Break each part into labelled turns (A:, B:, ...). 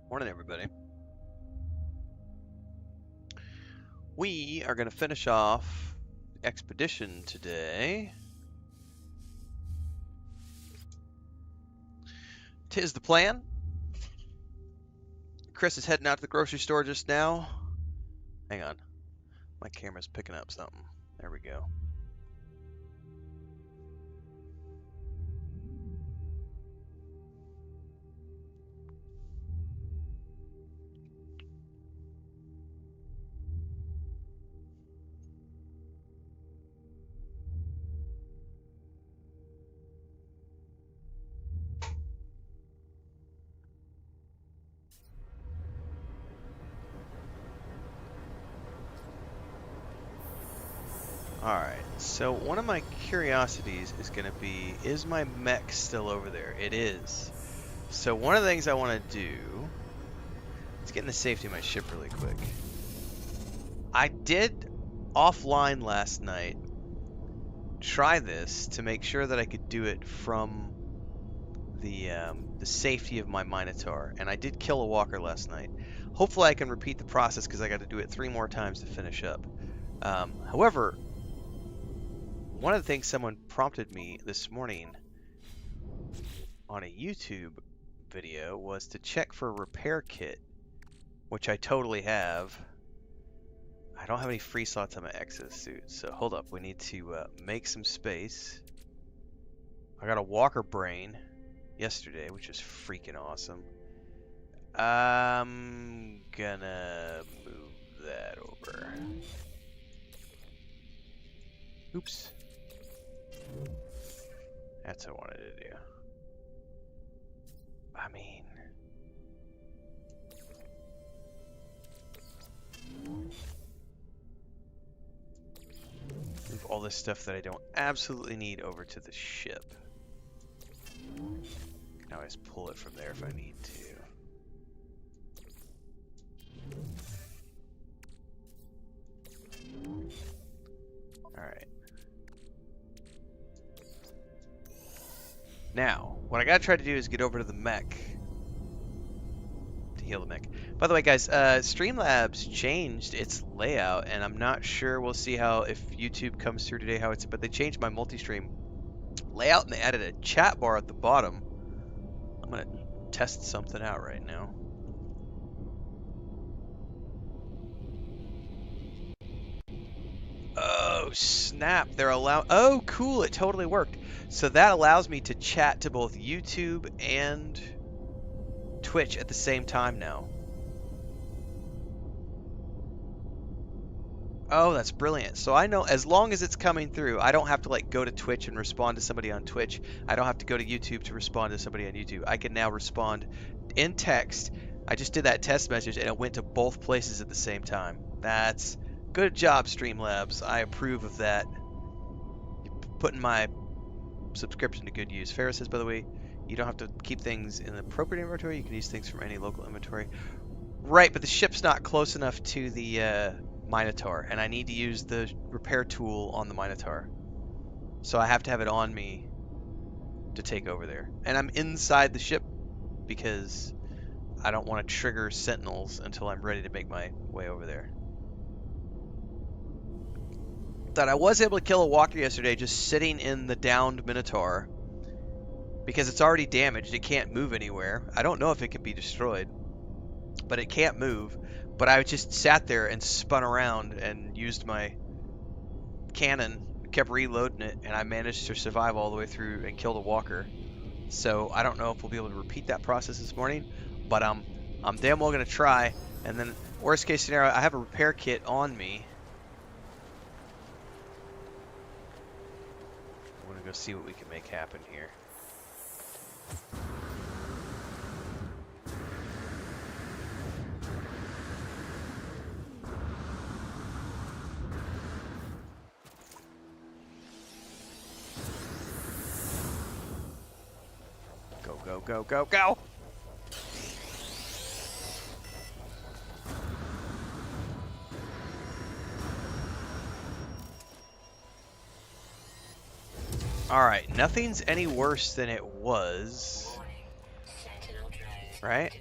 A: Morning, everybody. We are going to finish off the expedition today. 'Tis the plan. Chris is heading out to the grocery store just now. Hang on. My camera's picking up something. There we go. Alright, so one of my curiosities is going to be, is my mech still over there? It is. So one of the things I want to do, let's get into safety of my ship really quick. I did, offline last night, try this to make sure that I could do it from the safety of my Minotaur, and I did kill a walker last night. Hopefully I can repeat the process because I got to do it 3 more times to finish up. However, one of the things someone prompted me this morning on a YouTube video was to check for a repair kit, which I totally have. I don't have any free slots on my exosuit, so hold up, we need to make some space. I got a walker brain yesterday, which is freaking awesome. I'm gonna move that over. Oops. That's what I wanted to do. I mean... move all this stuff that I don't absolutely need over to the ship. Can always pull it from there if I need to. Alright. Now, what I gotta try to do is get over to the mech. To heal the mech. By the way, guys, Streamlabs changed its layout, and I'm not sure, we'll see how, if YouTube comes through today, how it's, but they changed my multi-stream layout, and they added a chat bar at the bottom. I'm gonna test something out right now. Oh, snap. They're oh, cool. It totally worked. So that allows me to chat to both YouTube and Twitch at the same time now. Oh, that's brilliant. So I know as long as it's coming through, I don't have to like go to Twitch and respond to somebody on Twitch. I don't have to go to YouTube to respond to somebody on YouTube. I can now respond in text. I just did that test message and it went to both places at the same time. That's good job, Streamlabs. I approve of that. You're putting my subscription to good use. Farrah says, by the way, you don't have to keep things in the appropriate inventory. You can use things from any local inventory. Right, but the ship's not close enough to the Minotaur, and I need to use the repair tool on the Minotaur. So I have to have it on me to take over there. And I'm inside the ship because I don't want to trigger sentinels until I'm ready to make my way over there. That I was able to kill a walker yesterday just sitting in the downed Minotaur because it's already damaged. It can't move anywhere. I don't know if it can be destroyed, but it can't move. But I just sat there and spun around and used my cannon, kept reloading it, and I managed to survive all the way through and kill the walker. So I don't know if we'll be able to repeat that process this morning, but I'm damn well going to try. And then worst case scenario, I have a repair kit on me. I'm going to go see what we can make happen here. Go, go, go, go, go! Alright, nothing's any worse than it was. Right?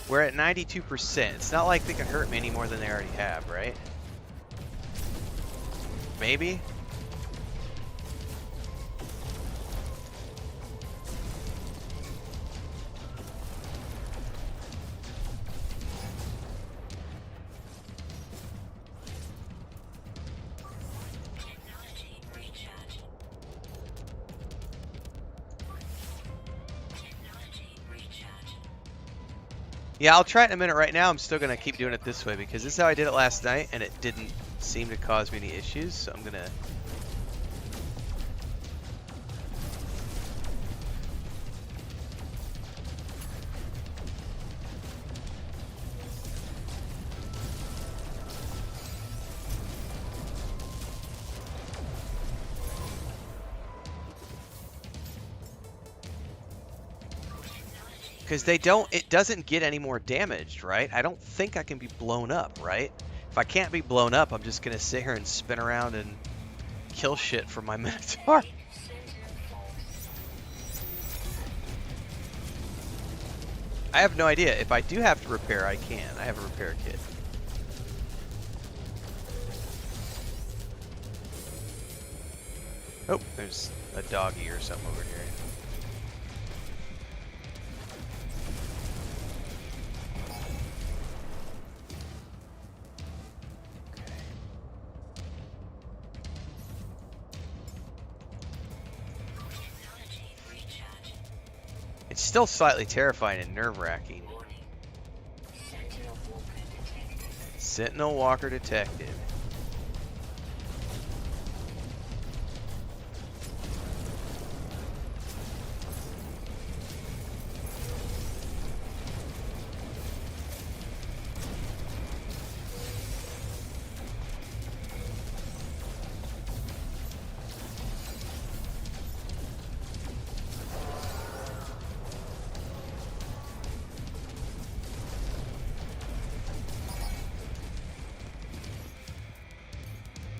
A: We're at 92%. It's not like they can hurt me any more than they already have, right? Maybe? Yeah, I'll try it in a minute. Right now, I'm still going to keep doing it this way because this is how I did it last night, and it didn't seem to cause me any issues, so I'm going to... Because it doesn't get any more damaged, right? I don't think I can be blown up, right? If I can't be blown up, I'm just going to sit here and spin around and kill shit for my Minotaur. I have no idea. If I do have to repair, I can. I have a repair kit. Oh, there's a doggy or something over here. It's still slightly terrifying and nerve-wracking. Sentinel walker detected.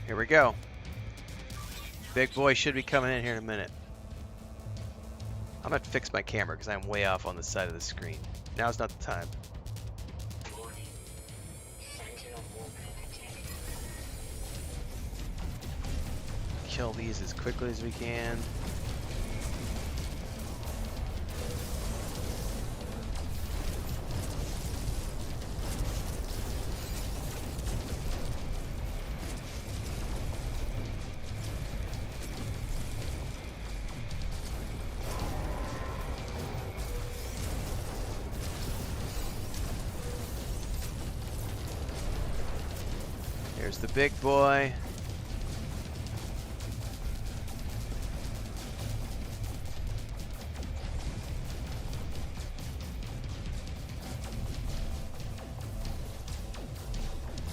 A: Here we go. Big boy should be coming in here in a minute. I'm gonna have to fix my camera because I'm way off on the side of the screen. Now's not the time. Kill these as quickly as we can. Here's the big boy.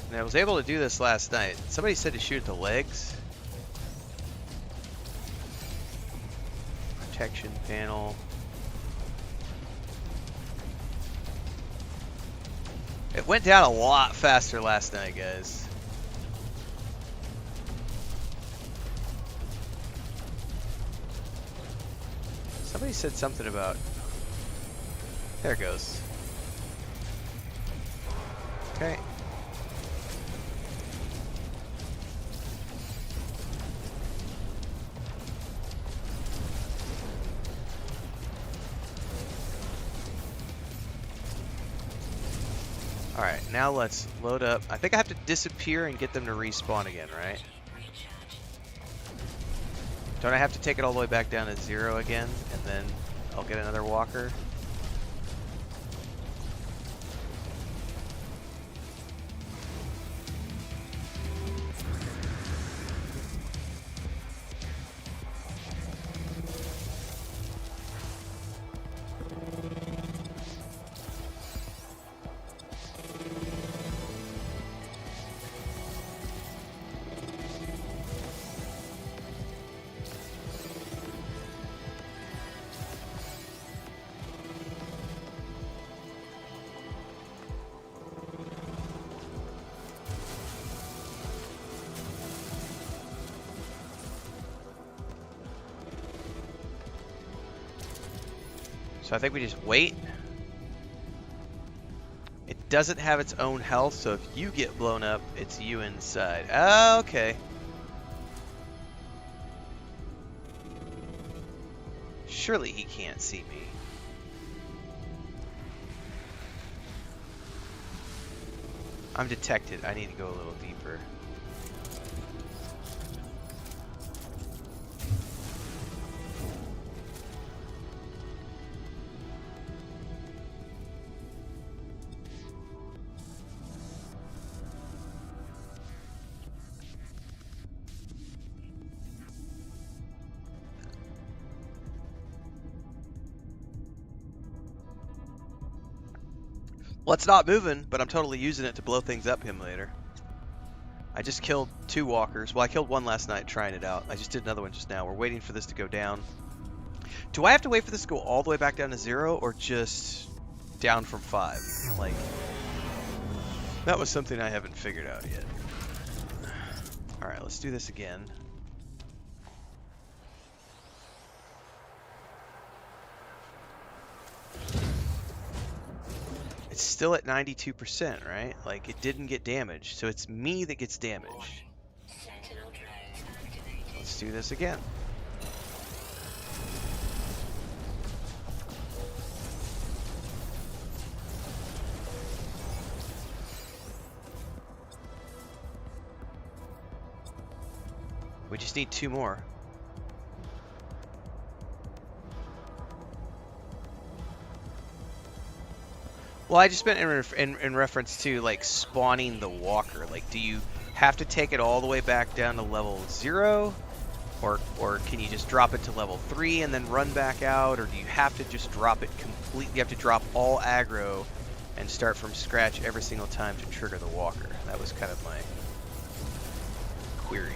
A: And I was able to do this last night. Somebody said to shoot at the legs. Protection panel. It went down a lot faster last night, guys. Somebody said something about... There it goes. Okay. Alright, now let's load up. I think I have to disappear and get them to respawn again, right? Don't I have to take it all the way back down to 0 again, and then I'll get another walker? So I think we just wait. doesn't have its own health, so if you get blown up, it's you inside. Oh, okay. Surely he can't see me. I'm detected. I need to go a little deeper. Well, it's not moving, but I'm totally using it to blow things up him later. I just killed 2 walkers. Well, I killed 1 last night trying it out. I just did another one just now. We're waiting for this to go down. Do I have to wait for this to go all the way back down to 0 or just down from 5? Like, that was something I haven't figured out yet. Alright, let's do this again. It's still at 92%, right? Like, it didn't get damaged, so it's me that gets damaged. Let's do this again. We just need 2 more. Well, I just meant in reference to, like, spawning the walker. Like, do you have to take it all the way back down to level 0? Or can you just drop it to level 3 and then run back out? Or do you have to just drop it completely? You have to drop all aggro and start from scratch every single time to trigger the walker. That was kind of my query.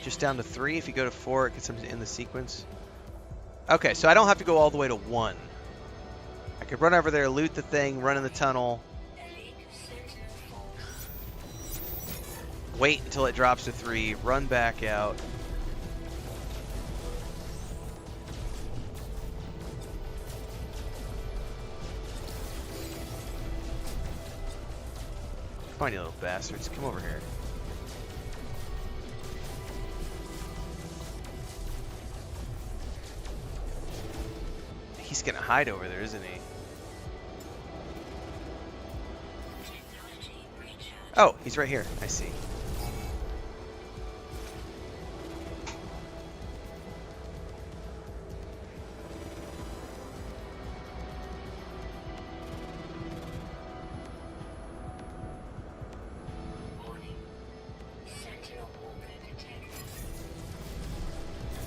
A: Just down to 3. If you go to 4, it gets in the sequence. Okay, so I don't have to go all the way to 1. I could run over there, loot the thing, run in the tunnel. Wait until it drops to 3, run back out. Come on, you little bastards. Come over here. He's gonna hide over there, isn't he? Oh, he's right here. I see.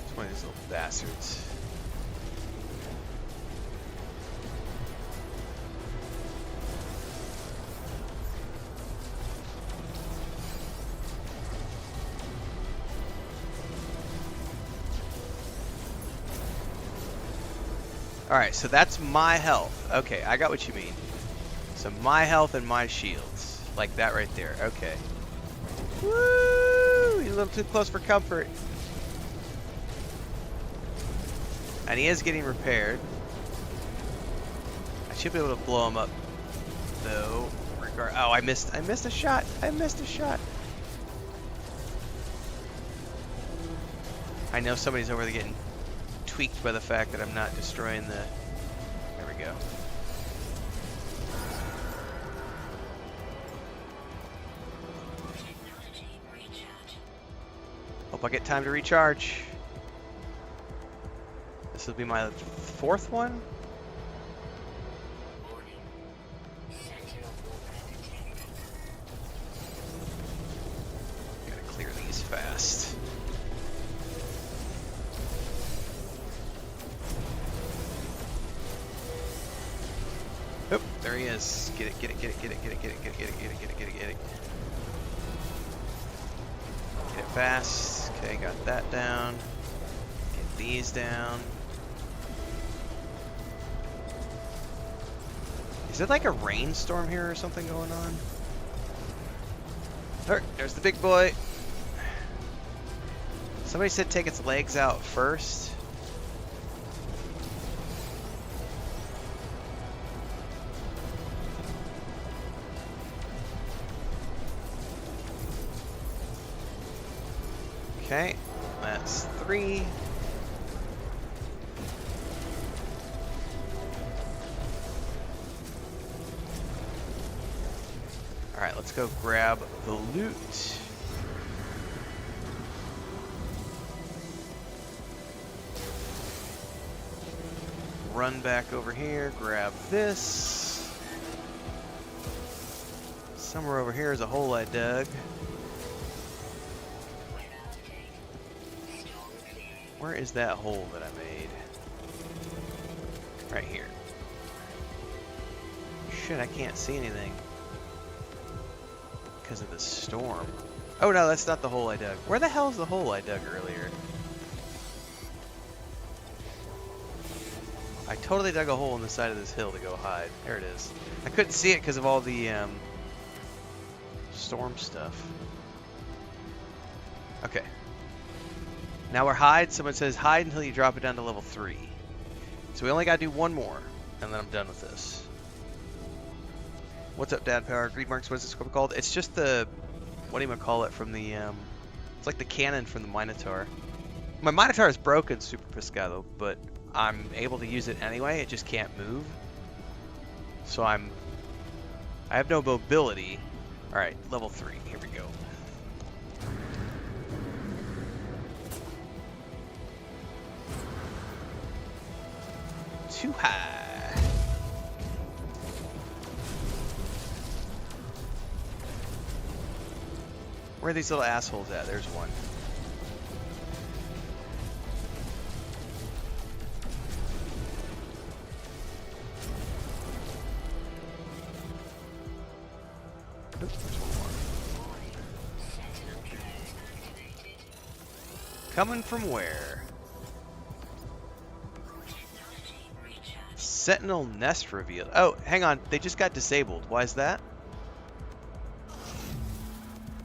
A: It's one of these little bastards. Alright, so that's my health. Okay, I got what you mean. So my health and my shields. Like that right there. Okay. Woo! He's a little too close for comfort. And he is getting repaired. I should be able to blow him up, though. Oh, I missed a shot. I missed a shot. I know somebody's over there getting tweaked by the fact that I'm not destroying the... There we go. Hope I get time to recharge. This will be my 4th one. Gotta clear these fast. Oh, there he is. Get it, get it, get it, get it, get it, get it, get it, get it, get it, get it, get it, get it. Get it fast. Okay, got that down. Get these down. Is it like a rainstorm here or something going on? There's the big boy. Somebody said take its legs out first. Okay, that's 3. Alright, let's go grab the loot. Run back over here, grab this. Somewhere over here is a hole I dug. Where is that hole that I made? Right here. Shit, I can't see anything because of the storm. Oh no, that's not the hole I dug. Where the hell is the hole I dug earlier? I totally dug a hole in the side of this hill to go hide. There it is. I couldn't see it because of all the storm stuff. Okay. Now we're hide. Someone says hide until you drop it down to level 3. So we only got to do one more, and then I'm done with this. What's up, Dad Power? Greed Marks, what's this called? It's just the, what do you call it, from the, it's like the cannon from the Minotaur. My Minotaur is broken, Super Pescado, but I'm able to use it anyway. It just can't move. So I have no mobility. All right, level 3. Here we go. Too high. Where are these little assholes at? There's one. Oops, there's one more. Coming from where? Sentinel nest revealed. Oh, hang on. They just got disabled. Why is that?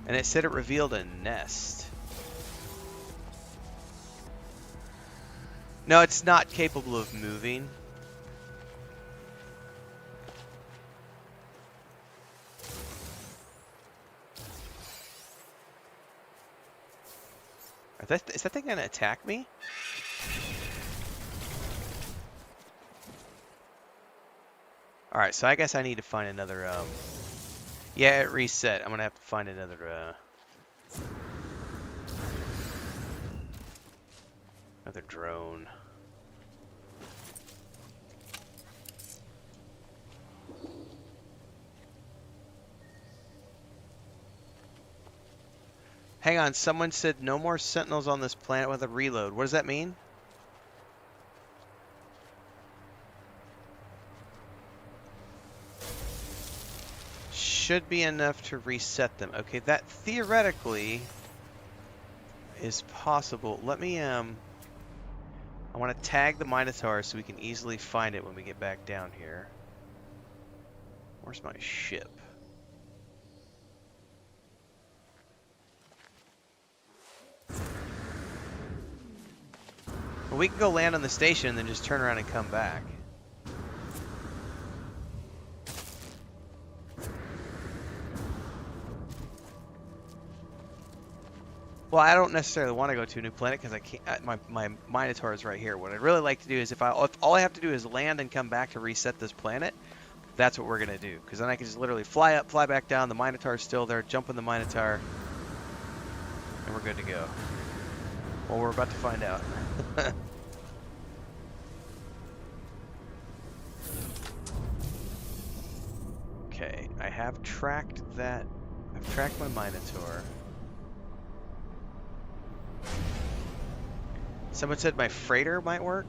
A: And it said it revealed a nest. No, it's not capable of moving. Is that thing gonna attack me? Alright, so I guess I need to find another, yeah, it reset. I'm gonna have to find another, another drone. Hang on, someone said no more sentinels on this planet with a reload. What does that mean? Should be enough to reset them. Okay, that theoretically is possible. Let me, I want to tag the Minotaur so we can easily find it when we get back down here. Where's my ship? Well, we can go land on the station and then just turn around and come back. Well, I don't necessarily want to go to a new planet because I can't. My Minotaur is right here. What I'd really like to do is if all I have to do is land and come back to reset this planet, that's what we're gonna do. Because then I can just literally fly up, fly back down. The Minotaur's still there. Jump in the Minotaur, and we're good to go. Well, we're about to find out. Okay, I have tracked that. I've tracked my Minotaur. Someone said my freighter might work.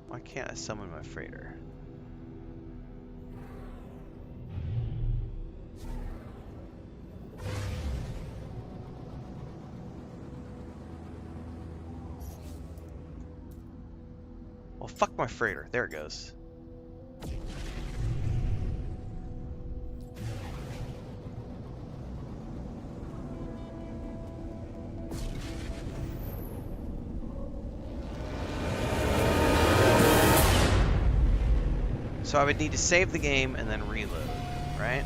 A: Why can't I summon my freighter? Well, fuck my freighter. There it goes. So I would need to save the game and then reload, right?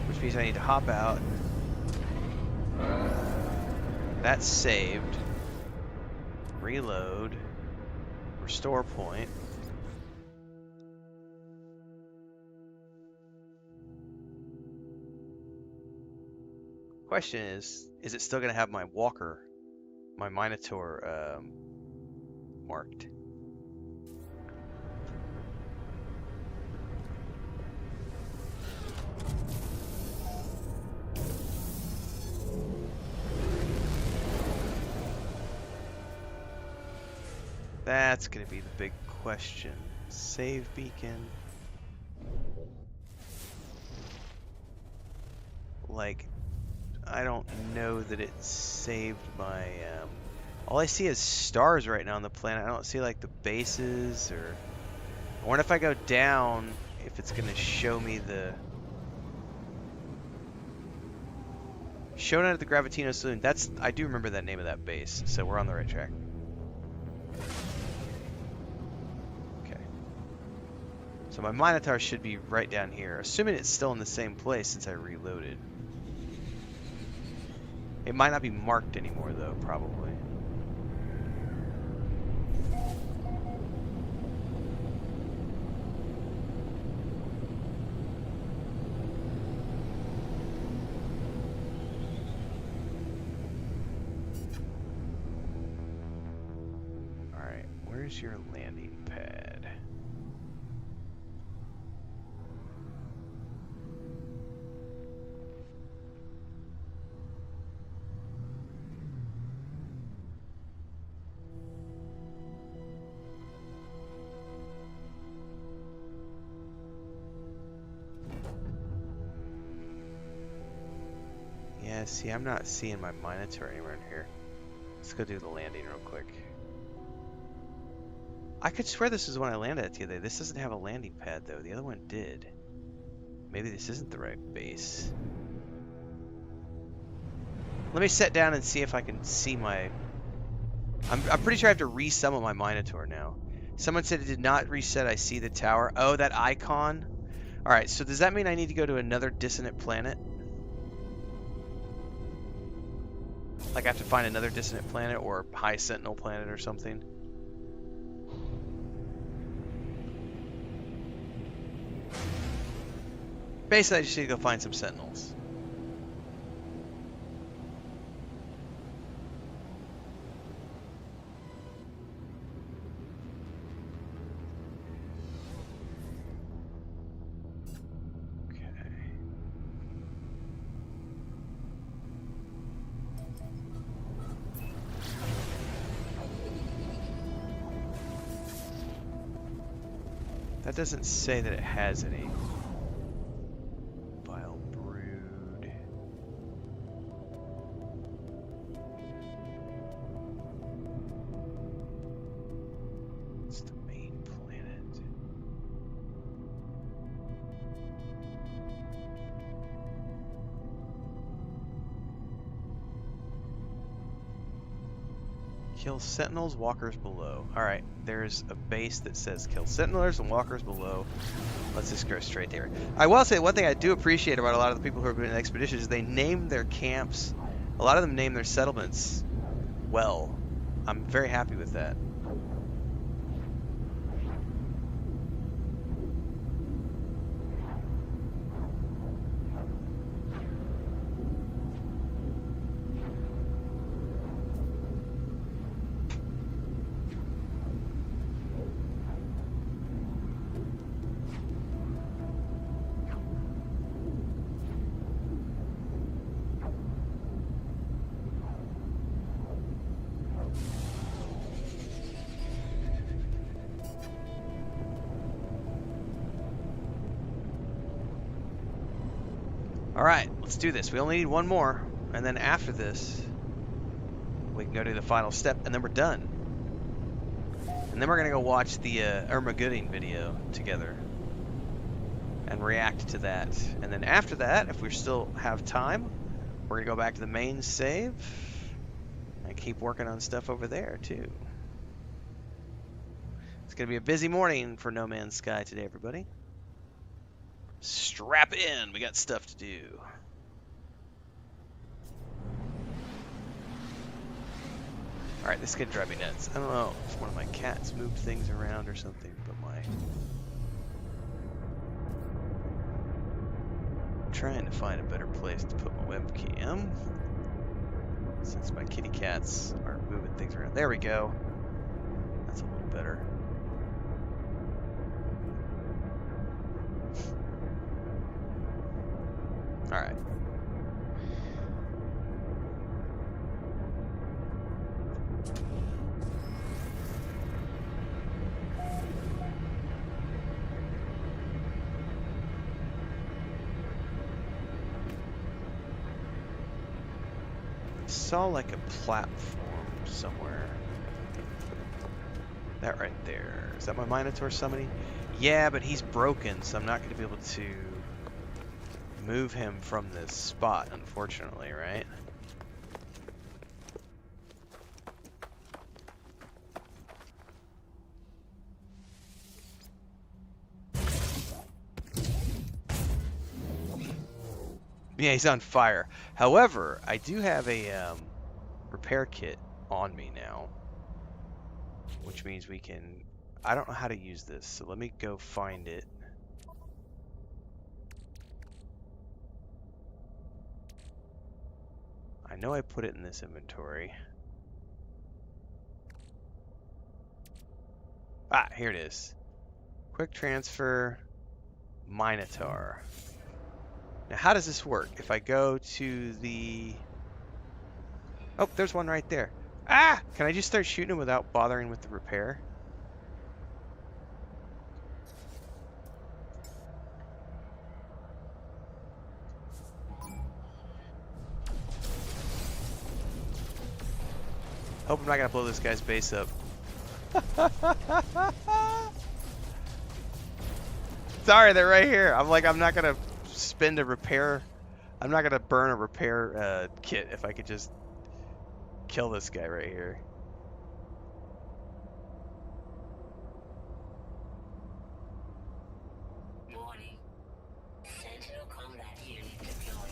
A: Which means I need to hop out. That's saved. Reload. Restore point. Question is it still going to have my walker, my Minotaur marked? That's going to be the big question. Save beacon. Like, I don't know that it saved my... all I see is stars right now on the planet. I don't see, like, the bases or... I wonder if I go down, if it's going to show me the... Showdown at the Gravitino Saloon. That's... I do remember that name of that base, so we're on the right track. So my Minotaur should be right down here, assuming it's still in the same place since I reloaded. It might not be marked anymore though, probably. Alright, where's your landing pad? Yeah, see, I'm not seeing my Minotaur anywhere in here. Let's go do the landing real quick. I could swear this is when I landed at the other day. This doesn't have a landing pad, though. The other one did. Maybe this isn't the right base. Let me sit down and see if I can see my... I'm pretty sure I have to resummon my Minotaur now. Someone said it did not reset. I see the tower. Oh, that icon? Alright, so does that mean I need to go to another dissonant planet? Like I have to find another dissonant planet or high sentinel planet or something? Basically, I just need to go find some sentinels. That doesn't say that it has any. Vile brood. It's the main planet. Kill sentinels, walkers below. Alright, there's a base that says kill sentinels and walkers below. Let's just go straight there. I will say one thing I do appreciate about a lot of the people who are doing expeditions is they name their camps. A lot of them name their settlements well. I'm very happy with that. Alright, let's do this. We only need one more, and then after this, we can go to the final step, and then we're done. And then we're going to go watch the Ermagooding video together and react to that. And then after that, if we still have time, we're going to go back to the main save and keep working on stuff over there too. It's going to be a busy morning for No Man's Sky today, everybody. Strap in. We got stuff to do. Alright, this is going to drive me nuts. I don't know if one of my cats moved things around or something, but I'm trying to find a better place to put my webcam, since my kitty cats aren't moving things around. There we go. That's a little better. Alright. Saw like a platform somewhere. That right there. Is that my Minotaur summoning? Yeah, but he's broken, so I'm not going to be able to move him from this spot, unfortunately, right? Yeah, he's on fire. However, I do have a repair kit on me now, which means we can... I don't know how to use this, so let me go find it. I know I put it in this inventory. Ah, here it is. Quick transfer, Minotaur. Now, how does this work? If I go to the... Oh, there's one right there. Ah! Can I just start shooting him without bothering with the repair? Hope I'm not gonna blow this guy's base up. Sorry, they're right here. I'm not gonna spend a repair. I'm not gonna burn a repair kit if I could just kill this guy right here.
B: Warning. Sentinel combat unit deployed.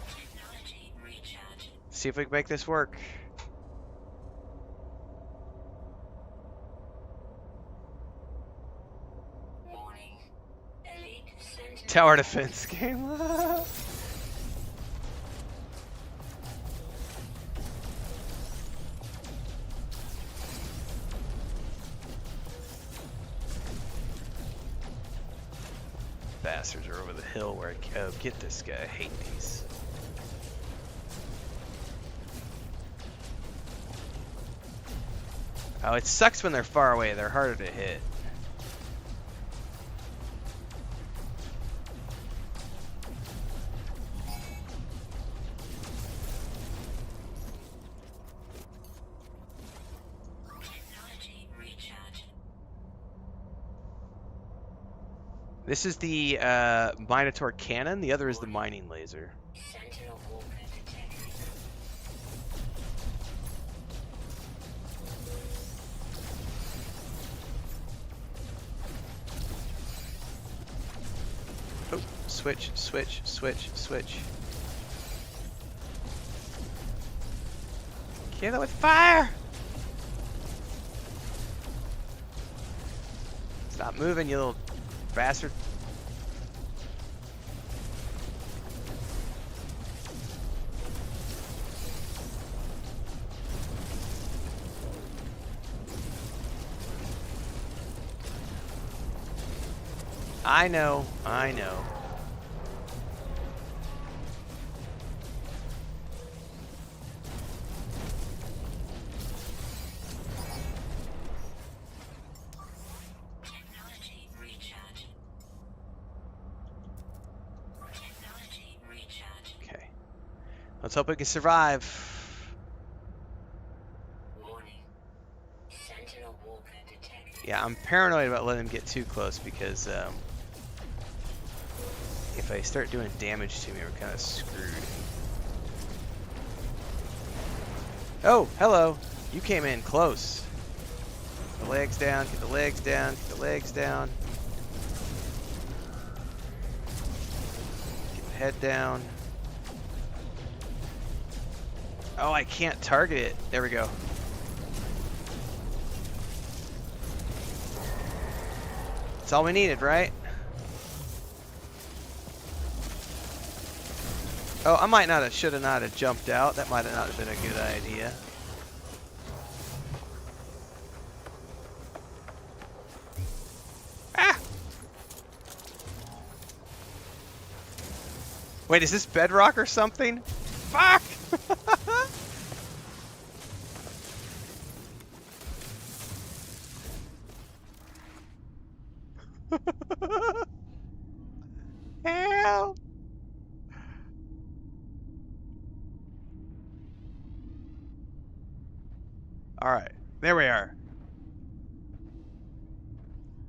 B: Technology recharge.
A: See if we can make this work.
B: Warning. Elite Sentinel.
A: Tower defense game. Bastards are over the hill where I go. Get this guy. I hate these. Oh, it sucks when they're far away. They're harder to hit.
B: Technology recharge.
A: This is the Minotaur cannon. The other is the mining laser.
B: Sentinel walker detected.
A: Oh, switch, switch, switch, switch. Kill it with fire! Stop moving, you little bastard. I know, I know.
B: Technology recharge. Technology recharge.
A: Okay. Let's hope we can survive.
B: Warning. Sentinel walker detected.
A: Yeah, I'm paranoid about letting them get too close because if I start doing damage to me, we're kind of screwed. Oh, hello. You came in close. Get the legs down, get the legs down, get the legs down. Get the head down. Oh, I can't target it. There we go. That's all we needed, right? Oh, I might not have, should have not have jumped out. That might have not have been a good idea. Ah! Wait, is this bedrock or something? Fuck! Help! Alright, there we are.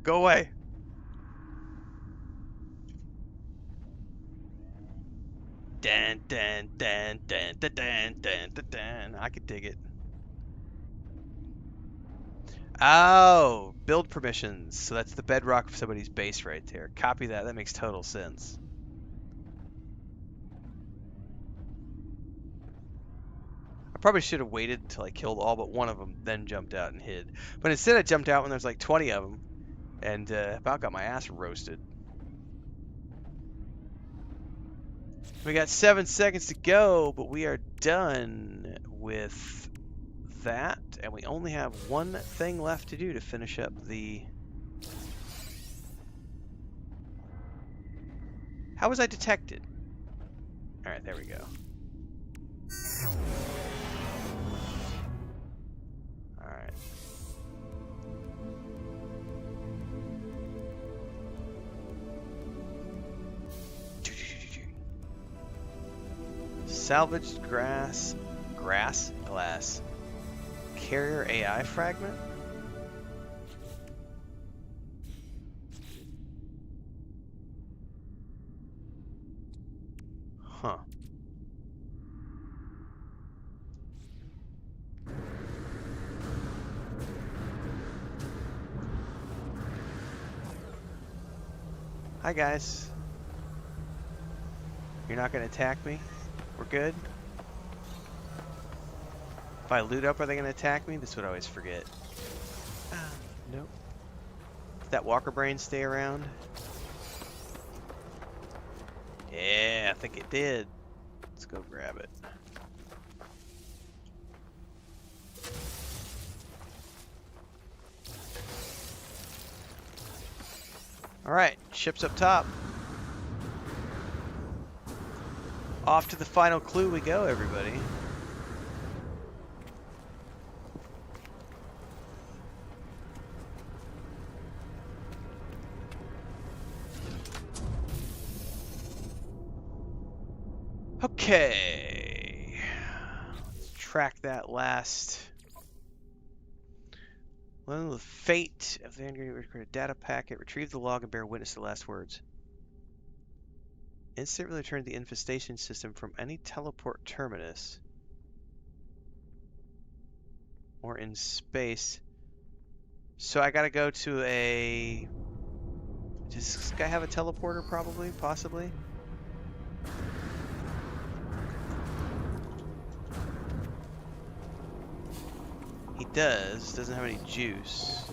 A: Go away. Dun, dun, dun, dun, dun, dun, dun, dun, dun. I could dig it. Oh, build permissions. So that's the bedrock of somebody's base right there. Copy that. That makes total sense. I probably should have waited until I killed all but one of them, then jumped out and hid. But instead, I jumped out when there's like 20 of them, and about got my ass roasted. We got 7 seconds to go, but we are done with that, and we only have one thing left to do to finish up the... How was I detected? Alright, there we go. Alright. Salvaged glass. Carrier AI fragment? Huh. Hi guys. You're not gonna attack me? We're good? If I loot up, are they gonna attack me? This is what I always forget. Ah, nope. Did that walker brain stay around? Yeah, I think it did. Let's go grab it. Alright, ship's up top. Off to the final clue we go, everybody. Okay. Let's track that last. Learn the fate of the recorded data packet. Retrieve the log and bear witness to the last words. Instantly return the infestation system from any teleport terminus or in space. So I gotta go to a... Does this guy have a teleporter probably? Possibly? He does. Doesn't have any juice.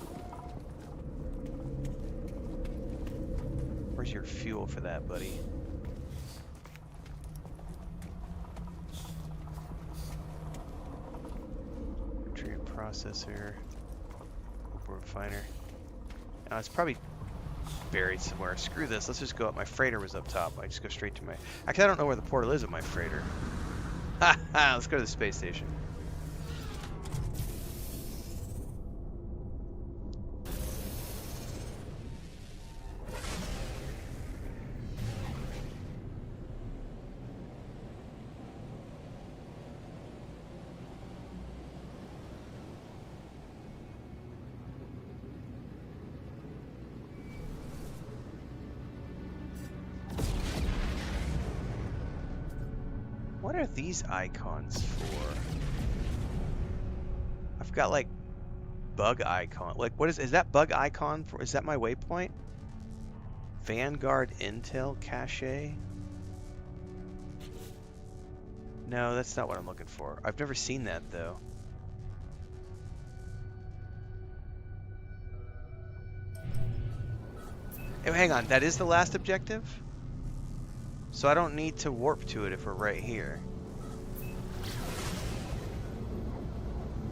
A: Where's your fuel for that, buddy? Retrieve processor. Refiner. It's probably buried somewhere. Screw this. Let's just go up. My freighter was up top. I just go straight to my... Actually, I don't know where the portal is of my freighter. Ha ha! Let's go to the space station. What are these icons for? I've got like bug icon. Like what is that bug icon for? Is that my waypoint? Vanguard Intel Cache? No, that's not what I'm looking for. I've never seen that though. Oh, hang on, that is the last objective? So I don't need to warp to it if we're right here.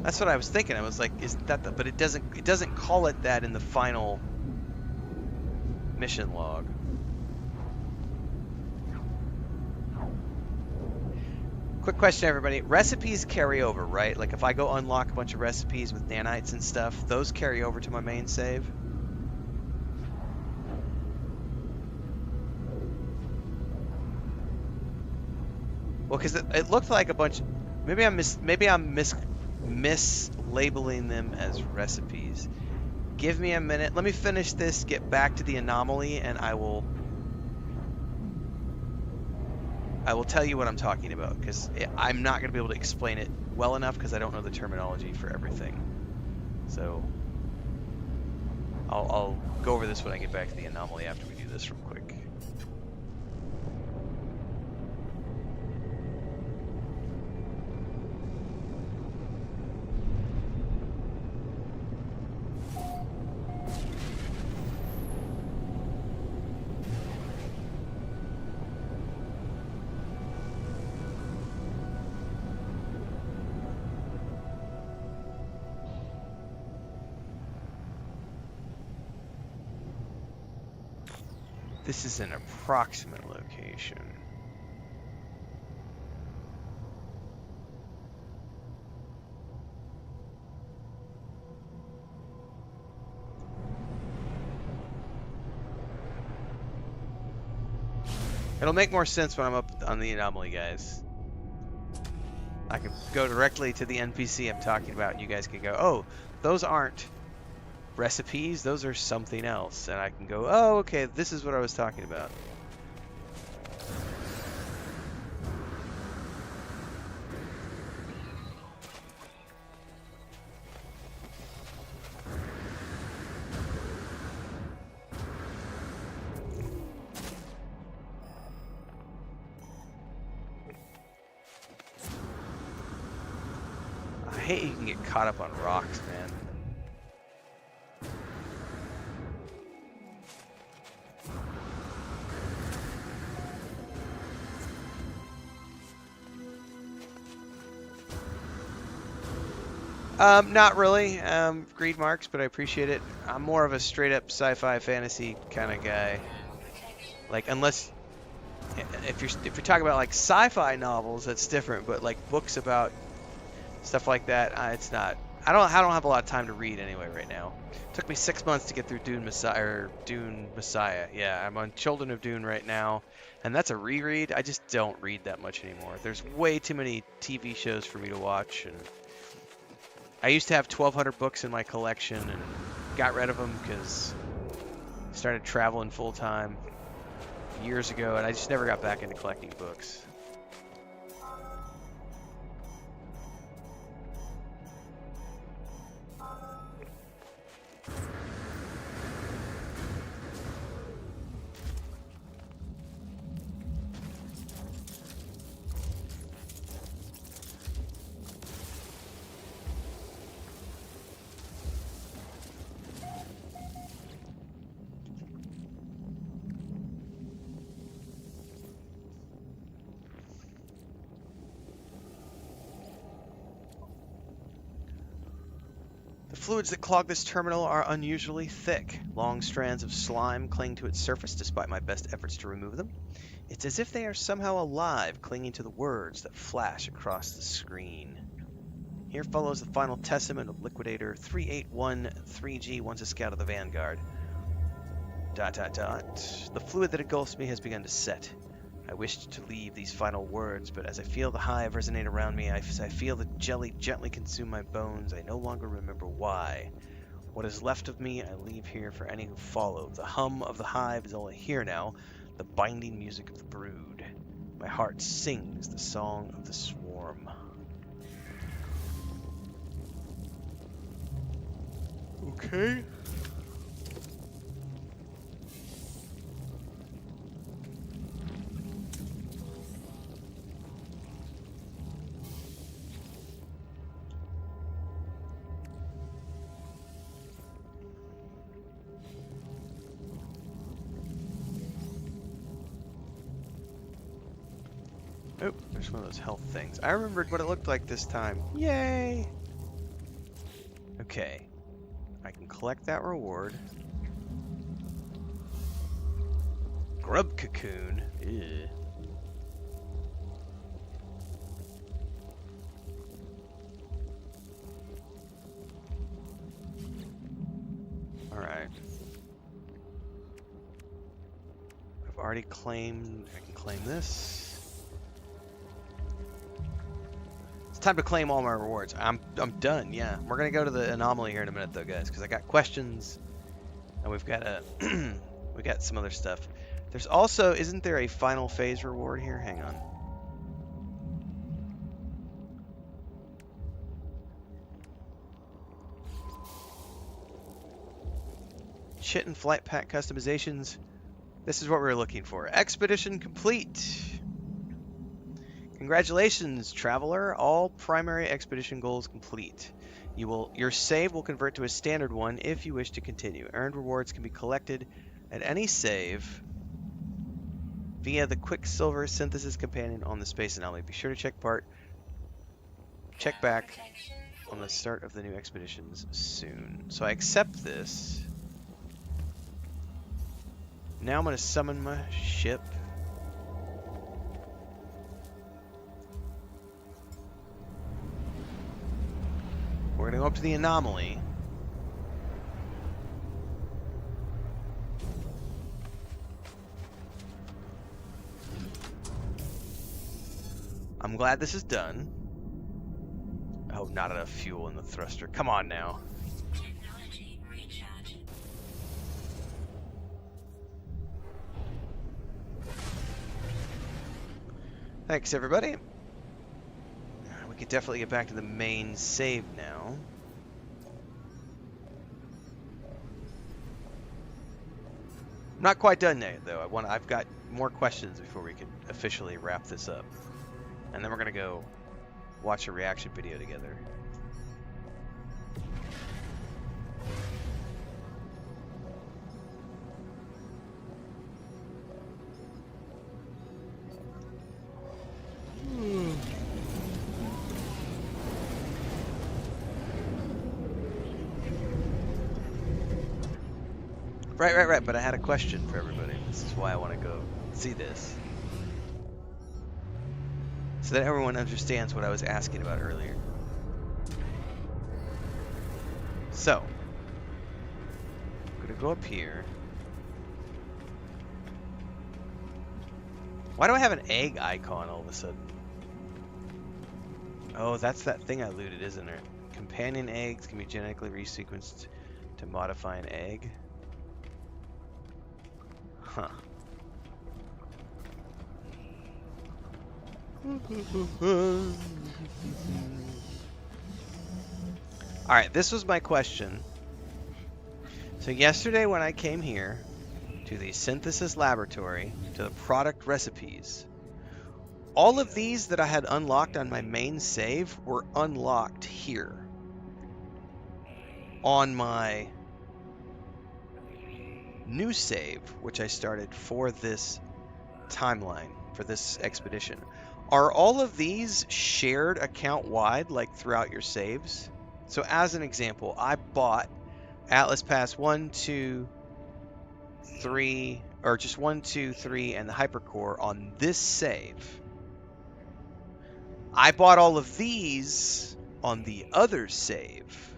A: That's what I was thinking. I was like, isn't that the... But it doesn't call it that in the final mission log. Quick question, everybody. Recipes carry over, right? Like if I go unlock a bunch of recipes with nanites and stuff, those carry over to my main save? Well, because it looked like a bunch... Maybe I'm mislabeling them as recipes. Give me a minute. Let me finish this, get back to the anomaly, and I will tell you what I'm talking about, because I'm not going to be able to explain it well enough because I don't know the terminology for everything. So I'll go over this when I get back to the anomaly after we do this real quick. This is an approximate location. It'll make more sense when I'm up on the anomaly, guys. I can go directly to the NPC I'm talking about, and you guys can go, oh, those aren't recipes, those are something else. And I can go, oh, okay, this is what I was talking about. I hate you can get caught up on rocks, man. Not really, greed marks, but I appreciate it. I'm more of a straight up sci-fi fantasy kind of guy. Like, unless, if you're talking about like sci-fi novels, that's different, but like books about stuff like that, it's not. I don't have a lot of time to read anyway right now. It took me 6 months to get through Dune Messiah. Yeah, I'm on Children of Dune right now, and that's a reread. I just don't read that much anymore. There's way too many TV shows for me to watch, and I used to have 1,200 books in my collection and got rid of them because I started traveling full time years ago, and I just never got back into collecting books. fluids that clog this terminal are unusually thick. Long strands of slime cling to its surface despite my best efforts to remove them. It's as if they are somehow alive, clinging to the words that flash across the screen. Here follows the final testament of Liquidator 3813G once a scout of the Vanguard. ... The fluid that engulfs me has begun to set. I wished to leave these final words, but as I feel the hive resonate around me, as I feel the jelly gently consume my bones, I no longer remember why. What is left of me, I leave here for any who follow. The hum of the hive is all I hear now, the binding music of the brood. My heart sings the song of the swarm. Okay. Oh, there's one of those health things. I remembered what it looked like this time. Yay! Okay. I can collect that reward. Grub cocoon. Ew. Alright. I've already claimed... I can claim this. It's time to claim all my rewards. I'm done, yeah. We're gonna go to the anomaly here in a minute though, guys, because I got questions and we've got a we got some other stuff. There's also, isn't there a final phase reward here? Hang on. Chit and flight pack customizations. This is what we were looking for. Expedition complete. Congratulations, traveler. All primary expedition goals complete. Your save will convert to a standard one if you wish to continue. Earned rewards can be collected at any save via the Quicksilver Synthesis Companion on the Space Anomaly. Be sure to check back on the start of the new expeditions soon. So I accept this. Now I'm going to summon my ship. We're going to go up to the anomaly. I'm glad this is done. Oh, not enough fuel in the thruster. Come on now.
B: Technology recharge.
A: Thanks, everybody. We could definitely get back to the main save now. I'm not quite done yet, though. I've got more questions before we can officially wrap this up. And then we're gonna go watch a reaction video together. Right, but I had a question for everybody. This is why I want to go see this. So that everyone understands what I was asking about earlier. So, I'm gonna go up here. Why do I have an egg icon all of a sudden? Oh, that's that thing I looted, isn't it? Companion eggs can be genetically resequenced to modify an egg. Huh. Alright, this was my question. So yesterday when I came here to the synthesis laboratory, to the product recipes, all of these that I had unlocked on my main save were unlocked here on my new save, which I started for this timeline, for this expedition. Are all of these shared account-wide, like throughout your saves? So as an example, I bought Atlas Pass 1, 2, 3, or just 1, 2, 3, and the Hypercore on this save. I bought all of these on the other save.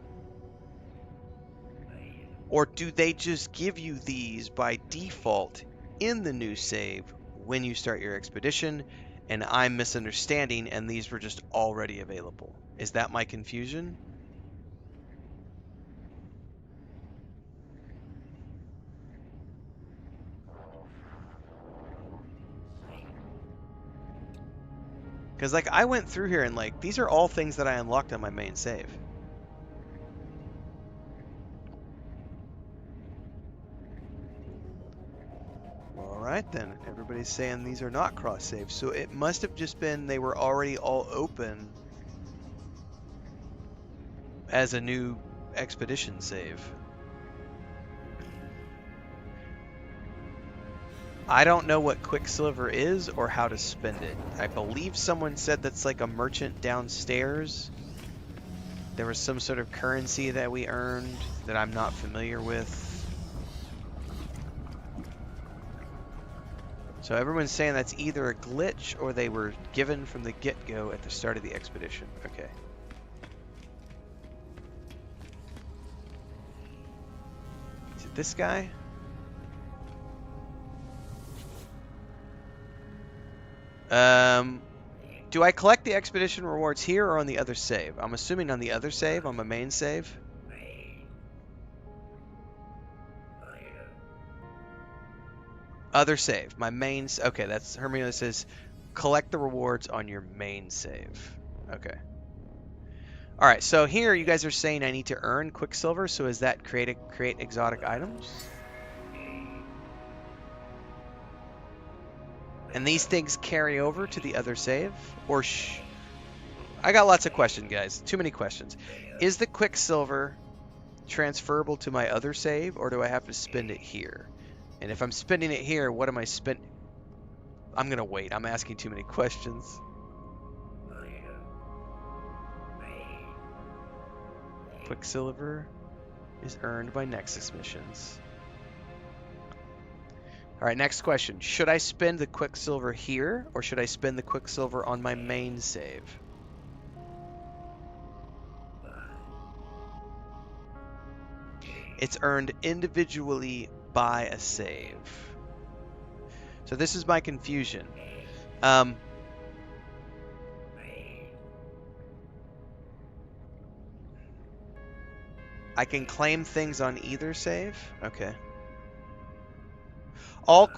A: Or do they just give you these by default in the new save when you start your expedition, and I'm misunderstanding and these were just already available? Is that my confusion? Because, like, I went through here and, like, these are all things that I unlocked on my main save. Well, all right, then. Everybody's saying these are not cross-saves. So it must have just been they were already all open as a new expedition save. I don't know what Quicksilver is or how to spend it. I believe someone said that's like a merchant downstairs. There was some sort of currency that we earned that I'm not familiar with. So everyone's saying that's either a glitch or they were given from the get-go at the start of the expedition. Okay. Is it this guy? Do I collect the expedition rewards here or on the other save? I'm assuming on the other save, on my main save. Other save, my main. Okay, that's Hermione says, collect the rewards on your main save. Okay. All right, so here you guys are saying I need to earn Quicksilver. So is that create exotic items? And these things carry over to the other save? Or I got lots of questions, guys. Too many questions. Is the Quicksilver transferable to my other save, or do I have to spend it here? And if I'm spending it here, what am I spending? I'm going to wait. I'm asking too many questions. Quicksilver is earned by Nexus missions. All right, next question. Should I spend the Quicksilver here, or should I spend the Quicksilver on my main save? It's earned individually by a save. So this is my confusion. I can claim things on either save? Okay. All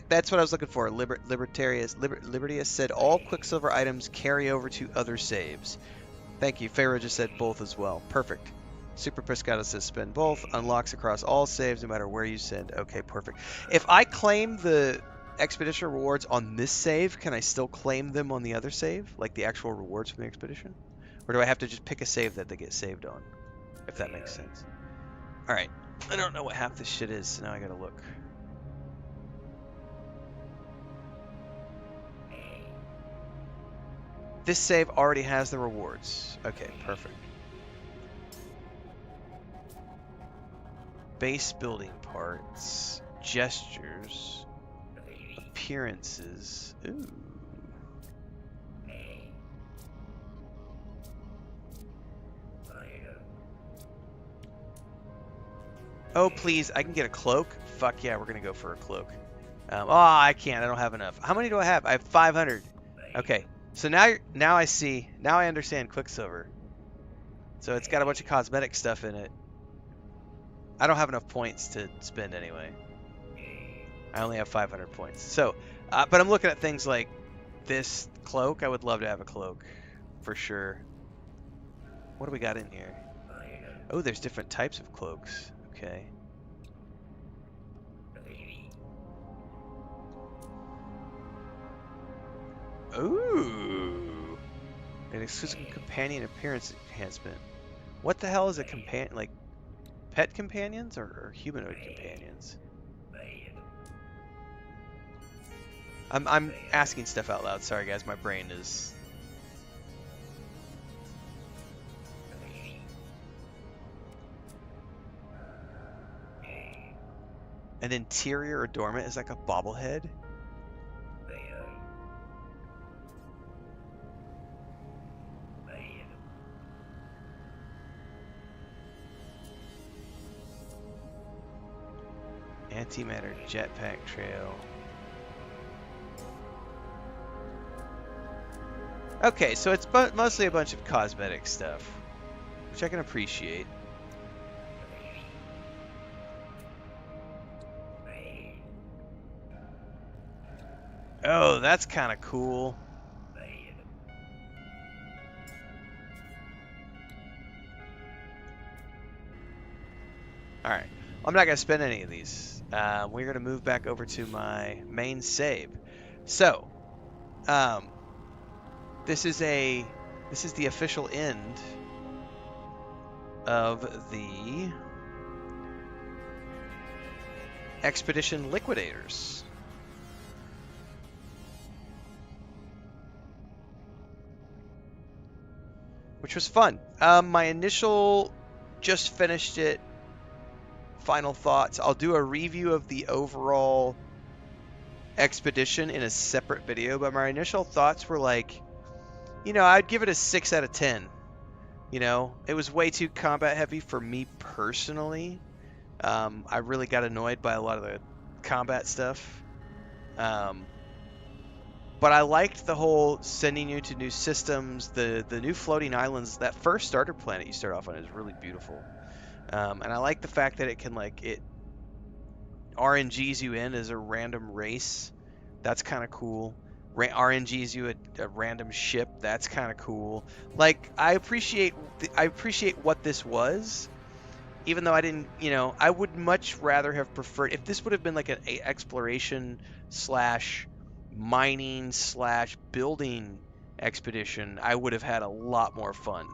A: that's what I was looking for. Libertius said all Quicksilver items carry over to other saves. Thank you. Pharaoh just said both as well. Perfect. Super Pescado says spend both. Unlocks across all saves no matter where you send. Okay, perfect. If I claim the expedition rewards on this save, can I still claim them on the other save? Like the actual rewards from the expedition? Or do I have to just pick a save that they get saved on? If that makes sense. Alright. I don't know what half this shit is, so now I gotta look. This save already has the rewards. Okay, perfect. Base building parts, gestures, appearances. Ooh. Oh, please, I can get a cloak? Fuck yeah, we're gonna go for a cloak. Oh, I can't, I don't have enough. How many do I have? I have 500. Okay, so now I see, now I understand Quicksilver. So it's got a bunch of cosmetic stuff in it. I don't have enough points to spend anyway. I only have 500 points. So, but I'm looking at things like this cloak. I would love to have a cloak, for sure. What do we got in here? Oh, there's different types of cloaks. Okay. Ooh. An exclusive companion appearance enhancement. What the hell is a companion? Like, pet companions or humanoid companions? I'm asking stuff out loud. Sorry, guys. My brain is... An interior adornment is like a bobblehead. Antimatter jetpack trail. Okay, so it's mostly a bunch of cosmetic stuff, which I can appreciate. Oh, that's kind of cool. Alright, I'm not going to spend any of these. We're going to move back over to my main save. So, this is the official end of the Expedition Liquidators. Which was fun. My initial, just finished it, final thoughts. I'll do a review of the overall expedition in a separate video, but my initial thoughts were like, I'd give it a 6 out of 10. It was way too combat heavy for me personally. I really got annoyed by a lot of the combat stuff. But I liked the whole sending you to new systems, the new floating islands. That first starter planet you start off on is really beautiful. And I like the fact that it can, it RNGs you in as a random race. That's kind of cool. RNGs you a random ship. That's kind of cool. I appreciate what this was, even though I didn't, I would much rather have preferred if this would have been like an exploration slash mining slash building expedition. I would have had a lot more fun.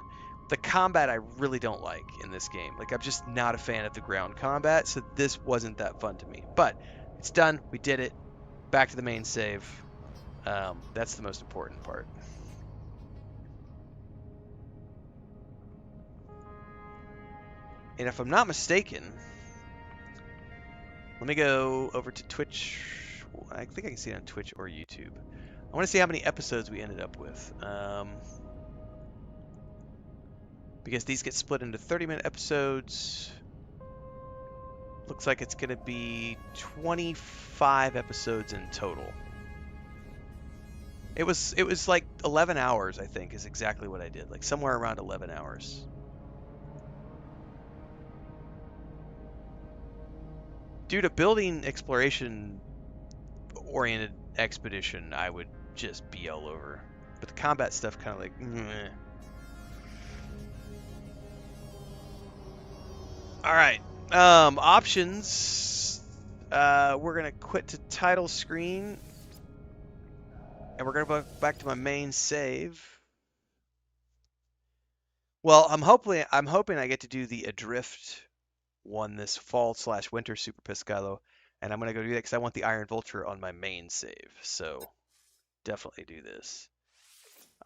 A: The combat I really don't like in this game. I'm just not a fan of the ground combat, so this wasn't that fun to me. But it's done. We did it. Back to the main save. That's the most important part. And if I'm not mistaken, let me go over to Twitch. I think I can see it on Twitch or YouTube. I want to see how many episodes we ended up with. Because these get split into 30-minute episodes. Looks like it's going to be 25 episodes in total. It was like 11 hours, I think, is exactly what I did. Somewhere around 11 hours. Due to building exploration-oriented expedition, I would just be all over. But the combat stuff kind of meh. All right. Options. We're going to quit to title screen. And we're going to go back to my main save. Well, I'm hoping I get to do the Adrift one this fall/winter Super Pescado. And I'm going to go do that because I want the Iron Vulture on my main save. So definitely do this.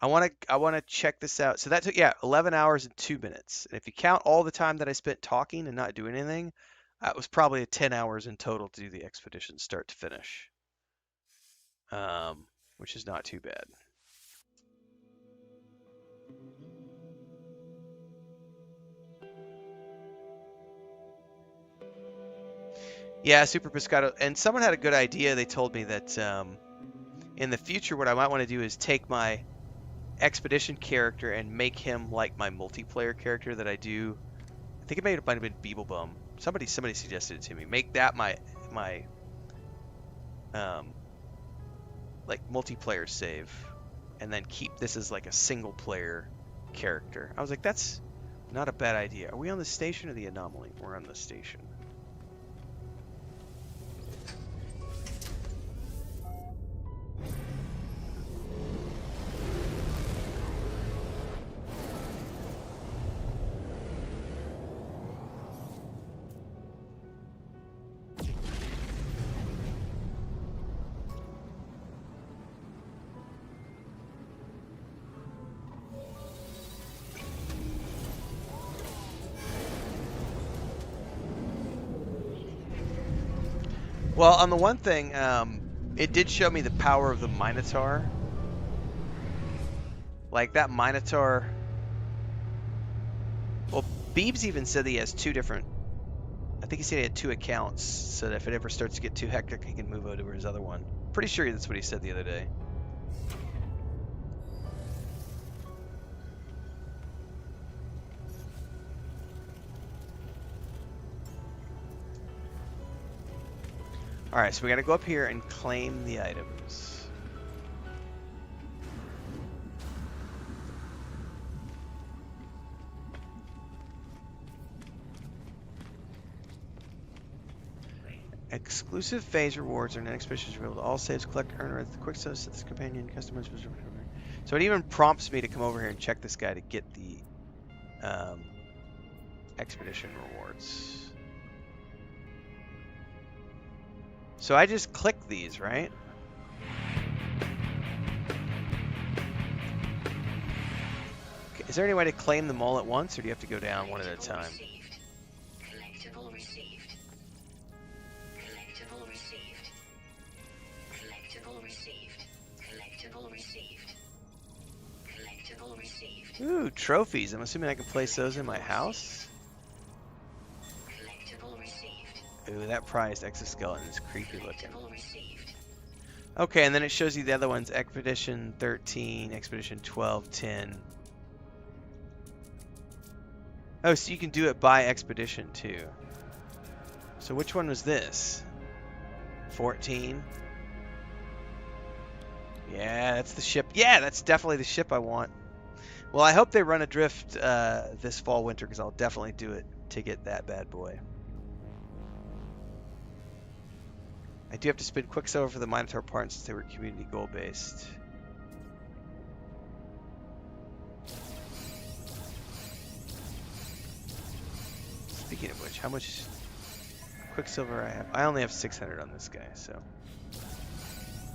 A: I want to check this out. So that took 11 hours and 2 minutes. And if you count all the time that I spent talking and not doing anything, that was probably 10 hours in total to do the expedition start to finish. Which is not too bad. Yeah, Super Pescado. And someone had a good idea. They told me that in the future, what I might want to do is take my expedition character and make him like my multiplayer character that I do. I think it might have been Beeblebum. Somebody suggested it to me. Make that my multiplayer save, and then keep this as a single player character. I was like, that's not a bad idea. Are we on the station or the anomaly? We're on the station. Well, on the one thing, it did show me the power of the Minotaur. Like that Minotaur. Well, Beebs even said that he has two different. I think he said he had two accounts, so that if it ever starts to get too hectic, he can move over to his other one. Pretty sure that's what he said the other day. All right, so we got to go up here and claim the items. Exclusive phase rewards are non-expeditions revealed. All saves collect earner at the quick set this companion customers. So it even prompts me to come over here and check this guy to get the expedition rewards. So I just click these, right? Okay, is there any way to claim them all at once, or do you have to go down one at a time?
B: Collectible received. Collectible received. Collectible received. Collectible received. Collectible received.
A: Ooh, trophies. I'm assuming I can place those in my house.
B: Collectible received.
A: Ooh, that prized exoskeleton is creepy looking.
B: Collectible received.
A: Okay, and then it shows you the other ones. Expedition 13, Expedition 12, 10. Oh, so you can do it by expedition too. So which one was this? 14? Yeah, that's the ship. Yeah, that's definitely the ship I want. Well, I hope they run adrift this fall, winter, because I'll definitely do it to get that bad boy. I do have to spend Quicksilver for the Minotaur part since they were community goal based. Speaking of which, how much Quicksilver I have? I only have 600 on this guy, so.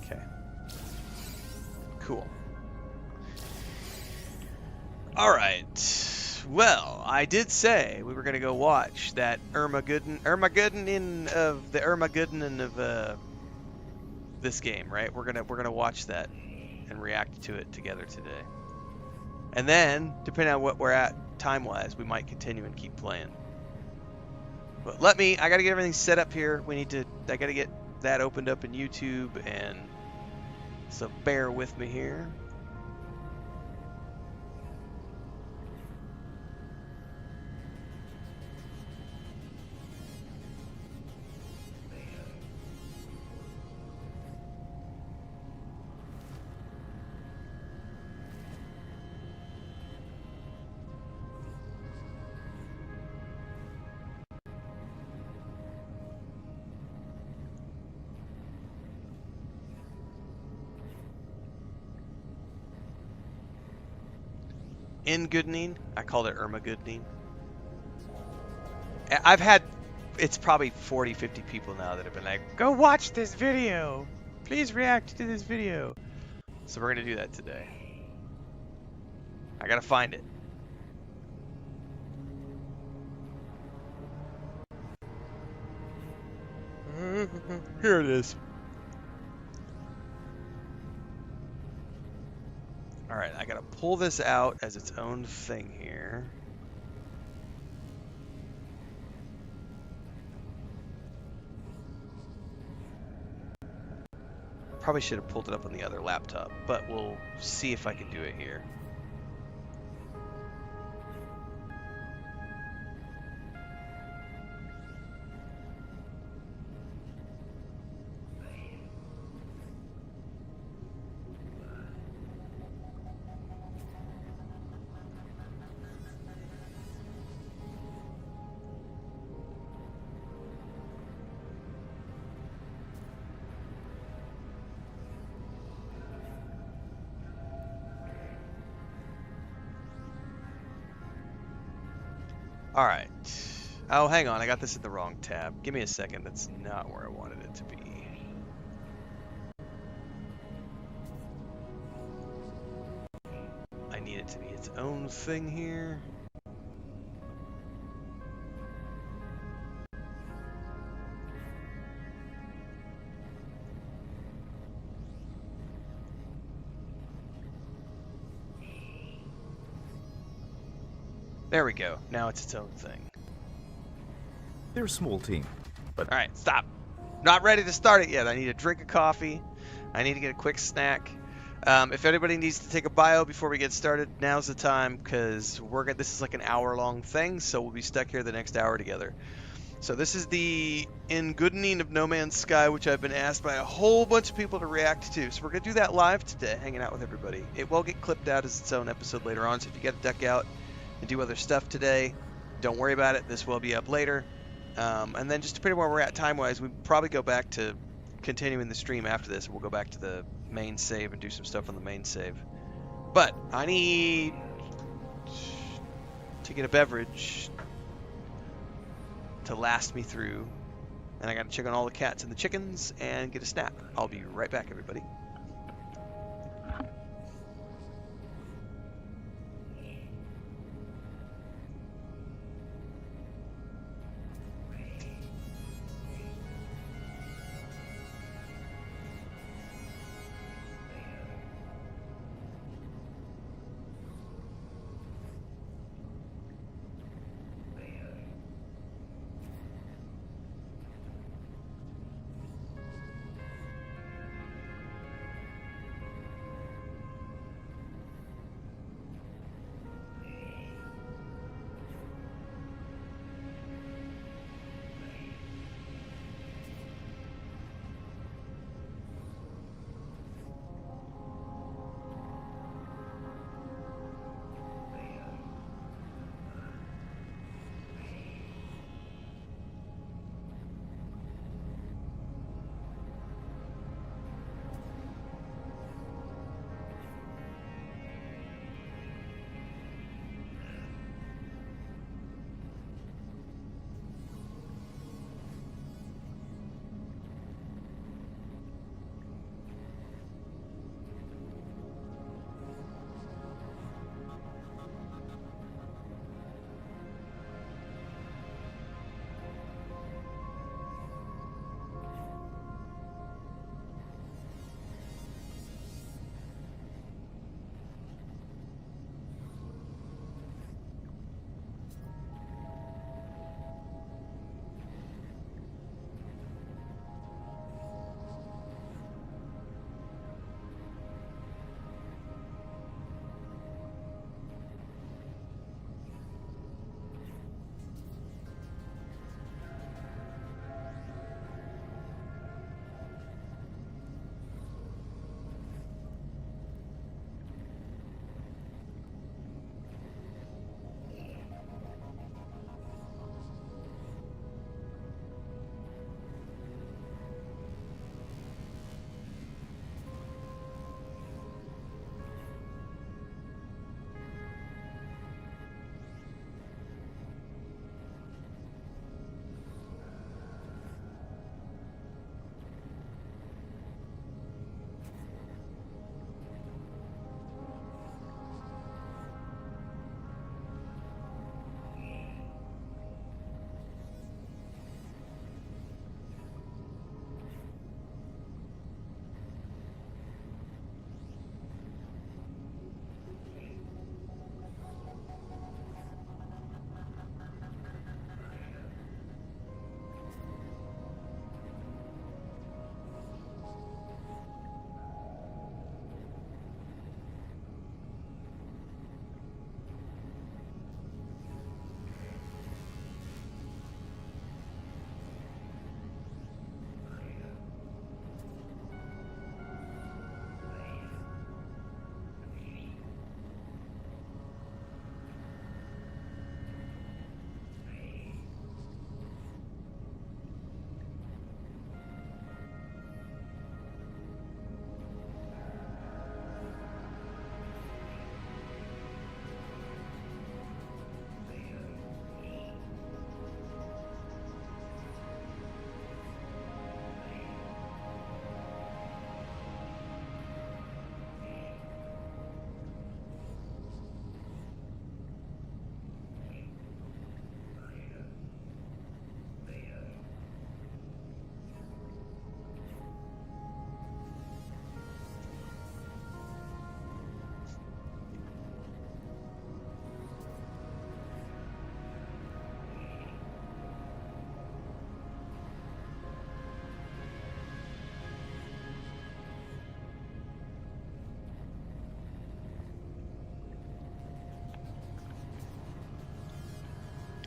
A: Okay. Cool. Alright. Well, I did say we were going to go watch that Ermageddon of this game, right? We're gonna watch that and react to it together today. And then, depending on what we're at time-wise, we might continue and keep playing. But I gotta get everything set up here. I gotta get that opened up in YouTube, and so bear with me here. In Goodening, I called it Ermageddon. It's probably 40, 50 people now that have been like, go watch this video. Please react to this video. So we're going to do that today. I got to find it. Here it is. Alright, I gotta pull this out as its own thing here. Probably should have pulled it up on the other laptop, but we'll see if I can do it here. All right. Oh, hang on. I got this in the wrong tab. Give me a second. That's not where I wanted it to be. I need it to be its own thing here. There we go. Now it's its own thing.
C: They're a small team, but
A: All right, stop. Not ready to start it yet. I need a drink of coffee. I need to get a quick snack. If anybody needs to take a bio before we get started, now's the time because this is like an hour-long thing, so we'll be stuck here the next hour together. So this is the Ingoodening of No Man's Sky, which I've been asked by a whole bunch of people to react to. So we're going to do that live today, hanging out with everybody. It will get clipped out as its own episode later on, so if you got to duck out and do other stuff today, don't worry about it. This will be up later. And then just depending where we're at time-wise, we probably go back to continuing the stream after this. We'll go back to the main save and do some stuff on the main save. But I need to get a beverage to last me through. And I got to check on all the cats and the chickens and get a snap. I'll be right back, everybody.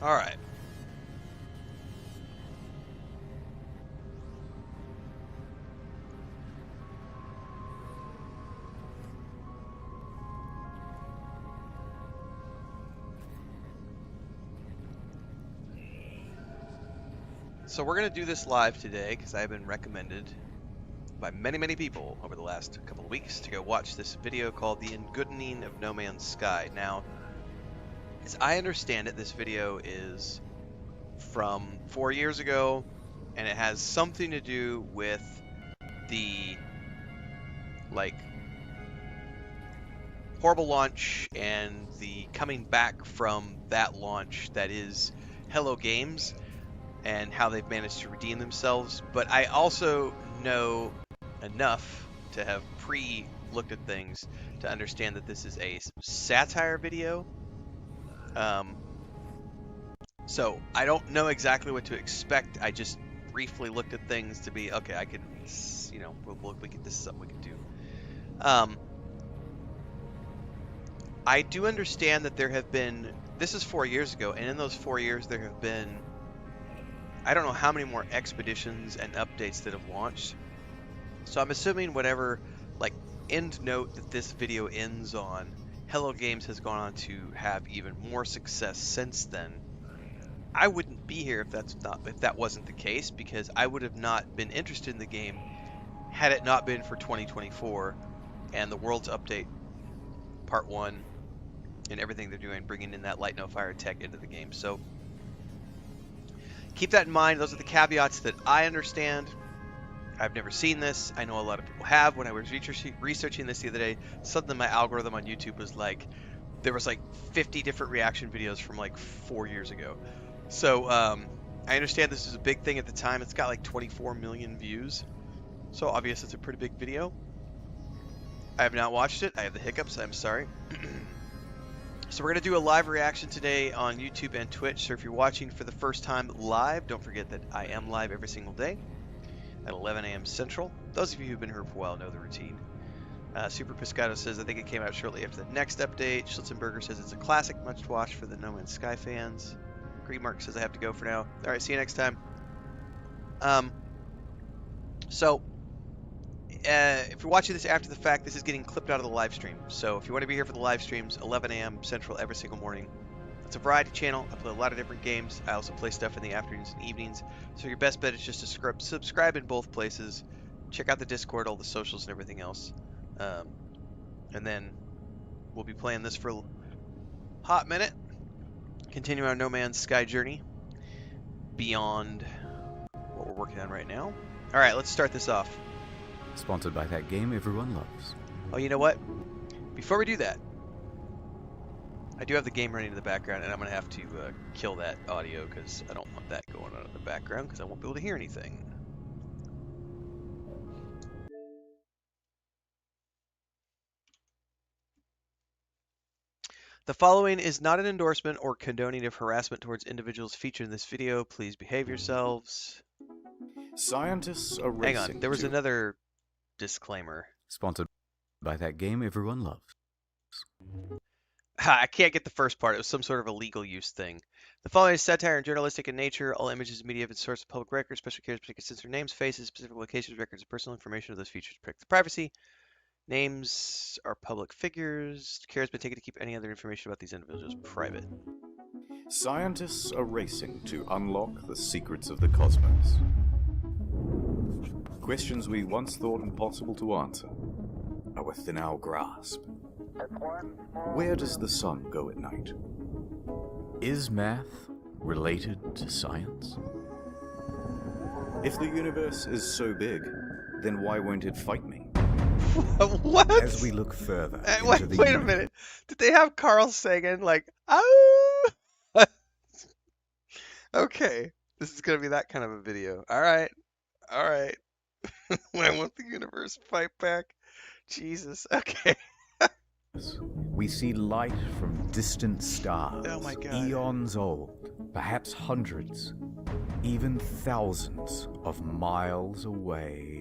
A: All right. So we're going to do this live today because I've been recommended by many, many people over the last couple of weeks to go watch this video called The Engoodening of No Man's Sky. Now, as I understand it, this video is from 4 years ago, and it has something to do with the, like, horrible launch and the coming back from that launch that is Hello Games, and how they've managed to redeem themselves. But I also know enough to have looked at things to understand that this is a satire video. So I don't know exactly what to expect. I just briefly looked at things to be, okay, I can, you know, this is something we can do. I do understand that there have been, this is 4 years ago, and in those 4 years there have been, I don't know how many more expeditions and updates that have launched. So I'm assuming whatever, like, end note that this video ends on, Hello Games has gone on to have even more success since then. I wouldn't be here if that wasn't the case, because I would have not been interested in the game had it not been for 2024 and the World's Update Part 1 and everything they're doing, bringing in that Light No Fire tech into the game. So keep that in mind. Those are the caveats that I understand. I've never seen this. I know a lot of people have. When I was researching this the other day, suddenly my algorithm on YouTube was like, there was like 50 different reaction videos from like 4 years ago. So I understand this is a big thing at the time. It's got like 24 million views. So obviously it's a pretty big video. I have not watched it. I have the hiccups. I'm sorry. So we're going to do a live reaction today on YouTube and Twitch. So if you're watching for the first time live, don't forget that I am live every single day at 11 a.m. Central. Those of you who've been here for a while know the routine. Super Piscato says, I think it came out shortly after the next update. Schlitzenberger says it's a classic, much to watch for the No Man's Sky fans. Green Mark says I have to go for now. All right, see you next time. So if you're watching this after the fact, this is getting clipped out of the live stream. So if you want to be here for the live streams, 11 a.m. Central every single morning. It's a variety channel. I play a lot of different games. I also play stuff in the afternoons and evenings. So your best bet is just to subscribe in both places. Check out the Discord, all the socials, and everything else. And then we'll be playing this for a hot minute. Continue our No Man's Sky journey beyond what we're working on right now. All right, let's start this off.
C: Sponsored by that game everyone loves.
A: Oh, you know what? Before we do that, I do have the game running in the background, and I'm going to have to kill that audio because I don't want that going on in the background because I won't be able to hear anything. The following is not an endorsement or condoning of harassment towards individuals featured in this video. Please behave yourselves.
C: Scientists are
A: Hang
C: racing
A: on, there was
C: to...
A: another disclaimer.
C: Sponsored by that game everyone loves.
A: I can't get the first part. It was some sort of illegal use thing. The following is satire and journalistic in nature. All images and media have been sourced of public records. Special care is taken to censor names, faces, specific locations, records, and personal information of those features to protect the privacy. Names are public figures. Care has been taken to keep any other information about these individuals private.
C: Scientists are racing to unlock the secrets of the cosmos. Questions we once thought impossible to answer are within our grasp. Where does the sun go at night? Is math related to science? If the universe is so big, then why won't it fight me?
A: What?
C: As we look further
A: Wait,
C: into the
A: wait a
C: universe,
A: minute. Did they have Carl singing like, oh? Okay. This is going to be that kind of a video. All right. All right. When won't the universe fight back? Jesus. Okay.
C: we see light from distant stars,
A: Oh my God.
C: eons old, perhaps hundreds, even thousands of miles away.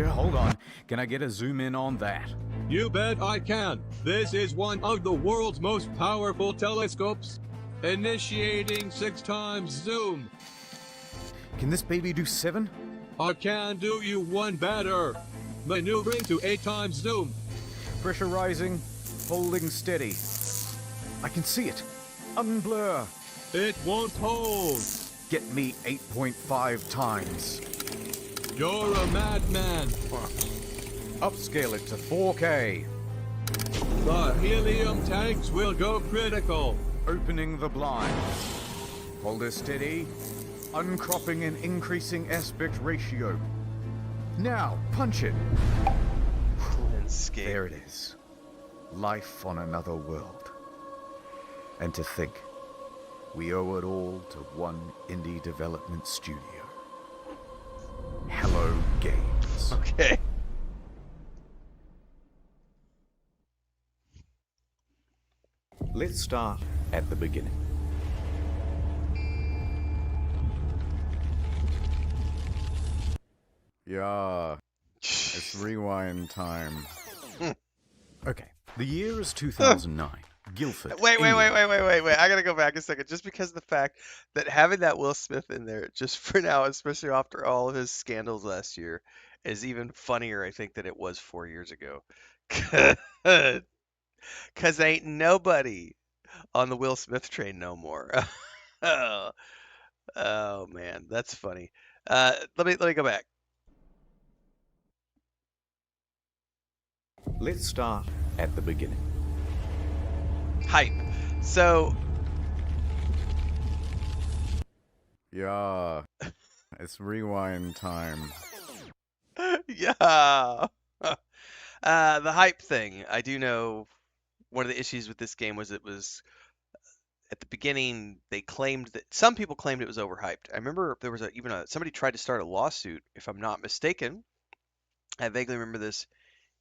C: Hold on, can I get a zoom in on that?
D: You bet I can. This is one of the world's most powerful telescopes. Initiating 6 times zoom.
C: Can this baby do 7?
D: I can do you one better. Maneuvering to 8 times zoom.
C: Pressure rising, holding steady. I can see it. Unblur.
D: It won't hold.
C: Get me 8.5 times.
D: You're a madman.
C: Upscale it to 4K.
D: The helium tanks will go critical.
C: Opening the blind. Hold her steady. Uncropping and increasing aspect ratio. Now, punch it.
A: Landscape.
C: There it is. Life on another world. And to think, we owe it all to one indie development studio. Hello Games.
A: Okay.
C: Let's start at the beginning. Yeah, it's rewind time. Okay, the year is 2009. Guildford.
A: Wait.
C: England.
A: I gotta go back a second. Just because of the fact that having that Will Smith in there, just for now, especially after all of his scandals last year, is even funnier, I think, than it was 4 years ago. Because ain't nobody on the Will Smith train no more. Oh, oh man, that's funny. Let me go back.
C: Let's start at the beginning.
A: Hype. So
C: Yeah, it's rewind time.
A: yeah. The hype thing. I do know one of the issues with this game was it was at the beginning they claimed that some people claimed it was overhyped. I remember there was somebody tried to start a lawsuit, if I'm not mistaken. I vaguely remember this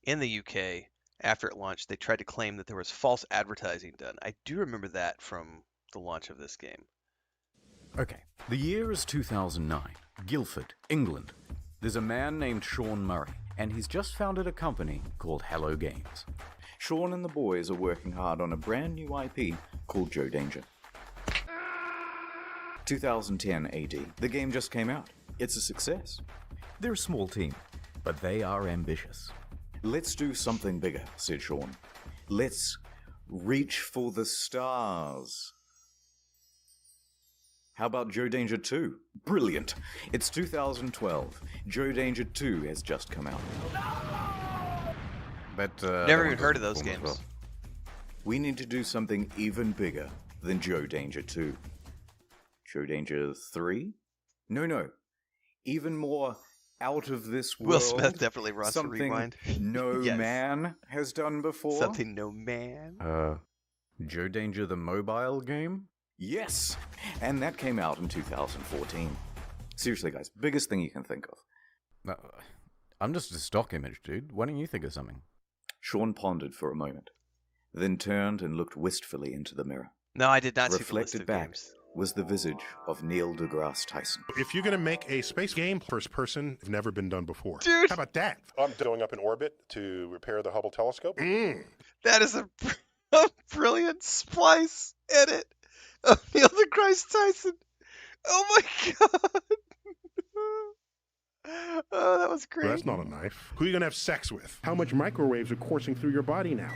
A: in the UK after it launched. They tried to claim that there was false advertising done. I do remember that from the launch of this game.
C: Okay, the year is 2009. Guildford, England. There's a man named Sean Murray, and he's just founded a company called Hello Games. Sean and the boys are working hard on a brand new IP called Joe Danger. 2010 AD. The game just came out. It's a success. They're a small team, but they are ambitious. Let's do something bigger, said Sean. Let's reach for the stars. How about Joe Danger 2? Brilliant! It's 2012. Joe Danger 2 has just come out. But
A: Never even heard of those games.
C: We need to do something even bigger than Joe Danger 2. Joe Danger 3? No. Even more out of this world.
A: Will Smith definitely wants to
C: Something
A: rewind.
C: no
A: Yes.
C: man has done before.
A: Something no man.
C: Joe Danger the mobile game? Yes! And that came out in 2014. Seriously, guys, biggest thing you can think of. I'm just a stock image, dude. Why don't you think of something? Sean pondered for a moment, then turned and looked wistfully into the mirror.
A: No, I did not see the list
C: Reflected
A: of
C: back
A: games.
C: was the visage of Neil deGrasse Tyson.
E: If you're going to make a space game first person, it's never been done before.
A: Dude.
E: How about that? I'm going up in orbit to repair the Hubble telescope.
A: That is a brilliant splice edit of Neil deGrasse Tyson. Oh my god. Oh, that was great.
E: Well, that's not a knife. Who are you going to have sex with? How much microwaves are coursing through your body now?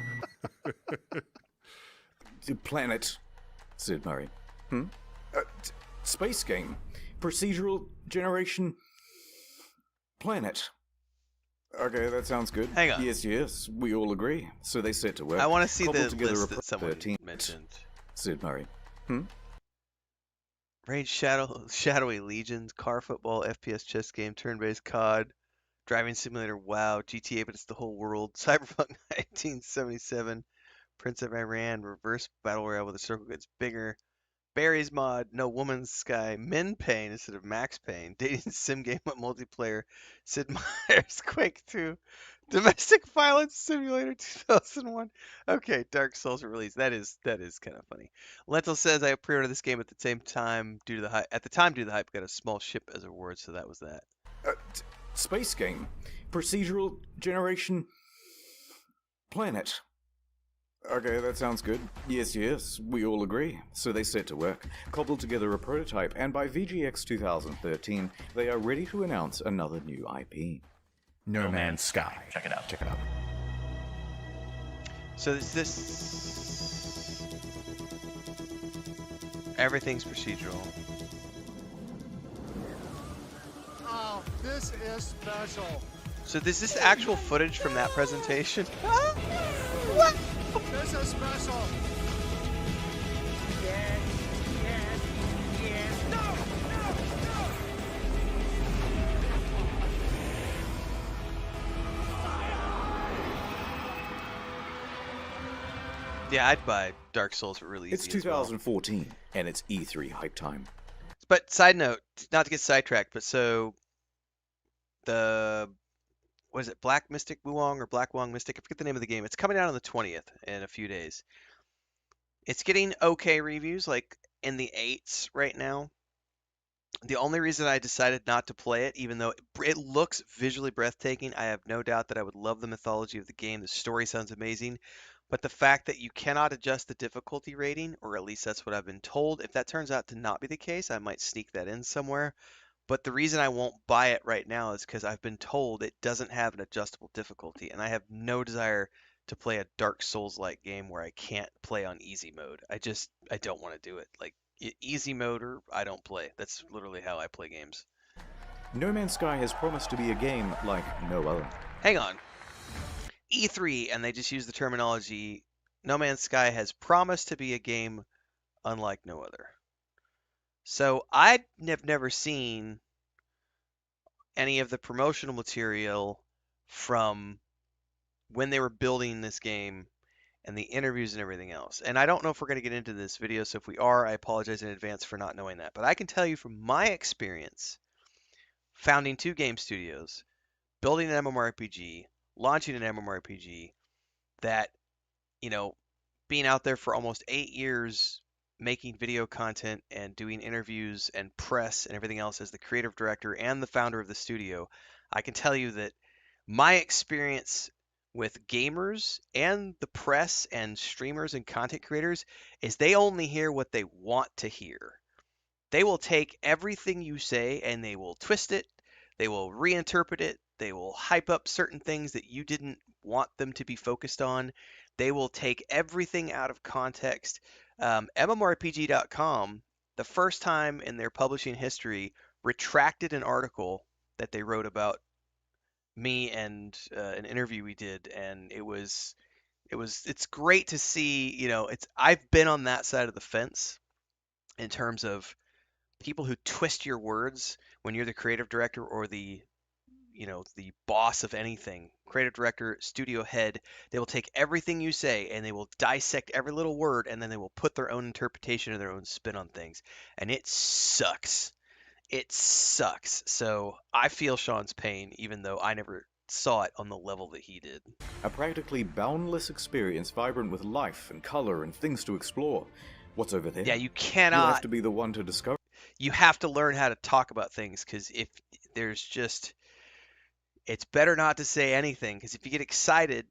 C: Planet, said Murray. Space game. Procedural generation. Planet. Okay, that sounds good.
A: Hang on.
C: Yes, we all agree. So they set to work.
A: I want to see
C: cobbled
A: the
C: together
A: list
C: a
A: that someone
C: 13,
A: mentioned.
C: said Murray.
A: Raid Shadowy Legions, car football, FPS chess game, turn-based COD, driving simulator, WoW, GTA, but it's the whole world, Cyberpunk 1977, Prince of Iran, reverse battle royale with a circle gets bigger, Barry's mod, No Woman's Sky, Min Pain instead of Max Pain, dating sim game with multiplayer, Sid Meier's Quake 2, Domestic Violence Simulator 2001. Okay, Dark Souls release. That is kind of funny. Lentil says I pre-ordered this game at the same time due to the hype. At the time, due to the hype, got a small ship as a reward, so that was that.
C: Space game. Procedural generation. Planet. Okay, that sounds good. Yes, yes, we all agree. So they set to work, cobbled together a prototype, and by VGX 2013, they are ready to announce another new IP.
F: No Man's Sky. Check it out. Check it out.
A: So is this... Everything's procedural.
G: Oh, this is special.
A: So is this actual footage from that presentation?
G: This is special.
A: Yeah, I'd buy Dark Souls for really easy.
C: It's
A: as well.
C: 2014, and it's E3 hype time.
A: But side note, not to get sidetracked, but so the what is it, Black Mystic Wuong or Black Wong Mystic? I forget the name of the game. It's coming out on the 20th in a few days. It's getting okay reviews, like in the 8s right now. The only reason I decided not to play it, even though it looks visually breathtaking, I have no doubt that I would love the mythology of the game. The story sounds amazing. But the fact that you cannot adjust the difficulty rating, or at least that's what I've been told, if that turns out to not be the case, I might sneak that in somewhere. But the reason I won't buy it right now is because I've been told it doesn't have an adjustable difficulty, and I have no desire to play a Dark Souls-like game where I can't play on easy mode. I don't want to do it. Like, easy mode or I don't play. That's literally how I play games.
C: No Man's Sky has promised to be a game like no other.
A: Hang on. E3, and they just use the terminology, No Man's Sky has promised to be a game unlike no other. So I have never seen any of the promotional material from when they were building this game and the interviews and everything else. And I don't know if we're going to get into this video, so if we are, I apologize in advance for not knowing that. But I can tell you from my experience founding 2 game studios, building an MMORPG, launching an MMORPG, that, you know, being out there for almost 8 years making video content and doing interviews and press and everything else as the creative director and the founder of the studio, I can tell you that my experience with gamers and the press and streamers and content creators is they only hear what they want to hear. They will take everything you say and they will twist it, they will reinterpret it, they will hype up certain things that you didn't want them to be focused on. They will take everything out of context. MMORPG.com, the first time in their publishing history, retracted an article that they wrote about me and an interview we did, and it's great to see. You know, I've been on that side of the fence in terms of people who twist your words when you're the creative director or the boss of anything, creative director, studio head. They will take everything you say and they will dissect every little word, and then they will put their own interpretation and their own spin on things. And it sucks. It sucks. So I feel Sean's pain, even though I never saw it on the level that he did.
C: A practically boundless experience vibrant with life and color and things to explore. What's over there?
A: Yeah, you
C: You'll
A: cannot.
C: have to be the one to discover.
A: You have to learn how to talk about things, because if there's just... It's better not to say anything, because if you get excited,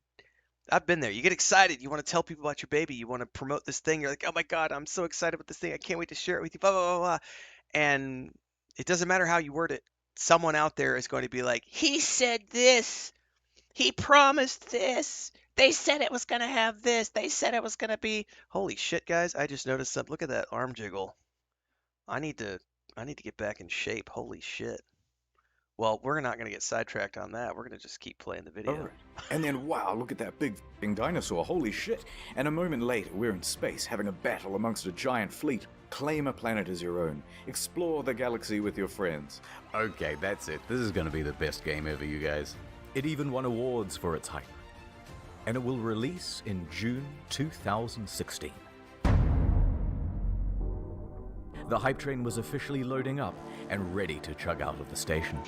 A: I've been there. You get excited. You want to tell people about your baby. You want to promote this thing. You're like, oh my God, I'm so excited about this thing. I can't wait to share it with you, blah, blah, blah, blah. And it doesn't matter how you word it. Someone out there is going to be like, he said this. He promised this. They said it was going to have this. They said it was going to be. Holy shit, guys. I just noticed something. Look at that arm jiggle. I need to get back in shape. Holy shit. Well, we're not going to get sidetracked on that. We're going to just keep playing the video.
C: Alright. And then, wow, look at that big f***ing dinosaur. Holy shit. And a moment later, we're in space, having a battle amongst a giant fleet. Claim a planet as your own. Explore the galaxy with your friends.
F: Okay, that's it. This is going to be the best game ever, you guys. It even won awards for its hype. And it will release in June 2016. The hype train was officially loading up and ready to chug out of the station.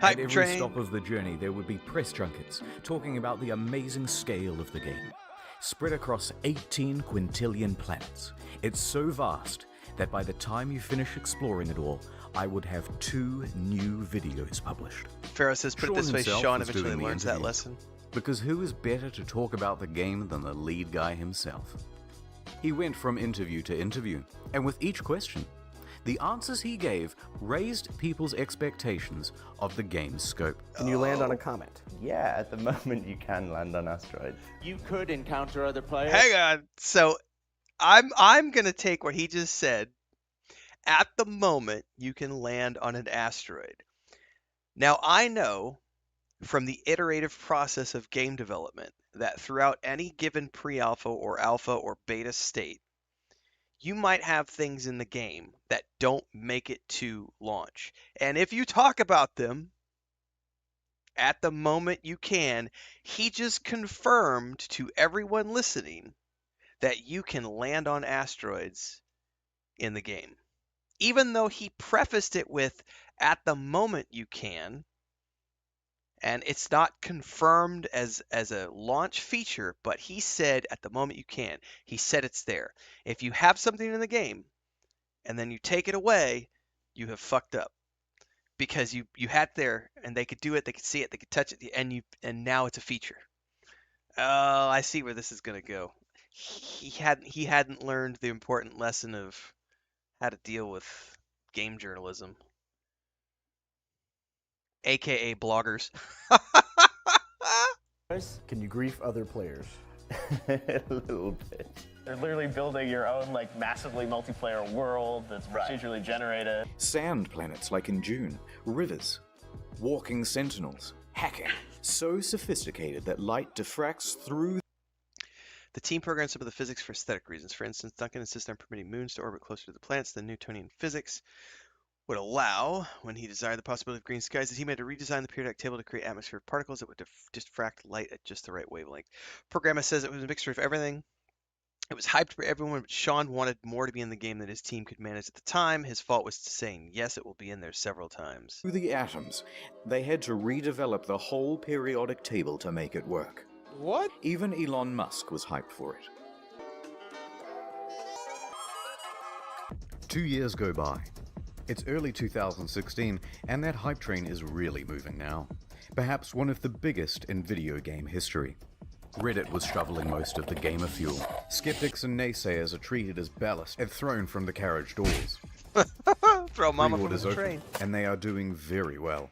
A: Hype
F: At every
A: train.
F: stop of the journey, there would be press junkets talking about the amazing scale of the game. Spread across 18 quintillion planets. It's so vast that by the time you finish exploring it all, I would have 2 new videos published.
A: Pharaoh says, put it
F: Sean
A: this way,
F: himself
A: Sean
F: was
A: eventually
F: doing the
A: learns that
F: interview.
A: lesson.
F: Because who is better to talk about the game than the lead guy himself? He went from interview to interview, and with each question, the answers he gave raised people's expectations of the game's scope.
H: Can you land on a comet? Yeah, at the moment you can land on asteroids.
I: You could encounter other players.
A: Hang on. So I'm gonna take what he just said. At the moment, you can land on an asteroid. Now I know from the iterative process of game development that throughout any given pre-alpha or alpha or beta state, you might have things in the game that don't make it to launch. And if you talk about them at the moment you can, he just confirmed to everyone listening that you can land on asteroids in the game. Even though he prefaced it with, at the moment you can, and it's not confirmed as a launch feature, but he said at the moment you can. He said it's there. If you have something in the game and then you take it away, you have fucked up. Because you had it there and they could do it, they could see it, they could touch it, and now it's a feature. Oh, I see where this is gonna go. He hadn't learned the important lesson of how to deal with game journalism. AKA bloggers.
H: Can you grief other players?
J: A little bit. They're literally building your own, like, massively multiplayer world that's procedurally generated.
C: Sand planets like in June, rivers, walking sentinels, hacking. So sophisticated that light diffracts through.
A: The team programmed some of the physics for aesthetic reasons. For instance, Duncan insisted on permitting moons to orbit closer to the planets than Newtonian physics would allow. When he desired the possibility of green skies, the team had to redesign the periodic table to create atmospheric particles that would diffract light at just the right wavelength. Programmer says it was a mixture of everything. It was hyped for everyone, but Sean wanted more to be in the game than his team could manage at the time. His fault was saying, yes, it will be in there several times.
C: Through the atoms, they had to redevelop the whole periodic table to make it work.
D: What?
C: Even Elon Musk was hyped for it.
F: 2 years go by. It's early 2016, and that hype train is really moving now. Perhaps one of the biggest in video game history. Reddit was shoveling most of the gamer fuel. Skeptics and naysayers are treated as ballast and thrown from the carriage doors.
A: Throw mama from
F: Pre-orders
A: the
F: open,
A: train.
F: and they are doing very well.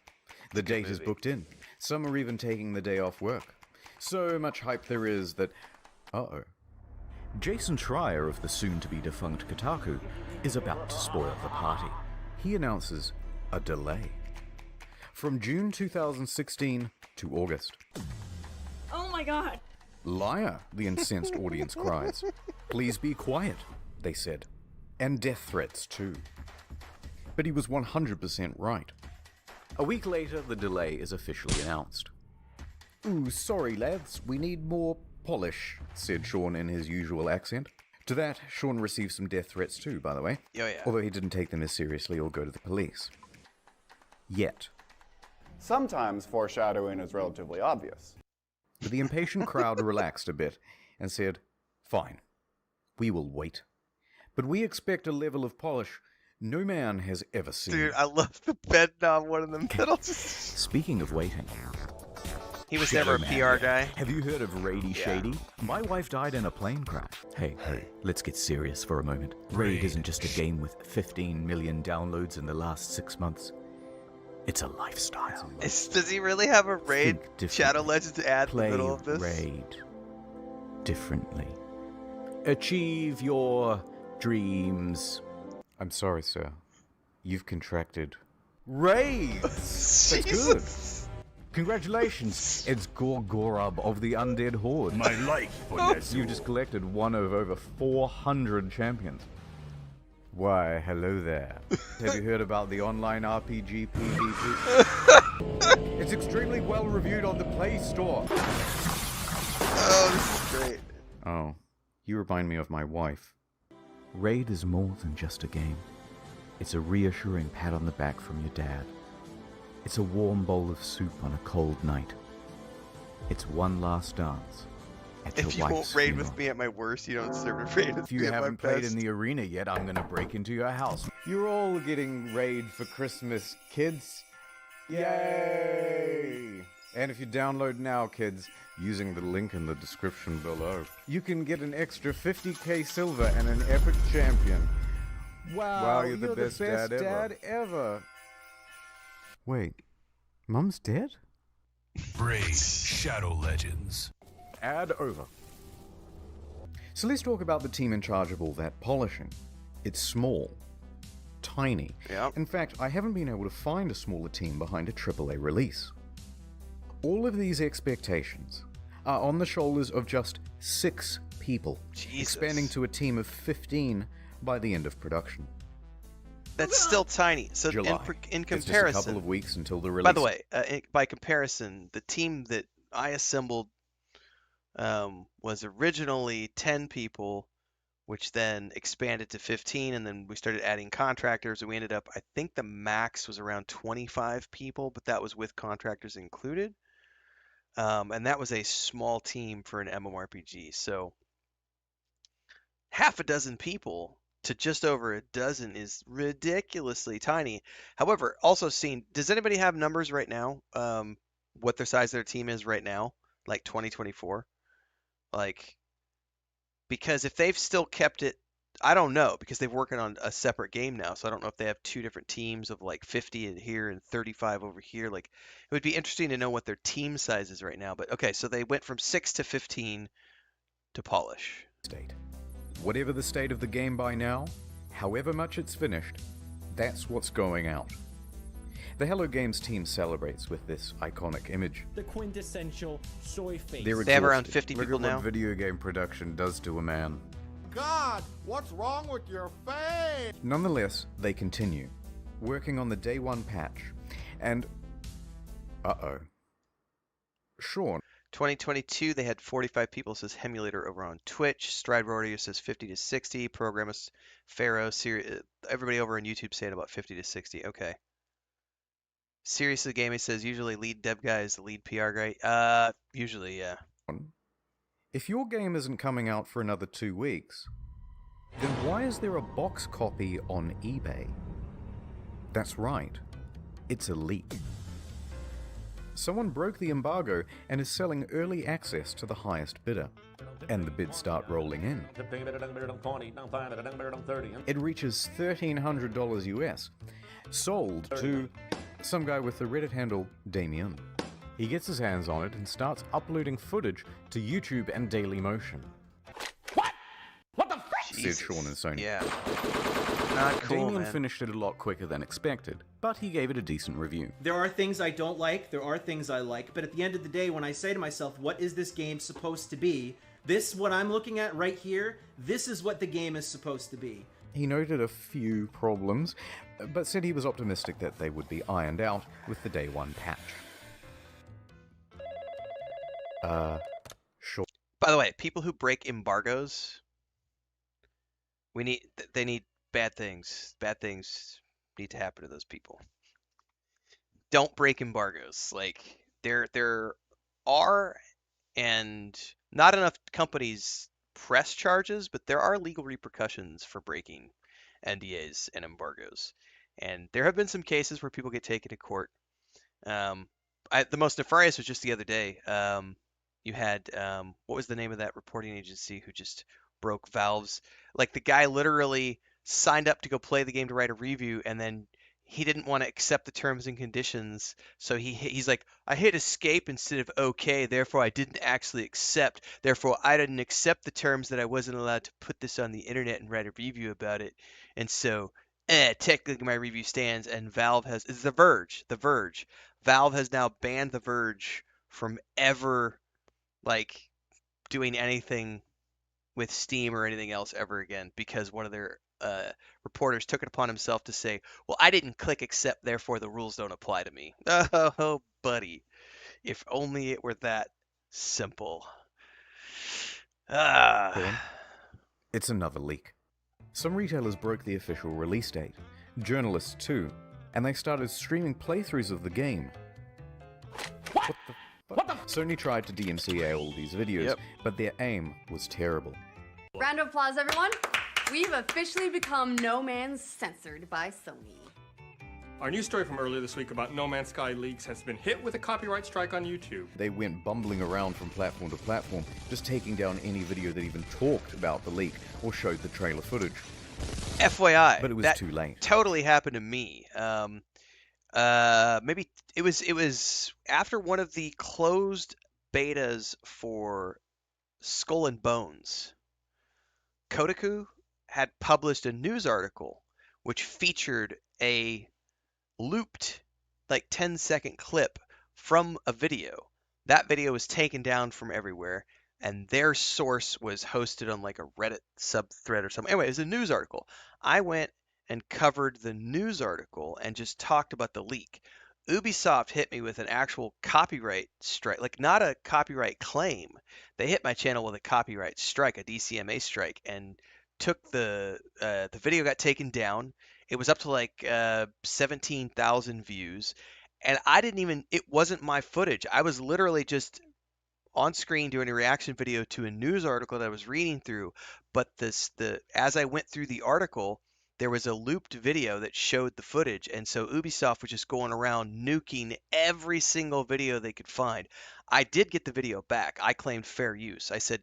F: The date is booked in. Some are even taking the day off work. So much hype there is that... Uh-oh. Jason Schreier of the soon-to-be defunct Kotaku is about to spoil the party. He announces a delay. From June 2016 to August.
B: Oh my god!
F: Liar, the incensed audience cries. Please be quiet, they said. And death threats, too. But he was 100% right. A week later, the delay is officially announced. Ooh, sorry lads, we need more polish, said Sean in his usual accent. To that, Sean received some death threats too, by the way.
A: Oh, yeah.
F: Although he didn't take them as seriously or go to the police. Yet.
K: Sometimes foreshadowing is relatively obvious.
F: But the impatient crowd relaxed a bit and said, fine, we will wait. But we expect a level of polish no man has ever seen.
A: Dude, I love the bed knob one in the middle.
F: Speaking of waiting.
A: He was never a PR guy.
F: Have you heard of Raidy Shady? My wife died in a plane crash. Hey, let's get serious for a moment. Raid isn't just a game with 15 million downloads in the last 6 months. It's a lifestyle.
A: Does he really have a Raid Shadow Legends ad in the middle of this?
F: Raid differently. Achieve your dreams. I'm sorry, sir. You've contracted Raid. That's good. Congratulations, it's Gorgorub of the Undead Horde.
E: My life for this.
F: You've just collected one of over 400 champions. Why, hello there. Have you heard about the online RPG PvP? It's extremely well reviewed on the Play Store.
A: Oh, this is great.
F: Oh, you remind me of my wife. Raid is more than just a game. It's a reassuring pat on the back from your dad. It's a warm bowl of soup on a cold night. It's one last dance at your
A: If you
F: wife's
A: won't raid
F: funeral.
A: with me at my worst, you don't deserve to raid with
F: If you
A: me at my
F: haven't played
A: best.
F: in the arena yet, I'm gonna break into your house. You're all getting raid for Christmas, kids. Yay!
C: And if you download now, kids, using the link in the description below, you can get an extra 50k silver and an epic champion. Wow, you're the best dad ever. Wait, Mum's dead?
L: Brave Shadow Legends.
C: Ad over. So let's talk about the team in charge of all that polishing. It's small. Tiny.
A: Yep.
C: In fact, I haven't been able to find a smaller team behind a AAA release. All of these expectations are on the shoulders of just 6 people, expanding to a team of 15 by the end of production.
A: That's still tiny. So
C: July.
A: in
C: It's just
A: comparison,
C: a couple of weeks until the release.
A: by the way, by comparison, the team that I assembled was originally 10 people, which then expanded to 15, and then we started adding contractors, and we ended up, I think the max was around 25 people, but that was with contractors included. And that was a small team for an MMORPG. So half a dozen people to just over a dozen is ridiculously tiny. However, also seen, does anybody have numbers right now? What their size of their team is right now, like 2024? Like, because if they've still kept it, I don't know, because they're working on a separate game now, so I don't know if they have 2 different teams of like 50 in here and 35 over here. Like, it would be interesting to know what their team size is right now. But okay, so they went from 6 to 15 to polish.
C: State. Whatever the state of the game by now, however much it's finished, that's what's going out. The Hello Games team celebrates with this iconic image.
M: The quintessential soy face.
A: They have around 50
C: Look
A: people
C: at
A: now.
C: what video game production does to a man.
G: God, what's wrong with your face?
C: Nonetheless, they continue, working on the day 1 patch, and... uh-oh. Sean.
A: 2022, they had 45 people, says Hemulator over on Twitch. Stride Warrior says 50 to 60. Programmus, Pharaoh, everybody over on YouTube saying about 50 to 60. Okay. Seriously Gaming says usually lead dev guy is the lead PR guy. Usually, yeah.
C: If your game isn't coming out for another 2 weeks, then why is there a box copy on eBay? That's right. It's a leak. Someone broke the embargo and is selling early access to the highest bidder. And the bids start rolling in. It reaches $1,300 US. Sold to some guy with the Reddit handle Damien. He gets his hands on it and starts uploading footage to YouTube and Dailymotion.
M: What the frick?
C: Said Sean and Sony.
A: Yeah. Not cool,
C: Damien
A: man.
C: finished it a lot quicker than expected, but he gave it a decent review.
N: There are things I don't like, there are things I like, but at the end of the day, when I say to myself, what is this game supposed to be? This, what I'm looking at right here, this is what the game is supposed to be.
C: He noted a few problems, but said he was optimistic that they would be ironed out with the day 1 patch. Sure.
A: By the way, people who break embargoes, they need bad things. Bad things need to happen to those people. Don't break embargoes. Like, there are, and not enough companies press charges, but there are legal repercussions for breaking NDAs and embargoes. And there have been some cases where people get taken to court. The most nefarious was just the other day. You had, what was the name of that reporting agency who just broke Valve's? Like, the guy literally signed up to go play the game to write a review, and then he didn't want to accept the terms and conditions. So he's like, I hit escape instead of okay, therefore I didn't actually accept. Therefore, I didn't accept the terms that I wasn't allowed to put this on the internet and write a review about it. And so, technically my review stands, and Valve has, it's The Verge. Valve has now banned The Verge from ever, like, doing anything with Steam or anything else ever again, because one of their reporters took it upon himself to say, well, I didn't click accept, therefore the rules don't apply to me. Oh, buddy. If only it were that simple.
C: It's another leak. Some retailers broke the official release date, journalists too, and they started streaming playthroughs of the game. What the fuck? Sony tried to DMCA all these videos, but their aim was terrible.
O: Round of applause, everyone. We've officially become No Man's Censored by Sony. Our news story from earlier this week about No Man's Sky leaks has been hit with a copyright strike on YouTube.
C: They went bumbling around from platform to platform, just taking down any video that even talked about the leak or showed the trailer footage.
A: FYI,
C: But it was
A: that
C: too late.
A: totally happened to me. Maybe it was after one of the closed betas for Skull and Bones. Kotaku had published a news article which featured a looped, like 10-second clip from a video. That video was taken down from everywhere, and their source was hosted on like a Reddit subthread or something. Anyway, it was a news article. I went and covered the news article and just talked about the leak. Ubisoft hit me with an actual copyright strike, like not a copyright claim. They hit my channel with a copyright strike, a DCMA strike, and took the video got taken down. It was up to like 17,000 views, and I didn't even. It wasn't my footage. I was literally just on screen doing a reaction video to a news article that I was reading through. But as I went through the article, there was a looped video that showed the footage, and so Ubisoft was just going around nuking every single video they could find. I did get the video back. I claimed fair use. I said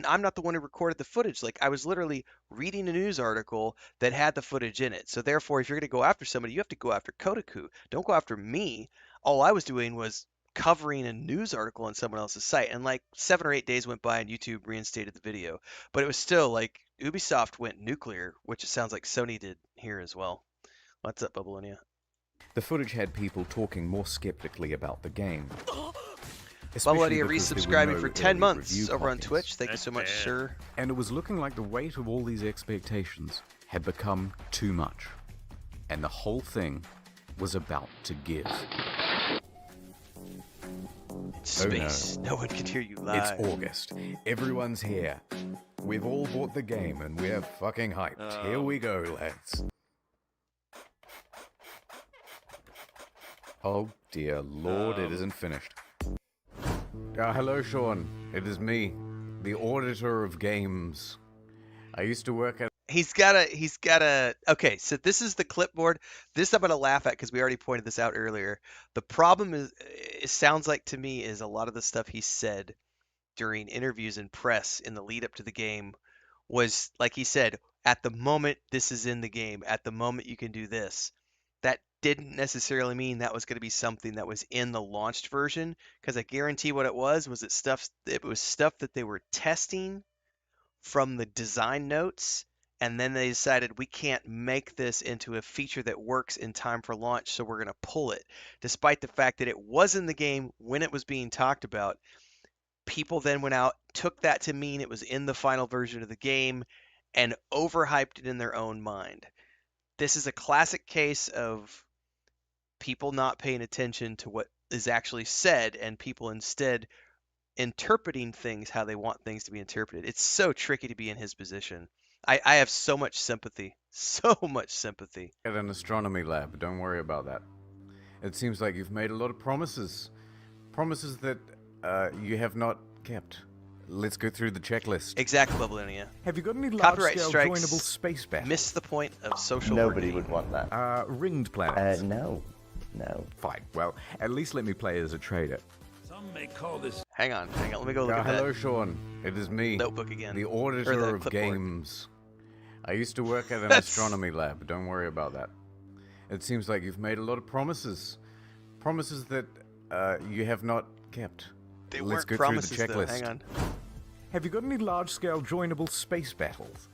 A: I'm not the one who recorded the footage. Like, I was literally reading a news article that had the footage in it. So therefore, if you're going to go after somebody, you have to go after Kotaku. Don't go after me. All I was doing was covering a news article on someone else's site, and like 7 or 8 days went by and YouTube reinstated the video. But it was still like Ubisoft went nuclear, which it sounds like Sony did here as well. What's up, Babylonia?
C: The footage had people talking more skeptically about the game.
A: Babylonia resubscribing for 10 months over on Twitch. Thank you so much, sir.
C: And it was looking like the weight of all these expectations had become too much. And the whole thing was about to give.
A: Space.
C: Oh
A: no one can hear you live.
C: It's August. Everyone's here. We've all bought the game and we're fucking hyped. Here we go, lads. Oh dear lord, it isn't finished. Hello, Sean. It is me, the auditor of games. I used to work at...
A: He's got a, okay, so this is the clipboard. This I'm going to laugh at because we already pointed this out earlier. The problem is, it sounds like to me, is a lot of the stuff he said during interviews and press in the lead up to the game was, like he said, at the moment this is in the game, at the moment you can do this. That didn't necessarily mean that was going to be something that was in the launched version, because I guarantee what it was it was stuff that they were testing from the design notes, and then they decided we can't make this into a feature that works in time for launch, so we're going to pull it. Despite the fact that it was in the game when it was being talked about, people then went out, took that to mean it was in the final version of the game, and overhyped it in their own mind. This is a classic case of people not paying attention to what is actually said, and people instead interpreting things how they want things to be interpreted. It's so tricky to be in his position. I have so much sympathy. So much sympathy.
C: At an astronomy lab, don't worry about that. It seems like you've made a lot of promises. Promises that you have not kept. Let's go through the checklist.
A: Exactly, Babylonia.
C: Have you got any
A: Copyright
C: large-scale
A: strikes
C: joinable space battles?
A: miss the point of social
H: Nobody
A: harmony.
H: would want that.
C: Ringed planets?
H: No.
C: Fine. Well, at least let me play as a trader.
L: Some may call this...
A: Hang on. Let me go look at
C: Hello,
A: that
C: Sean. It is me.
A: notebook again.
C: The
A: Or
C: auditor
A: the
C: of
A: clipboard.
C: games. I used to work at an
A: That's-
C: astronomy lab. Don't worry about that. It seems like you've made a lot of promises. Promises that you have not kept.
A: They
C: Let's
A: weren't
C: go
A: promises,
C: through the
A: though.
C: checklist.
A: Hang on.
C: Have you got any large-scale joinable space battles?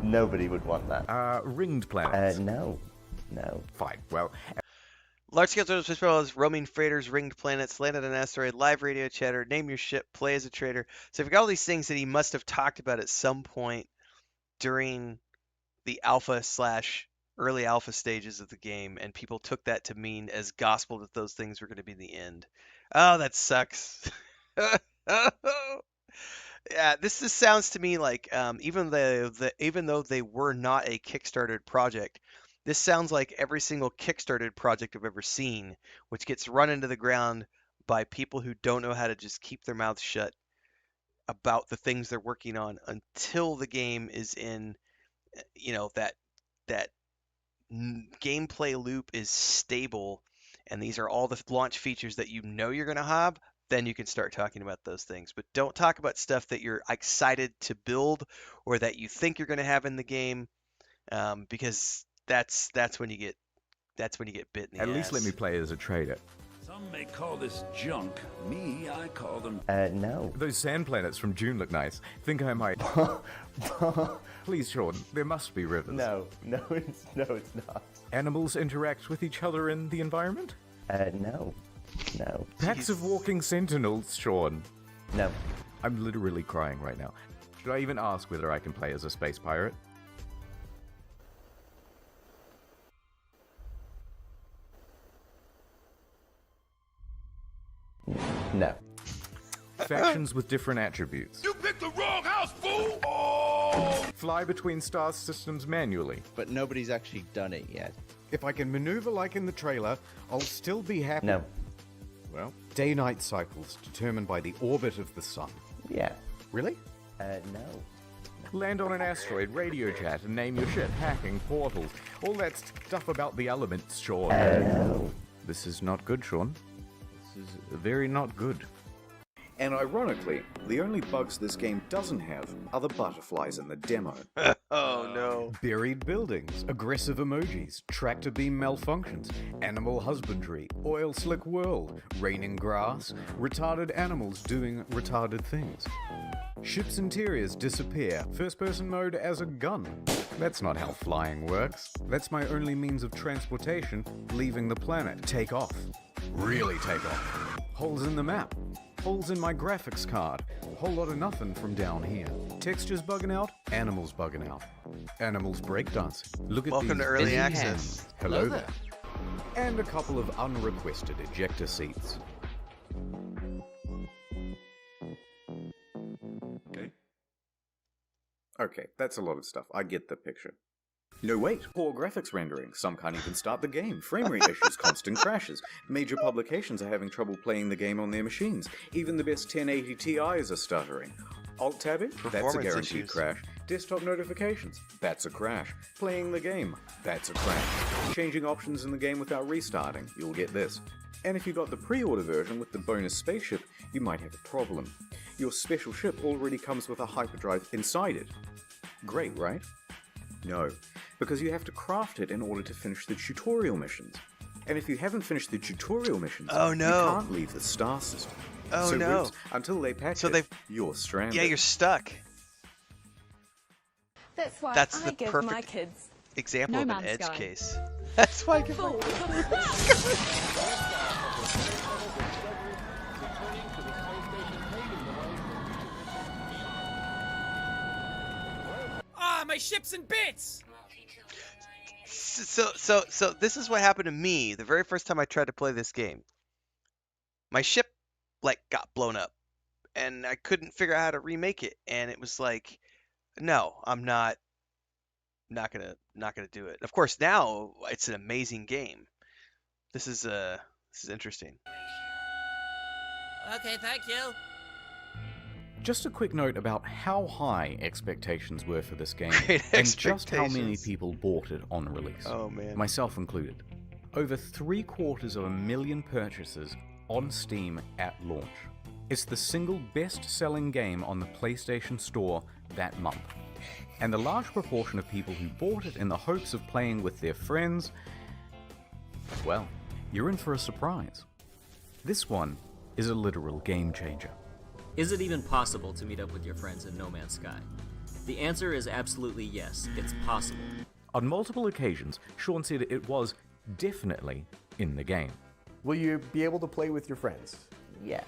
H: Nobody would want that.
C: Ringed planets?
H: No.
C: Fine. Well,
A: Large-scale total space battles, roaming freighters, ringed planets, land on an asteroid, live radio chatter, name your ship, play as a trader. So if you got all these things that he must have talked about at some point during the alpha/early alpha stages of the game, and people took that to mean as gospel that those things were going to be the end. Oh, that sucks. Yeah, this just sounds to me like even though they were not a Kickstarted project, this sounds like every single Kickstarted project I've ever seen, which gets run into the ground by people who don't know how to just keep their mouths shut about the things they're working on until the game is in, that gameplay loop is stable, and these are all the launch features that you know you're going to have, then you can start talking about those things. But don't talk about stuff that you're excited to build or that you think you're going to have in the game, because that's when you get bit in the
F: At
A: ass.
F: least let me play as a trader.
L: Some may call this junk. Me, I call them...
H: No.
F: Those sand planets from June look nice. Think I might... Please, Sean, there must be rivers.
H: No, it's not.
F: Animals interact with each other in the environment?
H: No.
F: Packs of walking sentinels, Sean.
H: No.
F: I'm literally crying right now. Should I even ask whether I can play as a space pirate?
H: No.
F: Factions with different attributes.
L: You picked the wrong house, fool! Oh!
F: Fly between star systems manually.
I: But nobody's actually done it yet.
F: If I can maneuver like in the trailer, I'll still be happy.
H: No.
F: Well, day-night cycles determined by the orbit of the sun.
H: Yeah.
F: Really?
H: No.
F: Land on an asteroid, radio chat, and name your shit. Hacking, portals, all that stuff about the elements, Sean.
H: No.
F: This is not good, Sean. This is very not good.
C: And ironically, the only bugs this game doesn't have are the butterflies in the demo.
A: Oh no.
F: Buried buildings, aggressive emojis, tractor beam malfunctions, animal husbandry, oil slick world, raining grass, retarded animals doing retarded things. Ships' interiors disappear, first-person mode as a gun. That's not how flying works. That's my only means of transportation, leaving the planet. Take off. Really take off. Holes in the map. Holes in my graphics card. Whole lot of nothing from down here. Textures bugging out, animals bugging out. Animals breakdancing. Look at
A: Welcome
F: these
A: to early
F: busy
A: access.
F: hands. Hello there. And a couple of unrequested ejector seats.
C: Okay, that's a lot of stuff. I get the picture. No, wait. Poor graphics rendering. Some can't even start the game. Frame rate issues, constant crashes. Major publications are having trouble playing the game on their machines. Even the best 1080 Ti's are stuttering. Alt-tabbing? That's a
A: Performance
C: guaranteed
A: issues.
C: crash. Desktop notifications? That's a crash. Playing the game? That's a crash. Changing options in the game without restarting? You'll get this. And if you got the pre-order version with the bonus spaceship, you might have a problem. Your special ship already comes with a hyperdrive inside it. Great, right? No, because you have to craft it in order to finish the tutorial missions. And if you haven't finished the tutorial missions,
A: Oh, no.
C: you can't leave the star system.
A: Oh,
C: so
A: no.
C: oops, until they patch
A: So
C: it,
A: they've-
C: you're stranded.
A: Yeah, you're stuck.
P: That's why
A: That's
P: I
A: the
P: give
A: perfect
P: my kids
A: Example
P: No
A: of an
P: Man's
A: edge
P: Sky.
A: case. That's why I give my
M: Ah, my ship's in bits!
A: So this is what happened to me the very first time I tried to play this game. My ship got blown up, and I couldn't figure out how to remake it, and it was like, no, I'm not gonna do it. Of course, now it's an amazing game. This is interesting.
M: Okay, thank you.
F: Just a quick note about how high expectations were for this game,
A: Great
F: and just how many
A: expectations.
F: people bought it on release.
A: Oh, man.
F: Myself included. Over 750,000 purchases on Steam at launch. It's the single best-selling game on the PlayStation Store that month. And the large proportion of people who bought it in the hopes of playing with their friends, well, you're in for a surprise. This one is a literal game changer.
Q: Is it even possible to meet up with your friends in No Man's Sky? The answer is absolutely yes, it's possible.
F: On multiple occasions, Sean said it was definitely in the game.
R: Will you be able to play with your friends?
H: Yeah.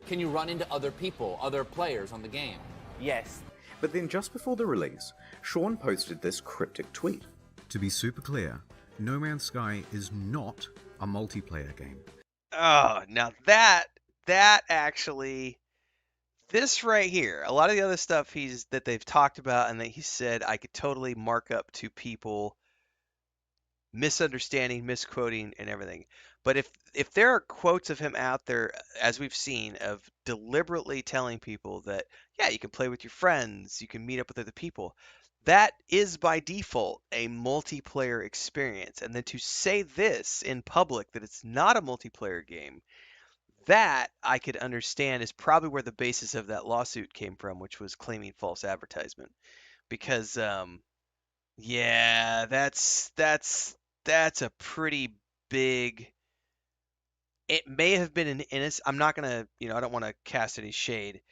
S: Can you run into other people, other players on the game?
H: Yes.
C: But then just before the release, Sean posted this cryptic tweet.
F: To be super clear, No Man's Sky is not a multiplayer game.
A: Oh, now that actually, this right here, a lot of the other stuff that they've talked about and that he said, I could totally mark up to people misunderstanding, misquoting, and everything. But if there are quotes of him out there, as we've seen, of deliberately telling people that, yeah, you can play with your friends, you can meet up with other people, that is by default a multiplayer experience. And then to say this in public that it's not a multiplayer game, that I could understand is probably where the basis of that lawsuit came from, which was claiming false advertisement. Because yeah, that's a pretty big. It may have been an innocent. I'm not gonna, I don't want to cast any shade.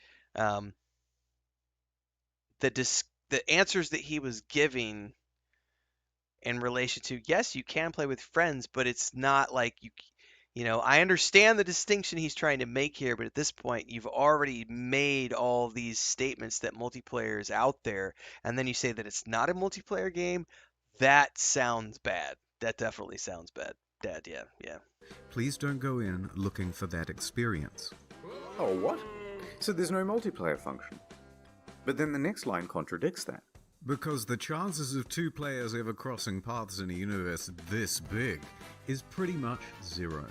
A: The answers that he was giving in relation to, yes, you can play with friends, but it's not like I understand the distinction he's trying to make here, but at this point, you've already made all these statements that multiplayer is out there, and then you say that it's not a multiplayer game. That sounds bad. That definitely sounds bad. Dad, yeah.
F: Please don't go in looking for that experience.
C: Oh, what? So there's no multiplayer function. But then the next line contradicts that.
F: Because the chances of two players ever crossing paths in a universe this big is pretty much zero.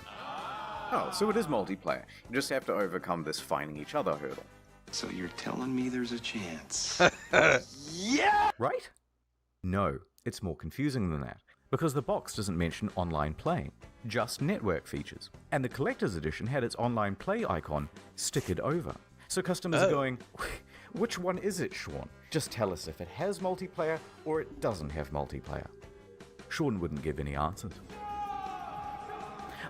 C: Oh, so it is multiplayer. You just have to overcome this finding each other hurdle.
L: So you're telling me there's a chance?
A: Yeah!
F: Right? No, it's more confusing than that. Because the box doesn't mention online playing, just network features. And the collector's edition had its online play icon stickered over. So customers are going, which one is it, Sean? Just tell us if it has multiplayer or it doesn't have multiplayer. Sean wouldn't give any answers.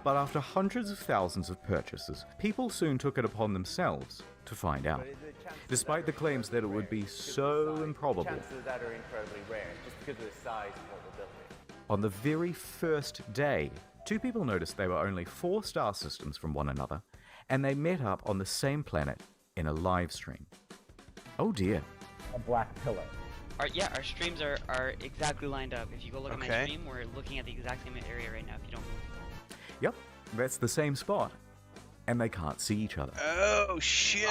F: But after hundreds of thousands of purchases, people soon took it upon themselves to find out. Despite the claims that it would be so improbable.
H: Chances that are incredibly rare, just because of the size and probability.
F: On the very first day, two people noticed they were only 4 star systems from one another, and they met up on the same planet in a live stream. Oh dear.
H: A black pillar.
P: Our streams are exactly lined up. If you go look at my stream, we're looking at the exact same area right now if you don't move.
F: Yep, that's the same spot. And they can't see each other.
A: Oh shit!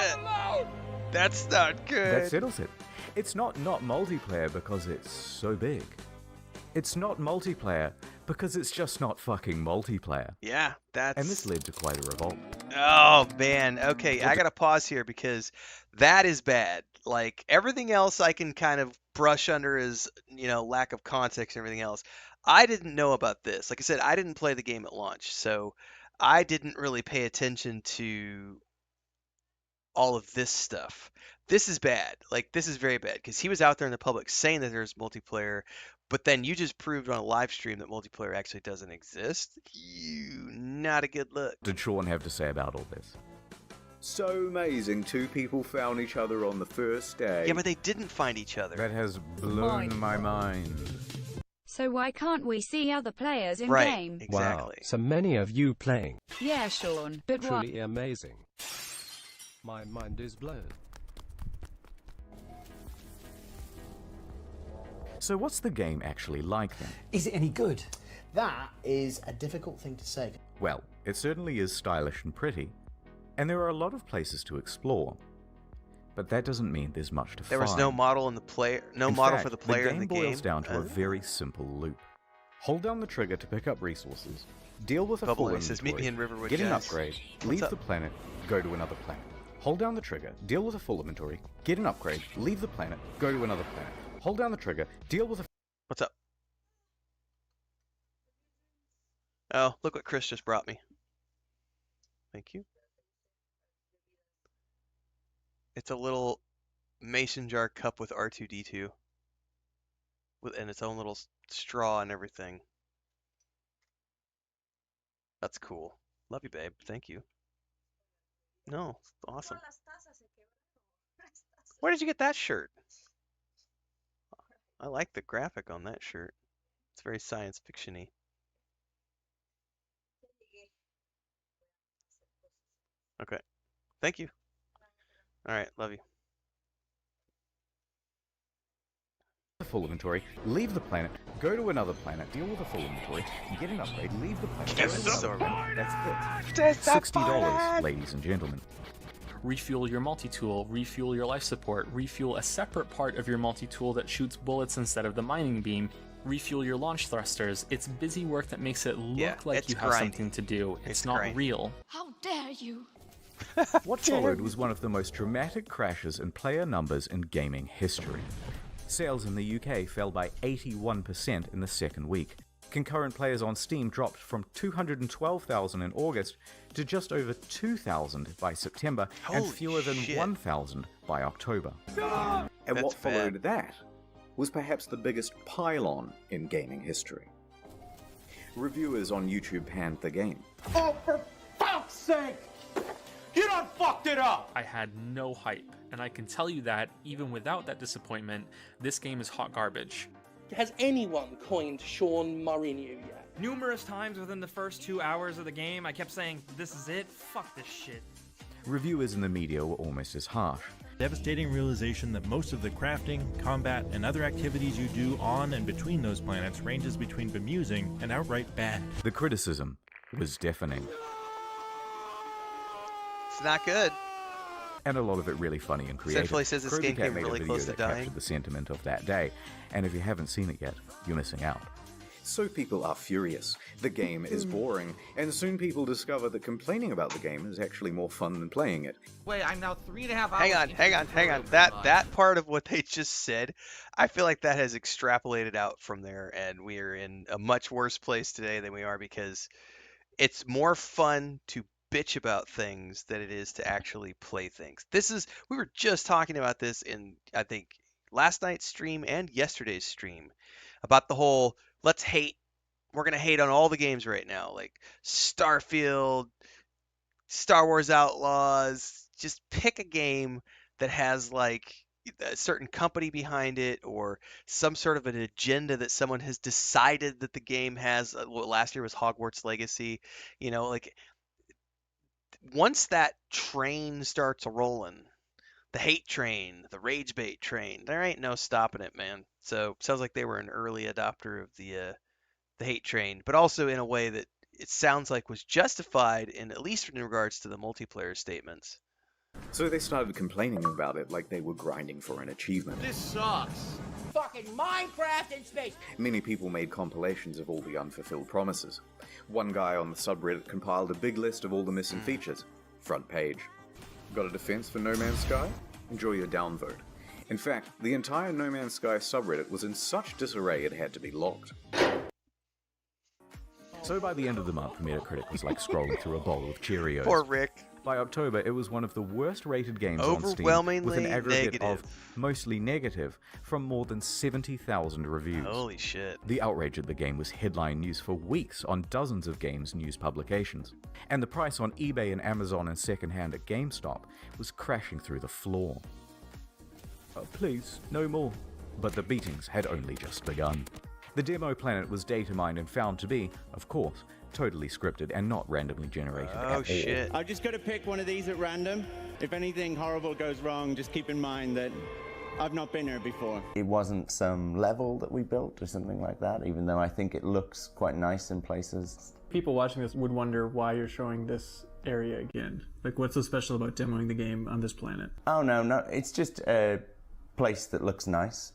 A: That's not good.
F: That settles it. It's not multiplayer because it's so big. It's not multiplayer because it's just not fucking multiplayer.
A: Yeah, that's...
F: And this led to quite a revolt.
A: Oh, man. Okay, I gotta pause here because that is bad. Like, everything else I can kind of brush under as, lack of context and everything else. I didn't know about this. Like I said, I didn't play the game at launch, so I didn't really pay attention to all of this stuff. This is bad. Like, this is very bad because he was out there in the public saying that there's multiplayer, but then you just proved on a live stream that multiplayer actually doesn't exist. Not a good look.
F: What did Sean have to say about all this?
C: So amazing, 2 people found each other on the first day.
A: Yeah, but they didn't find each other.
F: That has blown my mind.
T: So why can't we see other players in
A: right,
T: game?
A: Exactly.
D: Wow, so many of you playing.
T: Yeah, Sean, but why?
D: Truly amazing. My mind is blown.
F: So what's the game actually like then?
U: Is it any good? That is a difficult thing to say.
F: Well, it certainly is stylish and pretty, and there are a lot of places to explore. But that doesn't mean there's much to find.
A: There was no model in the player,
F: in
A: model
F: fact,
A: for the player in the game.
F: boils down to a very simple loop. Hold down the trigger to pick up resources, deal with a
A: Bubble
F: full
A: Ace says,
F: inventory,
A: "Meet me in Riverwood,
F: get an
A: guys."
F: upgrade,
A: What's
F: leave
A: up?
F: the planet, go to another planet. Hold down the trigger, deal with a full inventory, get an upgrade, leave the planet, go to another planet. Hold down the trigger, deal with a...
A: What's up? Oh, look what Chris just brought me. Thank you. It's a little mason jar cup with R2-D2. And its own little straw and everything. That's cool. Love you, babe. Thank you. No, it's awesome. Where did you get that shirt? I like the graphic on that shirt. It's very science fiction-y. Okay. Thank you. Alright, love you.
F: full inventory, leave the planet, go to another planet, deal with a full inventory, get an upgrade, leave the planet, go to another planet. That's it. $60, ladies and gentlemen.
V: Refuel your multi-tool, refuel your life support, refuel a separate part of your multi-tool that shoots bullets instead of the mining beam, refuel your launch thrusters. It's busy work that makes it look like you have something to do. It's not real.
T: How dare you?
F: What followed was one of the most dramatic crashes in player numbers in gaming history. Sales in the UK fell by 81% in the second week. Concurrent players on Steam dropped from 212,000 in August to just over 2,000 by September and fewer than 1,000 by October.
C: And what followed that was perhaps the biggest pile-on in gaming history. Reviewers on YouTube panned the game.
B: Oh, for fuck's sake! You done fucked it up!
V: I had no hype, and I can tell you that, even without that disappointment, this game is hot garbage.
J: Has anyone coined Sean Mourinho yet?
M: Numerous times within the first 2 hours of the game, I kept saying, this is it, fuck this shit.
F: Reviewers in the media were almost as harsh.
W: Devastating realization that most of the crafting, combat, and other activities you do on and between those planets ranges between bemusing and outright bad.
F: The criticism was deafening.
A: It's not good.
F: And a lot of it really funny and creative.
A: Sinfully says this game came really close to dying.
F: The sentiment of that day, and if you haven't seen it yet, you're missing out.
C: So people are furious. The game is boring, and soon people discover that complaining about the game is actually more fun than playing it.
M: Wait, I'm now 3.5 hours.
A: Hang on. That part of what they just said, I feel like that has extrapolated out from there, and we are in a much worse place today than we are because it's more fun to bitch about things than it is to actually play things. We were just talking about this in, I think, last night's stream and yesterday's stream about the whole we're going to hate on all the games right now, like Starfield, Star Wars Outlaws. Just pick a game that has like a certain company behind it or some sort of an agenda that someone has decided that the game has. Last year was Hogwarts Legacy, like once that train starts rolling, the hate train, the rage bait train, there ain't no stopping it, man. So sounds like they were an early adopter of the hate train, but also in a way that it sounds like was justified in at least in regards to the multiplayer statements.
C: So they started complaining about it like they were grinding for an achievement.
B: This sucks.
M: Fucking Minecraft in space.
C: Many people made compilations of all the unfulfilled promises. One guy on the subreddit compiled a big list of all the missing features. Front page. Got a defense for No Man's Sky? Enjoy your downvote. In fact, the entire No Man's Sky subreddit was in such disarray it had to be locked.
F: So by the end of the month, Metacritic was like scrolling through a bowl of Cheerios.
A: Poor Rick.
F: By October, it was one of the worst rated games on Steam,
A: Overwhelmingly
F: with an aggregate
A: negative.
F: of mostly negative from more than 70,000 reviews.
A: Holy shit.
F: The outrage at the game was headline news for weeks on dozens of games news publications. And the price on eBay and Amazon and secondhand at GameStop was crashing through the floor. Please, no more. But the beatings had only just begun. The demo planet was data mined and found to be, of course, totally scripted and not randomly generated at all.
A: Shit.
X: I've just got to pick one of these at random. If anything horrible goes wrong, just keep in mind that I've not been here before.
H: It wasn't some level that we built or something like that, even though I think it looks quite nice in places.
Y: People watching this would wonder why you're showing this area again. Like, what's so special about demoing the game on this planet?
H: Oh, no, it's just a place that looks nice.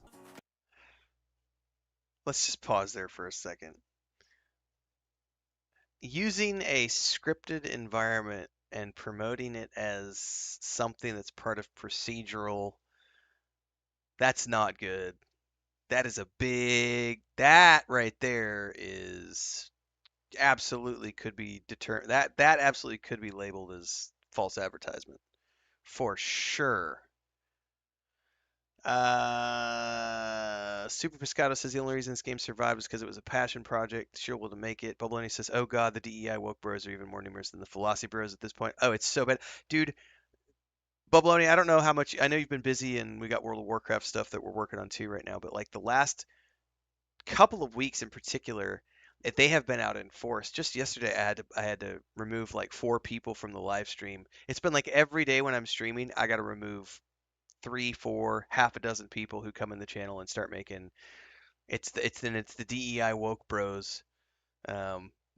A: Let's just pause there for a second. Using a scripted environment and promoting it as something that's part of procedural, that's not good. That is that right there is absolutely could be that absolutely could be labeled as false advertisement for sure. Super Pescado says the only reason this game survived was because it was a passion project. Sure will to make it. Bubbloni says, oh god, the DEI woke bros are even more numerous than the philosophy bros at this point. Oh, it's so bad. Dude, Bubbloni, I don't know how much, I know you've been busy and we got World of Warcraft stuff that we're working on too right now, but like the last couple of weeks in particular, if they have been out in force. Just yesterday I had to remove like 4 people from the live stream. It's been like every day when I'm streaming, I got to remove 3, 4, half a dozen people who come in the channel and start making it's the DEI woke bros.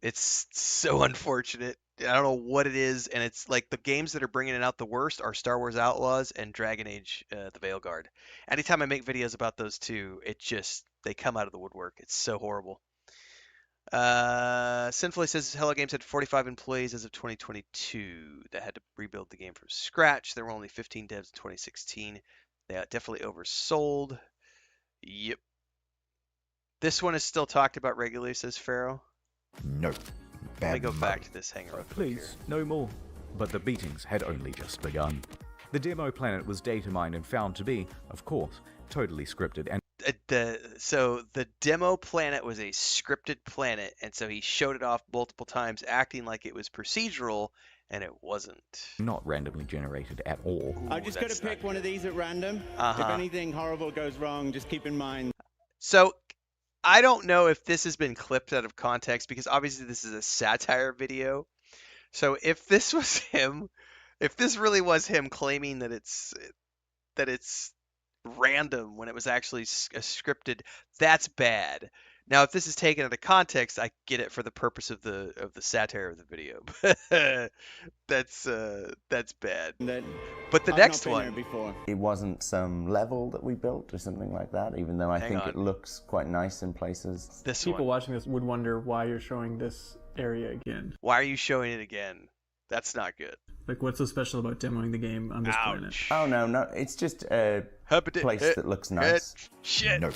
A: It's so unfortunate. I don't know what it is, and it's like the games that are bringing it out the worst are Star Wars Outlaws and Dragon Age: The Veilguard. Anytime I make videos about those two, they come out of the woodwork. It's so horrible. Sinfully says Hello Games had 45 employees as of 2022 that had to rebuild the game from scratch. There were only 15 devs in 2016. They definitely oversold. Yep. This one is still talked about regularly, says Pharaoh.
C: No.
A: Let me go back to this hangar real quick
F: Please,
A: here.
F: no more. But the beatings had only just begun. The demo planet was data mined and found to be, of course, totally scripted and
A: So the demo planet was a scripted planet, and so he showed it off multiple times, acting like it was procedural, and it wasn't.
F: not randomly generated at all.
X: I'm just going to pick one of these at random. If anything horrible goes wrong, just keep in mind.
A: So I don't know if this has been clipped out of context, because obviously this is a satire video. So if this was him, if this really was him claiming that it's random when it was actually scripted, that's bad. Now, if this is taken out of context, I get it for the purpose of the satire of the video. That's bad. But the next one,
H: it wasn't some level that we built or something like that, even though I think it looks quite nice in places.
Y: People watching this would wonder why you're showing this area again.
A: Why are you showing it again? That's not good.
Y: Like, what's so special about demoing the game on this planet?
H: Oh, no, it's just a place that looks nice.
A: Shit.
C: No.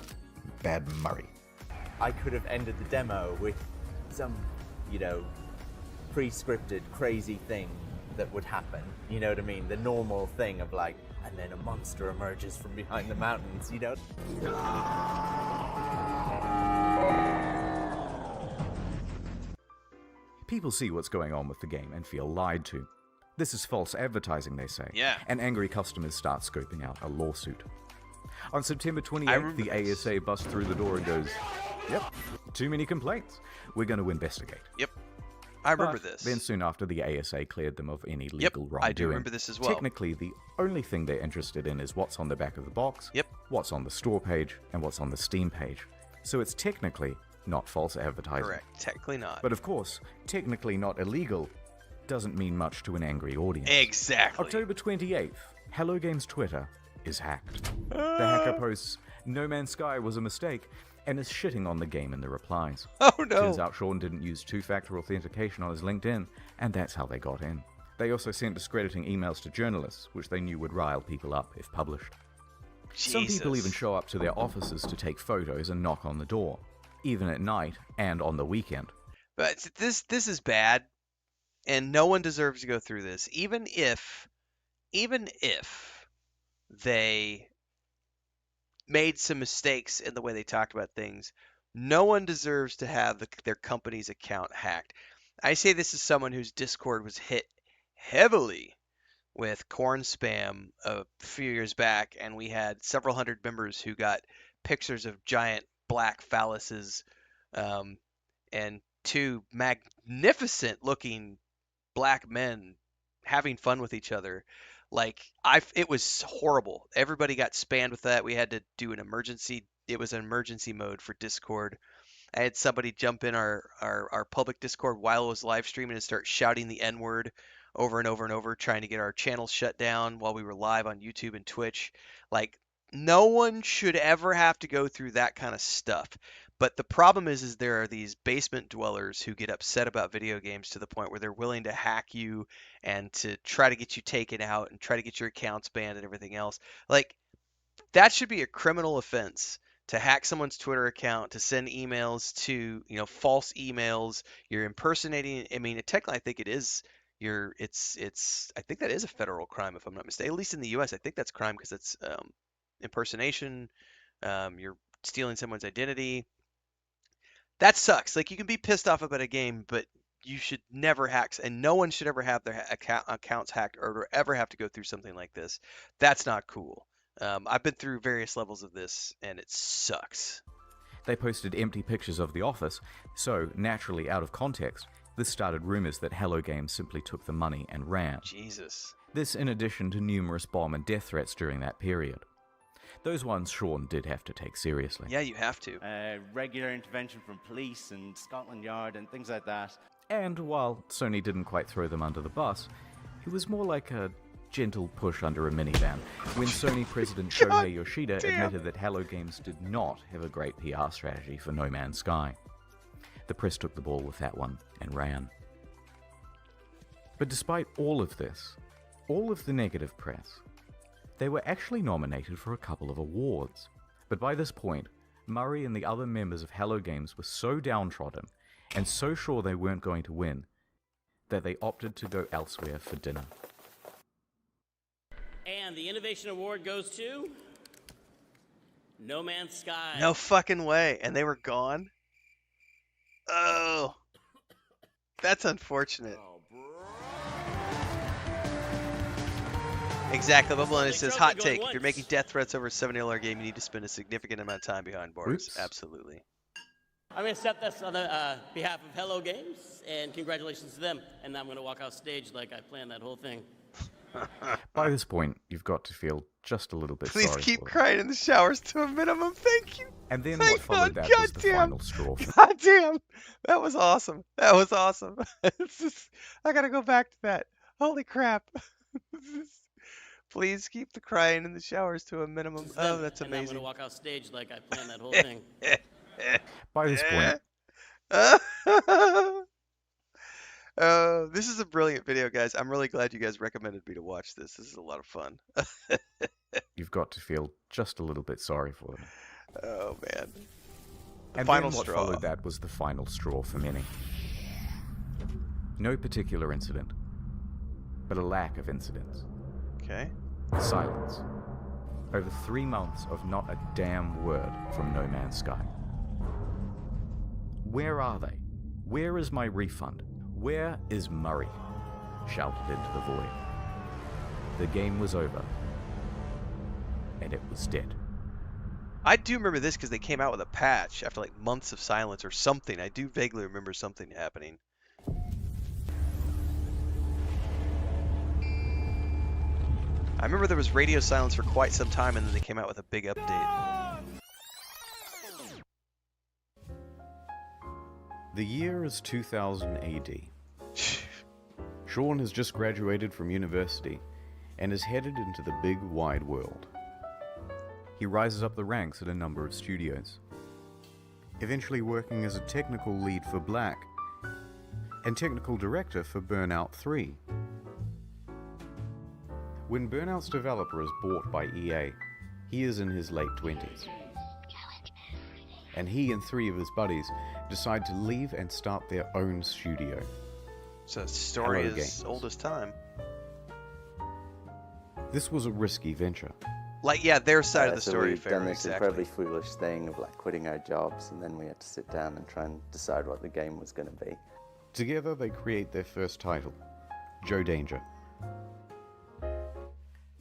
C: Bad Murray.
I: I could have ended the demo with some, pre-scripted crazy thing that would happen. You know what I mean? The normal thing of like, and then a monster emerges from behind the mountains,
F: People see what's going on with the game and feel lied to. This is false advertising, they say.
A: Yeah.
F: And angry customers start scoping out a lawsuit. On September 28th, the ASA busts through the door and goes, "Yep, too many complaints. We're going to investigate."
A: Yep. I remember
F: But
A: this.
F: Then soon after, the ASA cleared them of any legal wrongdoing.
A: I do remember this as well.
F: Technically, the only thing they're interested in is what's on the back of the box, what's on the store page, and what's on the Steam page. So it's technically not false advertising.
A: Correct. Technically not.
F: But of course, technically not illegal doesn't mean much to an angry audience.
A: Exactly.
F: October 28th, Hello Games Twitter is hacked. The hacker posts, "No Man's Sky was a mistake," and is shitting on the game in the replies.
A: Oh no!
F: Turns out Sean didn't use two-factor authentication on his LinkedIn, and that's how they got in. They also sent discrediting emails to journalists, which they knew would rile people up if published. Some people even show up to their offices to take photos and knock on the door, even at night and on the weekend.
A: But this is bad, and no one deserves to go through this. Even if they made some mistakes in the way they talked about things, no one deserves to have their company's account hacked. I say this as someone whose Discord was hit heavily with corn spam a few years back, and we had several hundred members who got pictures of giant black phalluses and two magnificent looking black men having fun with each other. Like, it was horrible. Everybody got spammed with that. We had to do an emergency. It was an emergency mode for Discord. I had somebody jump in our public Discord while it was live streaming and start shouting the N-word over and over and over, trying to get our channel shut down while we were live on YouTube and Twitch. Like, no one should ever have to go through that kind of stuff. But the problem is there are these basement dwellers who get upset about video games to the point where they're willing to hack you and to try to get you taken out and try to get your accounts banned and everything else. Like, that should be a criminal offense to hack someone's Twitter account, to send emails to, false emails. You're impersonating. I mean, technically, I think it is. I think that is a federal crime, if I'm not mistaken. At least in the U.S., I think that's crime because it's impersonation. You're stealing someone's identity. That sucks. Like, you can be pissed off about a game, but you should never hack, and no one should ever have their accounts hacked or ever have to go through something like this. That's not cool. I've been through various levels of this, and it sucks.
F: They posted empty pictures of the office, so naturally out of context, this started rumors that Hello Games simply took the money and ran.
A: Jesus.
F: This in addition to numerous bomb and death threats during that period. Those ones Sean did have to take seriously.
A: Yeah, you have to.
X: Regular intervention from police and Scotland Yard and things like that.
F: And while Sony didn't quite throw them under the bus, it was more like a gentle push under a minivan when Sony President Shohei Yoshida admitted that Hello Games did not have a great PR strategy for No Man's Sky. The press took the ball with that one and ran. But despite all of this, all of the negative press, they were actually nominated for a couple of awards. But by this point, Murray and the other members of Hello Games were so downtrodden and so sure they weren't going to win that they opted to go elsewhere for dinner.
E: And the Innovation Award goes to No Man's Sky.
A: No fucking way. And they were gone? Oh. That's unfortunate. Exactly. Bubble and it says, hot take. If you're making death threats over a $70 game, you need to spend a significant amount of time behind bars.
F: Oops.
A: Absolutely.
E: I'm going to accept this on behalf of Hello Games, and congratulations to them. And I'm going to walk off stage like I planned that whole thing.
F: By this point, you've got to feel just a little bit
A: Please
F: sorry
A: keep
F: for them.
A: crying in the showers to a minimum. Thank you.
F: And then
A: Thank
F: what followed
A: God.
F: that was the
A: Goddamn.
F: final straw.
A: God damn. That was awesome. That was awesome. It's just, I got to go back to that. Holy crap. Please keep the crying in the showers to a minimum. Oh, that's
E: and I'm
A: amazing.
E: going to walk off stage like I planned that whole thing.
F: By this point,
A: this is a brilliant video, guys. I'm really glad you guys recommended me to watch this. This is a lot of fun.
F: you've got to feel just a little bit sorry for them.
A: Oh, man.
F: And
A: final
F: then what
A: straw.
F: followed that was the final straw for many. No particular incident, but a lack of incidents.
A: Okay.
F: Silence. Over 3 months of not a damn word from No Man's Sky. Where are they? Where is my refund? Where is Murray? Shouted into the void. The game was over. And it was dead.
A: I do remember this because they came out with a patch after like months of silence or something. I do vaguely remember something happening. I remember there was radio silence for quite some time, and then they came out with a big update.
C: The year is 2000 AD. Sean has just graduated from university and is headed into the big wide world.
F: He rises up the ranks at a number of studios,
C: Eventually working as a technical lead for Black and technical director for Burnout 3. When Burnout's developer is bought by EA, he is in his late 20s. And he and 3 of his buddies decide to leave and start their own studio.
A: So the story
C: Hello
A: is
C: Games.
A: old as time.
C: This was a risky venture.
A: Like, yeah, their side of the
H: so
A: story.
H: we've
A: Fair,
H: done this
A: exactly.
H: incredibly foolish thing of like quitting our jobs, and then we had to sit down and try and decide what the game was going to be.
C: Together they create their first title, Joe Danger.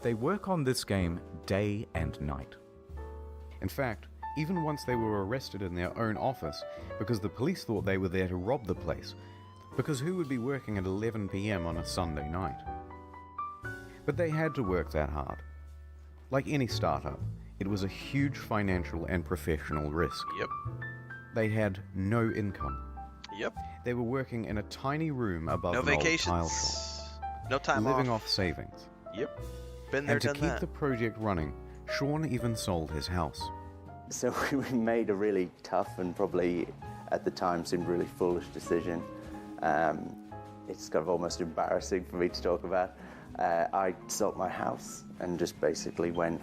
F: They work on this game day and night.
C: In fact, even once they were arrested in their own office because the police thought they were there to rob the place, because who would be working at 11 PM on a Sunday night? But they had to work that hard. Like any startup, it was a huge financial and professional risk.
A: Yep.
C: They had no income.
A: Yep.
C: They were working in a tiny room above
A: No
C: an old
A: vacations.
C: tile shop,
A: No time
C: living
A: off.
C: off savings.
A: Yep. Been there,
C: And to
A: done
C: keep
A: that.
C: the project running, Sean even sold his house.
H: So we made a really tough and probably at the time seemed really foolish decision. It's kind of almost embarrassing for me to talk about. I sold my house and just basically went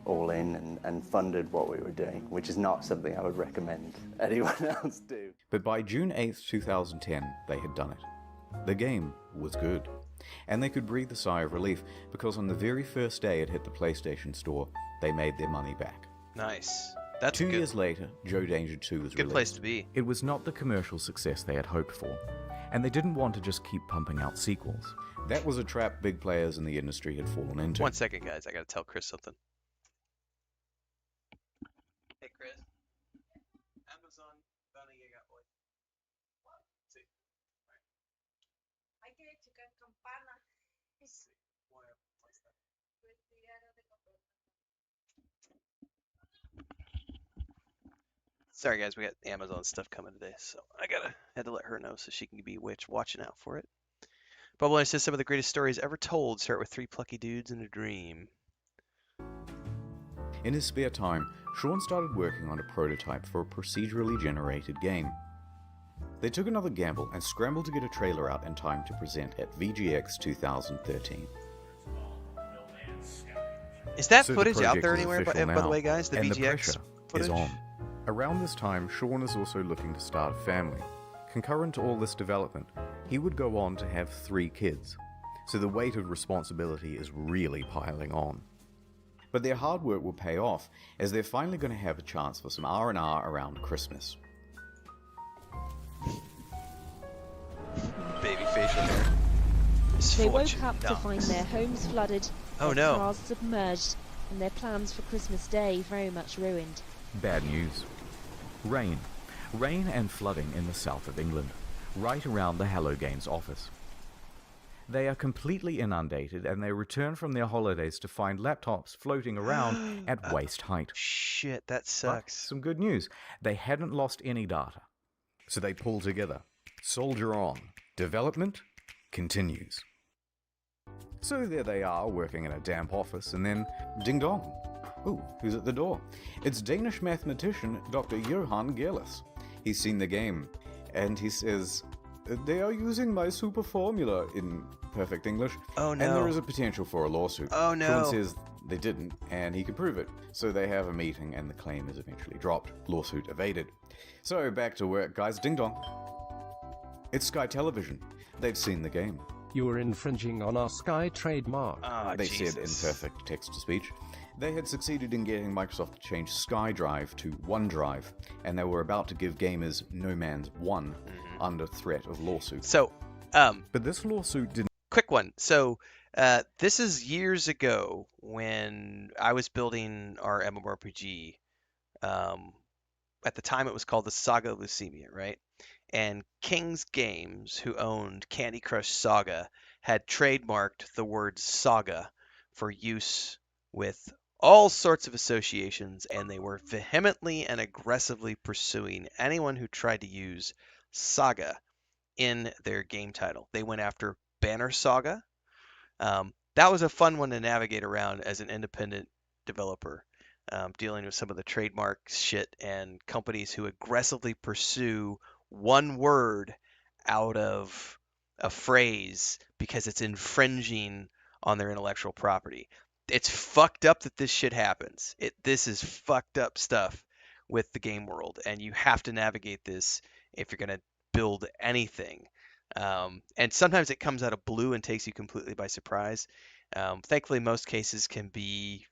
H: all in and funded what we were doing, which is not something I would recommend anyone else do.
C: But by June 8th, 2010, they had done it. The game was good. And they could breathe a sigh of relief because on the very first day it hit the PlayStation Store, they made their money back.
A: Nice. That's
C: 2
A: good.
C: years later, Joe Danger 2 was
A: Good
C: released.
A: place to be.
F: It was not the commercial success they had hoped for, and they didn't want to just keep pumping out sequels.
C: That was a trap big players in the industry had fallen into.
A: 1 second, guys. I gotta tell Chris something. Hey, Chris. Amazon bounty you got, boy. Sí.
G: Hay que checar campana.
A: Sí. Bueno, ahí está. Sorry, guys. We got Amazon stuff coming today, so I had to let her know so she can be watching out for it. Bubble says some of the greatest stories ever told start with 3 plucky dudes and a dream.
C: In his spare time, Sean started working on a prototype for a procedurally generated game. They took another gamble and scrambled to get a trailer out in time to present at VGX 2013.
A: Is that
C: So the
A: footage out
C: project
A: there
C: is
A: anywhere, by
C: official
A: the
C: now,
A: way, guys? The
C: and the
A: VGX
C: pressure
A: footage?
C: is on. Around this time, Sean is also looking to start a family. Concurrent to all this development, he would go on to have 3 kids, so the weight of responsibility is really piling on. But their hard work will pay off, as they're finally going to have a chance for some R&R around Christmas.
A: Baby facial hair.
G: They woke up to find their homes flooded,
A: Oh,
G: their
A: no.
G: cars submerged, and their plans for Christmas Day very much ruined.
F: Bad news. Rain. Rain and flooding in the south of England, right around the Hello Games office. They are completely inundated and they return from their holidays to find laptops floating around at waist height.
A: Shit, that
F: But
A: sucks.
F: some good news. They hadn't lost any data.
C: So they pull together. Soldier on. Development continues. So there they are, working in a damp office, and then ding dong. Ooh, who's at the door? It's Danish mathematician Dr. Johan Gerlis. He's seen the game, and he says, "They are using my super formula," in perfect English.
A: Oh,
C: And
A: no.
C: there is a potential for a lawsuit.
A: Oh, no.
C: Sean says they didn't, and he can prove it. So they have a meeting, and the claim is eventually dropped. Lawsuit evaded. So back to work, guys. Ding dong. It's Sky Television. They've seen the game.
K: You were infringing on our Sky trademark.
C: They said in perfect text-to-speech. They had succeeded in getting Microsoft to change SkyDrive to OneDrive, and they were about to give gamers No Man's 1 under threat of lawsuit.
A: So,
C: but this lawsuit didn't.
A: Quick one. So, this is years ago when I was building our MMORPG. At the time, it was called the Saga of Leucemia, right? And King's Games, who owned Candy Crush Saga, had trademarked the word saga for use with all sorts of associations, and they were vehemently and aggressively pursuing anyone who tried to use saga in their game title. They went after Banner Saga. That was a fun one to navigate around as an independent developer, dealing with some of the trademark shit and companies who aggressively pursue one word out of a phrase because it's infringing on their intellectual property. It's fucked up that this shit happens. This is fucked up stuff with the game world, and you have to navigate this if you're going to build anything. And sometimes it comes out of blue and takes you completely by surprise. Thankfully, most cases can be,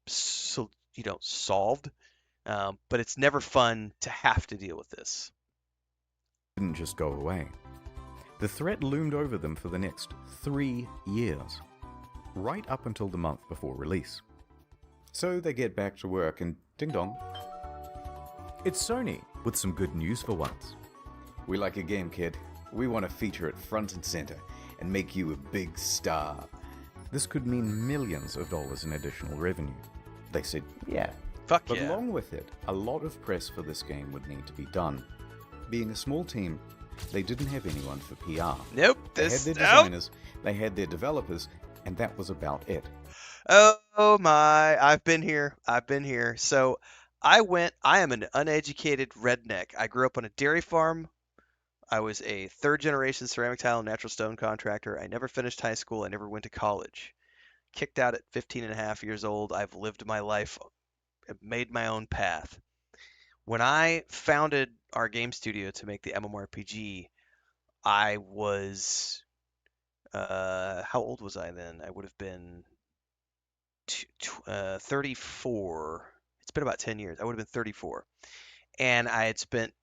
A: solved. But it's never fun to have to deal with this.
C: Didn't just go away. The threat loomed over them for the next 3 years, right up until the month before release. So they get back to work and ding dong.
F: It's Sony, with some good news for once.
C: We like your game, kid. We want to feature it front and center and make you a big star. This could mean millions of dollars in additional revenue. They said, yeah.
A: Fuck
C: but
A: yeah.
C: along with it, a lot of press for this game would need to be done. Being a small team, they didn't have anyone for PR.
A: Nope.
C: They had their designers, they had their developers, and that was about it.
A: Oh my, I've been here. So I am an uneducated redneck. I grew up on a dairy farm. I was a 3rd generation ceramic tile and natural stone contractor. I never finished high school. I never went to college. Kicked out at 15 and a half years old. I've lived my life, I've made my own path. When I founded our game studio to make the MMORPG, I was, how old was I then? I would have been 34. It's been about 10 years. I would have been 34. And I had spent,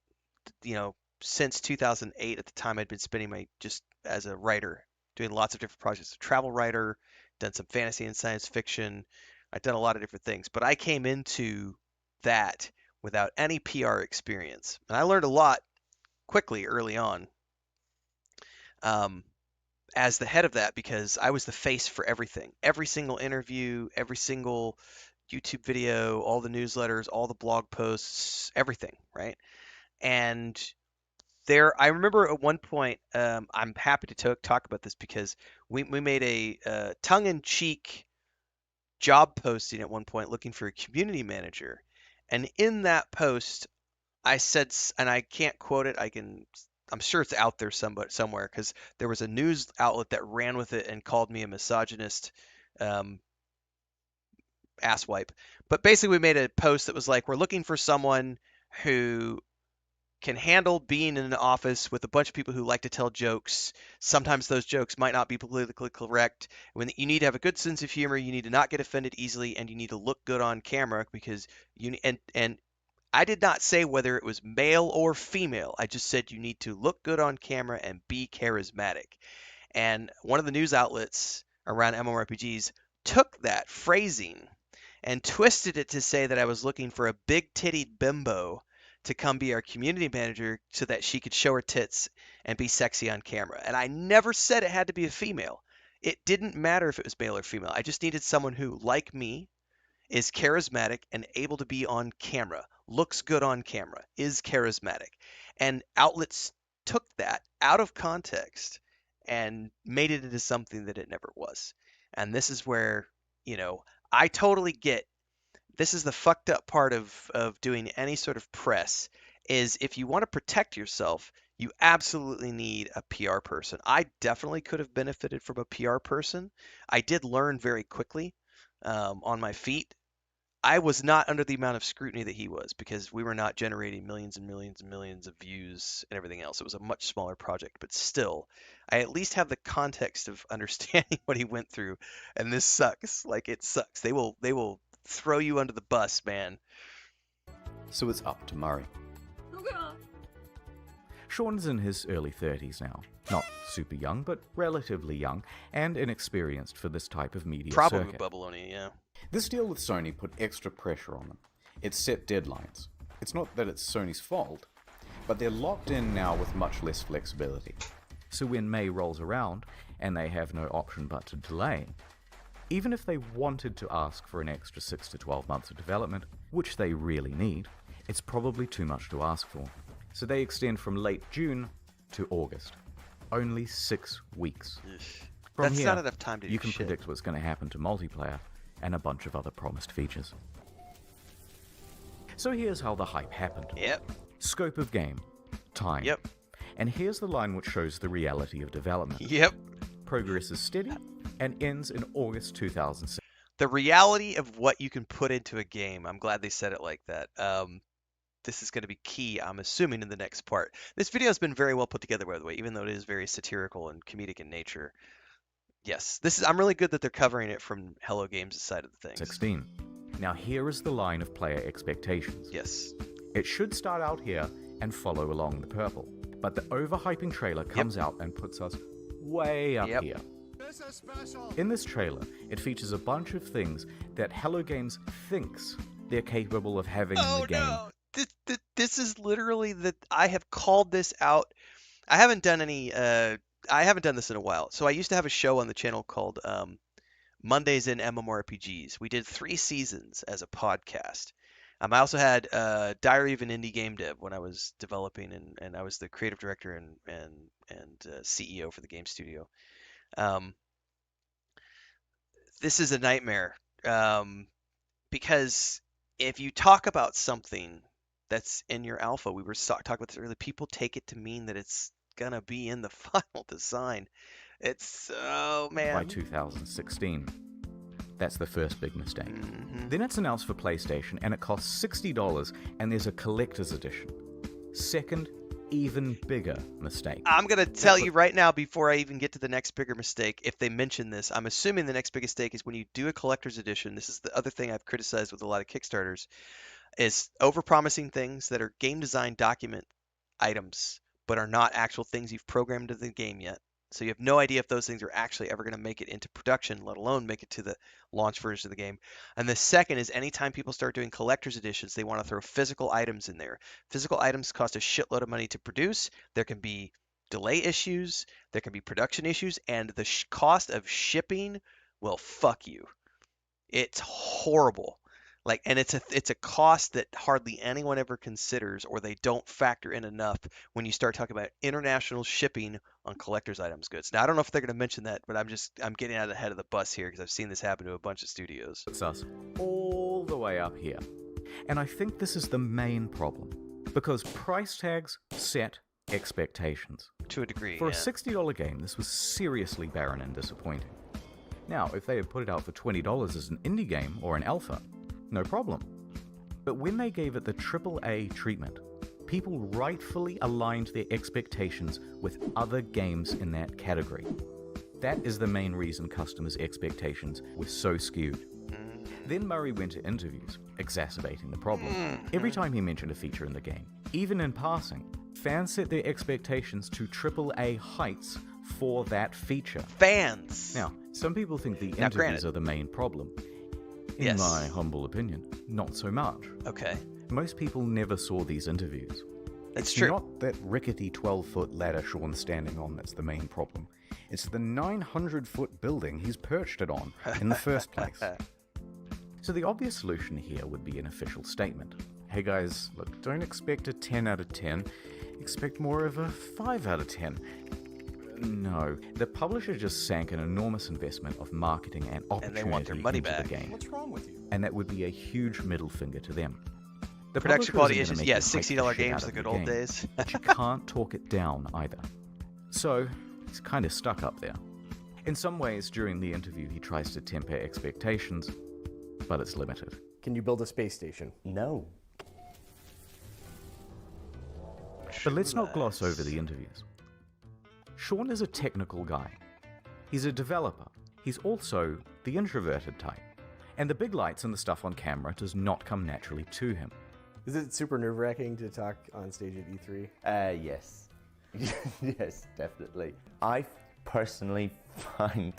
A: since 2008, at the time, I'd been spending just as a writer, doing lots of different projects. A travel writer, done some fantasy and science fiction. I've done a lot of different things. But I came into that without any PR experience. And I learned a lot quickly early on as the head of that, because I was the face for everything. Every single interview, every single YouTube video, all the newsletters, all the blog posts, everything, right? And I remember at one point, I'm happy to talk about this because we made a tongue-in-cheek job posting at one point looking for a community manager. And in that post, I said, and I can't quote it, I'm sure it's out there somewhere, because there was a news outlet that ran with it and called me a misogynist asswipe. But basically, we made a post that was like, we're looking for someone who can handle being in an office with a bunch of people who like to tell jokes. Sometimes those jokes might not be politically correct. When you need to have a good sense of humor, you need to not get offended easily, and you need to look good on camera because you and I did not say whether it was male or female. I just said you need to look good on camera and be charismatic. And one of the news outlets around MMORPGs took that phrasing and twisted it to say that I was looking for a big-tittied bimbo to come be our community manager so that she could show her tits and be sexy on camera. And I never said it had to be a female. It didn't matter if it was male or female. I just needed someone who, like me, is charismatic and able to be on camera, looks good on camera, is charismatic. And outlets took that out of context and made it into something that it never was. And this is where, I totally get, this is the fucked up part of doing any sort of press, is if you want to protect yourself, you absolutely need a PR person. I definitely could have benefited from a PR person. I did learn very quickly on my feet. I was not under the amount of scrutiny that he was because we were not generating millions and millions and millions of views and everything else. It was a much smaller project, but still, I at least have the context of understanding what he went through, and this sucks. Like, it sucks. They will throw you under the bus, man.
C: So it's up to Murray.
F: Sean's in his early 30s now. Not super young, but relatively young, and inexperienced for this type of media
A: Probably
F: circuit.
A: Bubbleoni, yeah.
C: This deal with Sony put extra pressure on them. It set deadlines. It's not that it's Sony's fault, but they're locked in now with much less flexibility.
F: So when May rolls around, and they have no option but to delay, even if they wanted to ask for an extra 6 to 12 months of development, which they really need, it's probably too much to ask for. So they extend from late June to August. Only 6 weeks. From
A: That's
F: here,
A: not enough time to do
F: you can
A: shit.
F: predict what's going to happen to multiplayer and a bunch of other promised features. So here's how the hype happened.
A: Yep.
F: Scope of game. Time.
A: Yep.
F: And here's the line which shows the reality of development.
A: Yep.
F: Progress is steady and ends in August 2006.
A: The reality of what you can put into a game. I'm glad they said it like that. This is going to be key, I'm assuming, in the next part. This video has been very well put together, by the way, even though it is very satirical and comedic in nature. Yes, I'm really good that they're covering it from Hello Games' side of the things.
F: 16. Now here is the line of player expectations.
A: Yes.
F: It should start out here and follow along the purple. But the overhyping trailer comes out and puts us way up here. In this trailer, it features a bunch of things that Hello Games thinks they're capable of having in the game.
A: No. This is literally I have called this out. I haven't done this in a while. So I used to have a show on the channel called Mondays in MMORPGs. We did 3 seasons as a podcast. I also had Diary of an Indie Game Dev when I was developing, and I was the creative director and CEO for the game studio. This is a nightmare because if you talk about something that's in your alpha, we were talking about this earlier, people take it to mean that it's gonna be in the final design. It's, oh man.
F: By 2016. That's the first big mistake.
A: Mm-hmm.
F: Then it's announced for PlayStation, and it costs $60, and there's a collector's edition. Second, even bigger mistake.
A: I'm going to tell you right now, before I even get to the next bigger mistake, if they mention this, I'm assuming the next biggest mistake is when you do a collector's edition. This is the other thing I've criticized with a lot of Kickstarters, is overpromising things that are game design document items, but are not actual things you've programmed into the game yet. So you have no idea if those things are actually ever going to make it into production, let alone make it to the launch version of the game. And the second is anytime people start doing collector's editions, they want to throw physical items in there. Physical items cost a shitload of money to produce. There can be delay issues, there can be production issues, and the cost of shipping will fuck you. It's horrible. And it's a cost that hardly anyone ever considers, or they don't factor in enough when you start talking about international shipping on collector's items goods. Now I don't know if they're going to mention that, but I'm getting out ahead of the bus here because I've seen this happen to a bunch of studios.
F: It's us all the way up here. And I think this is the main problem, because price tags set expectations.
A: To a degree,
F: For
A: yeah.
F: a $60 game, this was seriously barren and disappointing. Now, if they had put it out for $20 as an indie game or an alpha, no problem. But when they gave it the AAA treatment, people rightfully aligned their expectations with other games in that category. That is the main reason customers' expectations were so skewed. Then Murray went to interviews, exacerbating the problem. Every time he mentioned a feature in the game, even in passing, fans set their expectations to AAA heights for that feature.
A: Fans!
F: Now, some people think the
A: Now,
F: interviews
A: granted-
F: are the main problem. In
A: Yes.
F: my humble opinion, not so much.
A: Okay.
F: Most people never saw these interviews.
A: That's
F: It's
A: true.
F: not that rickety 12-foot ladder Sean's standing on that's the main problem. It's the 900-foot building he's perched it on in the first place. So the obvious solution here would be an official statement. Hey guys, look, don't expect a 10 out of 10. Expect more of a 5 out of 10. No, the publisher just sank an enormous investment of marketing and opportunity
A: they want their money
F: into
A: back.
F: the game.
N: What's wrong with you?
F: And that would be a huge middle finger to them. The
A: Production
F: publisher
A: quality
F: isn't gonna
A: issues,
F: make
A: yeah,
F: you hype
A: $60
F: the shit
A: games,
F: out
A: the
F: of
A: good old
F: game,
A: days.
F: but you can't talk it down either. So, he's kind of stuck up there. In some ways, during the interview, he tries to temper expectations, but it's limited.
N: Can you build a space station?
H: No.
F: But let's not gloss over the interviews. Sean is a technical guy. He's a developer. He's also the introverted type. And the big lights and the stuff on camera does not come naturally to him.
N: Is it super nerve-wracking to talk on stage at E3?
H: Yes. Yes, definitely. I personally find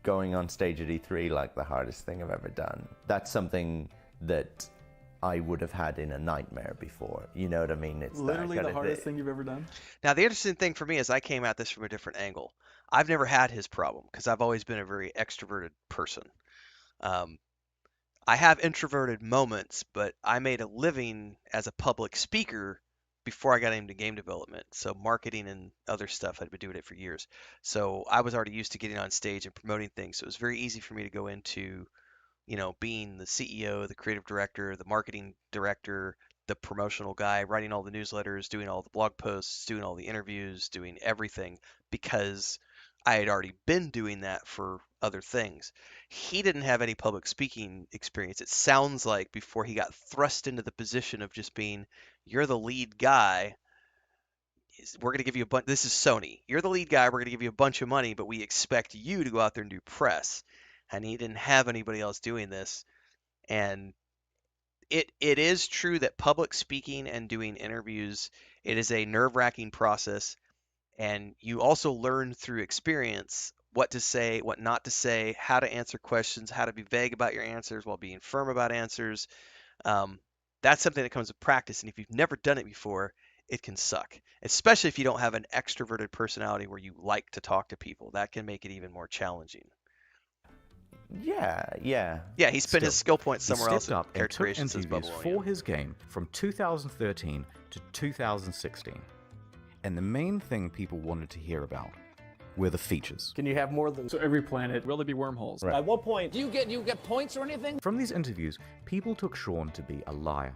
H: going on stage at E3 like the hardest thing I've ever done. That's something that I would have had in a nightmare before. You know what I mean? It's
Y: Literally
H: that
Y: the
H: kind of
Y: hardest thing you've ever done?
A: Now, the interesting thing for me is I came at this from a different angle. I've never had his problem because I've always been a very extroverted person. I have introverted moments, but I made a living as a public speaker before I got into game development. So marketing and other stuff, I'd been doing it for years. So I was already used to getting on stage and promoting things. So it was very easy for me to go into, being the CEO, the creative director, the marketing director, the promotional guy, writing all the newsletters, doing all the blog posts, doing all the interviews, doing everything because I had already been doing that for other things. He didn't have any public speaking experience. It sounds like before he got thrust into the position of just being, you're the lead guy. We're going to give you a bunch. This is Sony. You're the lead guy. We're going to give you a bunch of money, but we expect you to go out there and do press. And he didn't have anybody else doing this. And it is true that public speaking and doing interviews, it is a nerve-wracking process. And you also learn through experience what to say, what not to say, how to answer questions, how to be vague about your answers while being firm about answers. That's something that comes with practice. And if you've never done it before, it can suck, especially if you don't have an extroverted personality where you like to talk to people. That can make it even more challenging.
H: Yeah.
A: Yeah, he spent his skill points somewhere
F: he
A: else
F: stepped
A: in
F: up and
A: character
F: took
A: creation since
F: interviews
A: Bubble
F: for his game from 2013 to 2016. And the main thing people wanted to hear about were the features.
N: Can you have more than...
Y: So every planet...
V: Will there be wormholes?
N: At what point...
O: Do you get points or anything?
F: From these interviews, people took Sean to be a liar,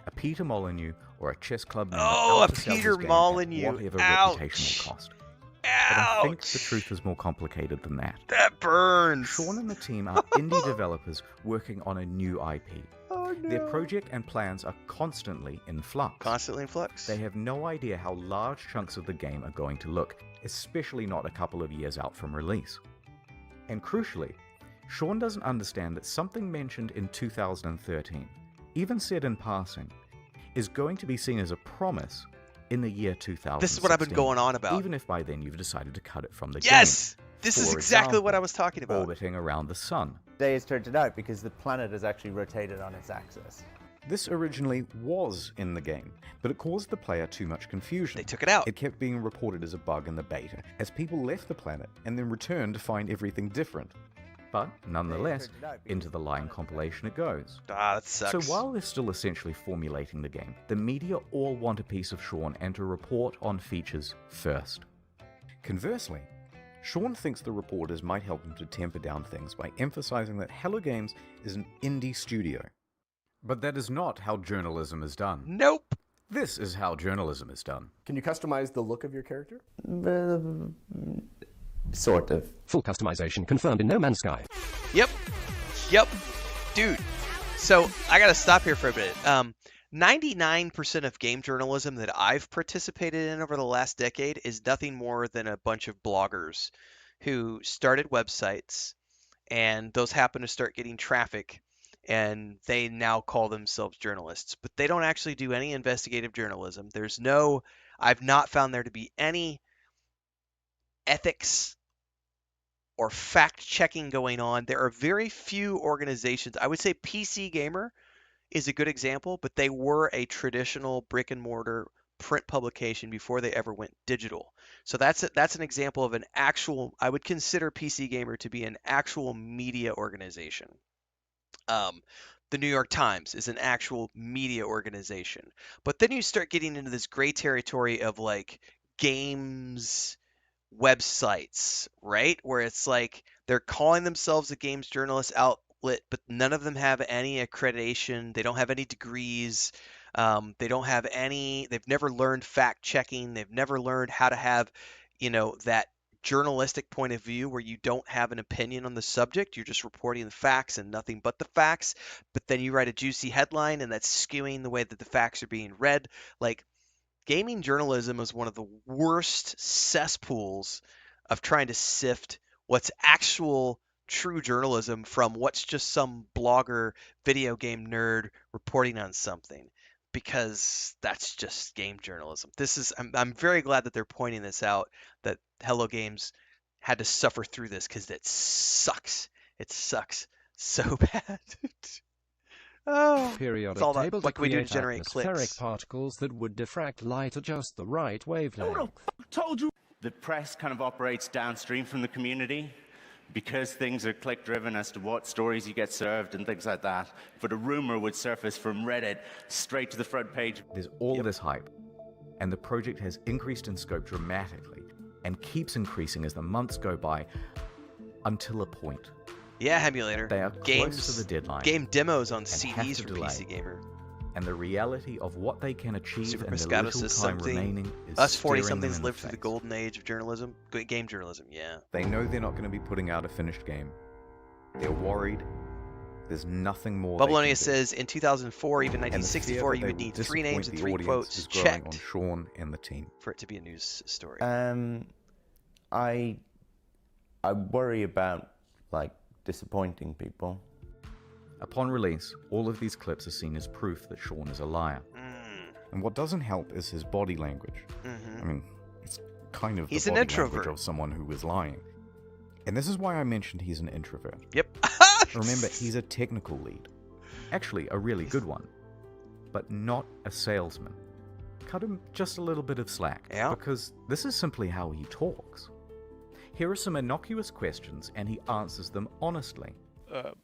F: a Peter Molyneux, or a chess club member
A: Oh,
F: out
A: a
F: to sell his
A: Peter
F: game at
A: Molyneux.
F: whatever
A: Ouch.
F: reputational cost.
A: Ouch.
F: But I think the truth is more complicated than that.
A: That burns.
F: Sean and the team are indie developers working on a new IP.
A: Oh, no.
F: Their project and plans are constantly in flux.
A: Constantly in flux.
F: They have no idea how large chunks of the game are going to look, especially not a couple of years out from release. And crucially, Sean doesn't understand that something mentioned in 2013, even said in passing, is going to be seen as a promise in the year 2016.
A: This is what I've been going on about.
F: Even if by then you've decided to cut it from the game.
A: Yes! This is
F: For
A: exactly
F: example,
A: what I was talking about.
F: Orbiting around the sun.
H: Day has turned it out because the planet has actually rotated on its axis.
F: This originally was in the game, but it caused the player too much confusion.
A: They took it out.
F: It kept being reported as a bug in the beta, as people left the planet and then returned to find everything different. But nonetheless, into the line compilation it goes.
A: Ah, that sucks.
F: So while they're still essentially formulating the game, the media all want a piece of Sean and to report on features first. Conversely, Sean thinks the reporters might help him to temper down things by emphasizing that Hello Games is an indie studio. But that is not how journalism is done.
A: Nope.
F: This is how journalism is done.
N: Can you customize the look of your character?
U: Sort of.
K: Full customization confirmed in No Man's Sky.
A: Yep. Dude, so I gotta stop here for a bit. 99% of game journalism that I've participated in over the last decade is nothing more than a bunch of bloggers who started websites, and those happen to start getting traffic, and they now call themselves journalists, but they don't actually do any investigative journalism. I've not found there to be any ethics or fact checking going on. There are very few organizations. I would say PC Gamer is a good example, but they were a traditional brick and mortar print publication before they ever went digital. So that's an example of an actual, I would consider PC Gamer to be an actual media organization. The New York Times is an actual media organization. But then you start getting into this gray territory of like games websites, right? Where it's like they're calling themselves a games journalist outlet, but none of them have any accreditation. They don't have any degrees. They don't have any, they've never learned fact checking. They've never learned how to have, that journalistic point of view where you don't have an opinion on the subject. You're just reporting the facts and nothing but the facts. But then you write a juicy headline and that's skewing the way that the facts are being read. Like, gaming journalism is one of the worst cesspools of trying to sift what's actual true journalism from what's just some blogger, video game nerd reporting on something, because that's just game journalism. I'm very glad that they're pointing this out, that Hello Games had to suffer through this, because it sucks. It sucks so bad. Oh,
K: Periodic
A: it's all that,
K: table
A: what
K: to
A: can we do to
K: create
A: generate
K: atmospheric
A: clicks?
K: particles that would diffract light at just the right wavelength.
X: Told you. The press kind of operates downstream from the community because things are click-driven as to what stories you get served and things like that. But a rumor would surface from Reddit straight to the front page.
F: There's all this hype, and the project has increased in scope dramatically and keeps increasing as the months go by until a point.
A: Yeah, emulator.
F: They are close to the deadline.
A: Game demos on
F: and
A: CDs
F: have to
A: for
F: delay.
A: PC Gamer.
F: And the reality of what they can achieve
A: Super
F: in the
A: Pescato
F: little
A: says
F: time
A: something.
F: remaining is
A: Us
F: staring
A: 40-somethings
F: them in
A: lived
F: the
A: through the
F: face.
A: golden age of journalism. Game journalism, yeah.
F: They know they're not going to be putting out a finished game. They're worried. There's nothing more.
A: Bubbleonia says in 2004, even
F: And the fear
A: 1964,
F: that
A: you
F: they
A: would
F: will
A: need 3
F: disappoint
A: names and
F: the
A: 3
F: audience
A: quotes
F: is growing on
A: checked
F: Sean and the team.
A: for it to be a news story.
H: I worry about disappointing people.
F: Upon release, all of these clips are seen as proof that Sean is a liar. And what doesn't help is his body language. I mean, it's kind of
A: He's
F: the
A: an
F: body
A: introvert.
F: language of someone who is lying. And this is why I mentioned he's an introvert.
A: Yep.
F: Remember, he's a technical lead. Actually, a really good one. But not a salesman. Cut him just a little bit of slack.
A: Yeah.
F: Because this is simply how he talks. Here are some innocuous questions, and he answers them honestly.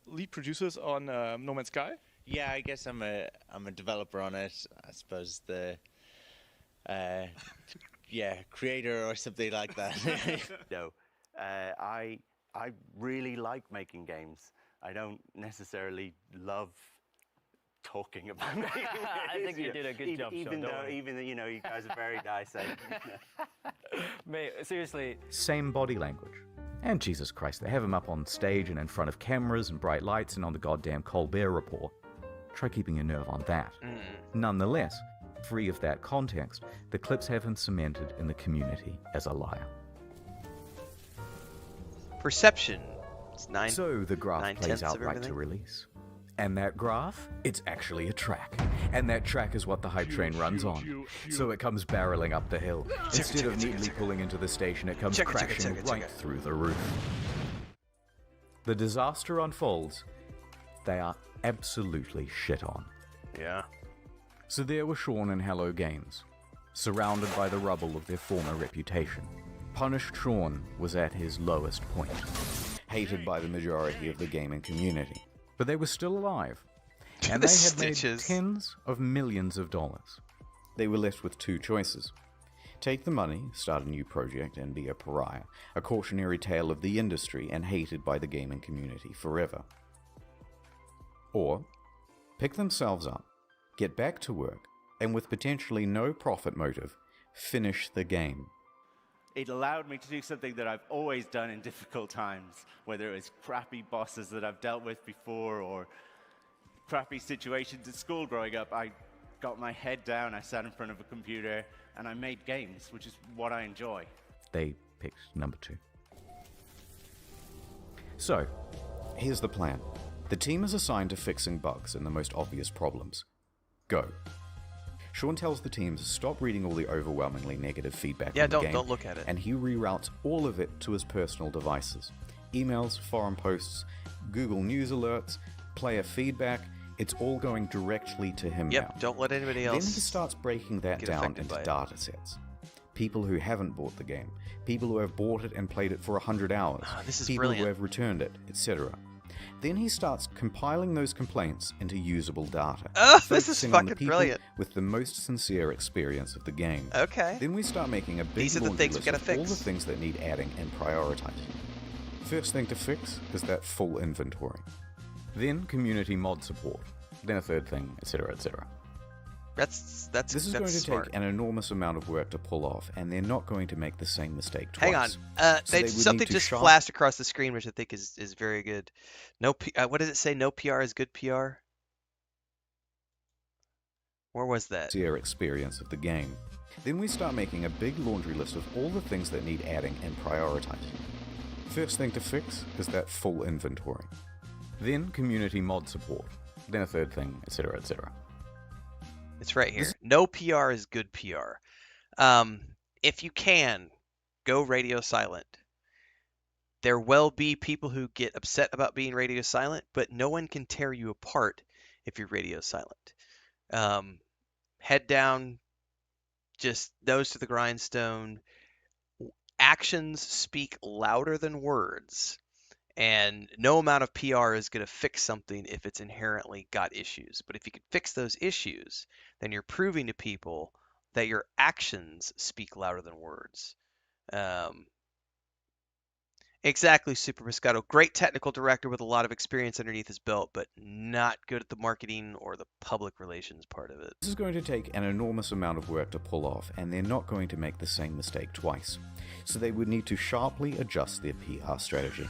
L: Lead producers on No Man's Sky?
X: Yeah, I guess I'm a developer on it. I suppose the creator or something like that.
H: No, I really like making games. I don't necessarily love talking about making games.
P: I think you did a good job,
H: even
P: Sean,
H: though,
P: don't worry.
H: even though, you guys are very nice.
P: Mate, seriously.
F: Same body language. And Jesus Christ, they have him up on stage and in front of cameras and bright lights and on the goddamn Colbert Report. Try keeping your nerve on that. Nonetheless, free of that context, the clips have him cemented in the community as a liar.
A: Perception. It's
F: So the graph
A: 9/10
F: plays
A: of
F: out right to
A: everything.
F: release. And that graph, it's actually a track. And that track is what the hype train runs on. So it comes barreling up the hill. Instead of neatly pulling into the station, it comes crashing right through the roof. The disaster unfolds. They are absolutely shit on.
A: Yeah.
F: So there were Sean and Hello Games, surrounded by the rubble of their former reputation. Punished Sean was at his lowest point, hated by the majority of the gaming community. But they were still alive, and they had made tens of millions of dollars. They were left with two choices. Take the money, start a new project, and be a pariah, a cautionary tale of the industry and hated by the gaming community forever. Or pick themselves up, get back to work, and with potentially no profit motive, finish the game.
X: it allowed me to do something that I've always done in difficult times, whether it was crappy bosses that I've dealt with before or crappy situations at school growing up. I got my head down, I sat in front of a computer, and I made games, which is what I enjoy.
F: They picked number 2. So, here's the plan. The team is assigned to fixing bugs and the most obvious problems. Go. Sean tells the team to stop reading all the overwhelmingly negative feedback on the game.
A: Don't look at it.
F: And he reroutes all of it to his personal devices. Emails, forum posts, Google News alerts, player feedback, it's all going directly to him now.
A: Don't let anybody else
F: Then he starts breaking that down into data sets. People who haven't bought the game, people who have bought it and played it for 100 hours,
A: this is
F: people
A: brilliant.
F: who have returned it, etc. Then he starts compiling those complaints into usable data.
A: This is
F: focusing on the
A: fucking
F: people
A: brilliant.
F: with the most sincere experience of the game.
A: Okay.
F: Then we start making a big
A: These are the
F: laundry
A: things we
F: list
A: gotta
F: of all
A: fix.
F: the things that need adding and prioritizing. First thing to fix is that full inventory. Then community mod support. Then a third thing, etc., etc.
A: This
F: is going to
A: smart.
F: take an enormous amount of work to pull off, and they're not going to make the same mistake twice.
A: Hang on.
F: So they would
A: Something
F: need to
A: just
F: sharp-
A: flashed across the screen, which I think is very good. What does it say? No PR is good PR? Where was that?
F: Sincere experience of the game. Then we start making a big laundry list of all the things that need adding and prioritizing. First thing to fix is that full inventory. Then community mod support. Then a third thing, etc., etc.
A: It's right here. No PR is good PR. If you can, go radio silent. There will be people who get upset about being radio silent, but no one can tear you apart if you're radio silent. Head down, just nose to the grindstone. Actions speak louder than words. And no amount of PR is going to fix something if it's inherently got issues. But if you can fix those issues, then you're proving to people that your actions speak louder than words. Exactly, Super Pescado. Great technical director with a lot of experience underneath his belt, but not good at the marketing or the public relations part of it.
F: This is going to take an enormous amount of work to pull off, and they're not going to make the same mistake twice. So they would need to sharply adjust their PR strategy.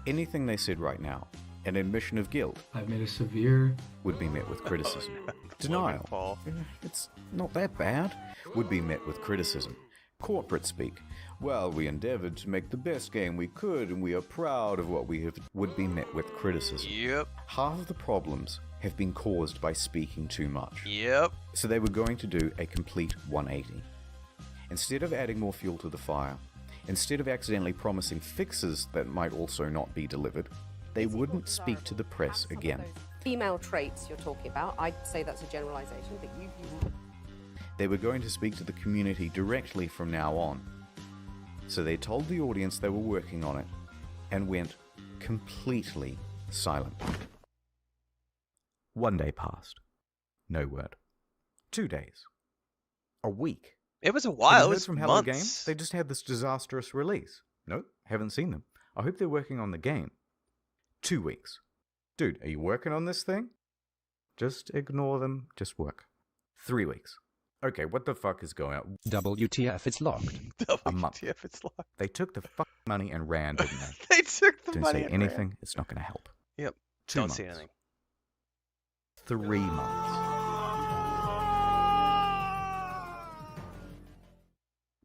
F: Anything they said right now, an admission of guilt,
D: I've made a severe,
F: would be met with criticism. Denial, it's not that bad, would be met with criticism. Corporate speak, well, we endeavored to make the best game we could and we are proud of what we have, would be met with criticism.
A: Yep.
F: Half of the problems have been caused by speaking too much.
A: Yep.
F: So they were going to do a complete 180. Instead of adding more fuel to the fire, instead of accidentally promising fixes that might also not be delivered, they wouldn't speak to the press again.
Q: Female traits you're talking about, I'd say that's a generalization, but you've used...
F: They were going to speak to the community directly from now on. So they told the audience they were working on it and went completely silent. 1 day passed. No word. 2 days. A week.
A: It was a while. It was
F: from
A: months.
F: Hello Games, they just had this disastrous release. Nope, haven't seen them. I hope they're working on the game. 2 weeks. Dude, are you working on this thing? Just ignore them. Just work. 3 weeks. Okay, what the fuck is going on?
K: WTF, it's locked.
F: A month.
A: WTF, it's locked.
F: They took the fucking money and ran, didn't they?
A: They took the
F: Don't
A: money
F: say
A: and
F: anything.
A: ran.
F: It's not going to help.
A: Yep.
F: 2
A: Don't
F: months.
A: say anything.
F: 3 months.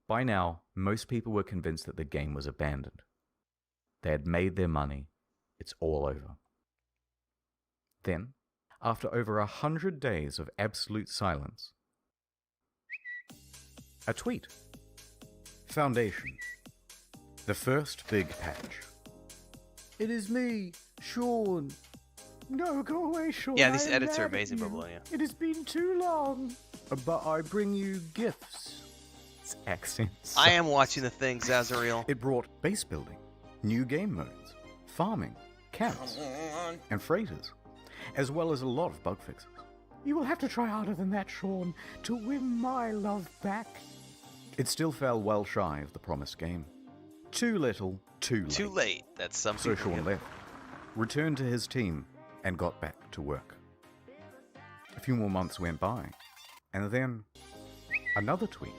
F: By now, most people were convinced that the game was abandoned. They had made their money. It's all over. Then, after over 100 days of absolute silence, a tweet. Foundation. The first big patch. It is me, Sean. No, go away, Sean.
A: Yeah, these
F: I am
A: edits are
F: mad at
A: amazing,
F: you.
A: Babylonia.
F: It has been too long. But I bring you gifts. Its accent
A: I am watching the thing, Zazariel.
F: It brought base building, new game modes, farming, camps, and freighters, as well as a lot of bug fixes. You will have to try harder than that, Sean, to win my love back. It still fell well shy of the promised game. Too little, too late.
A: Too late. That's some
F: So
A: people
F: Sean
A: get.
F: left, returned to his team, and got back to work. A few more months went by, and then another tweet.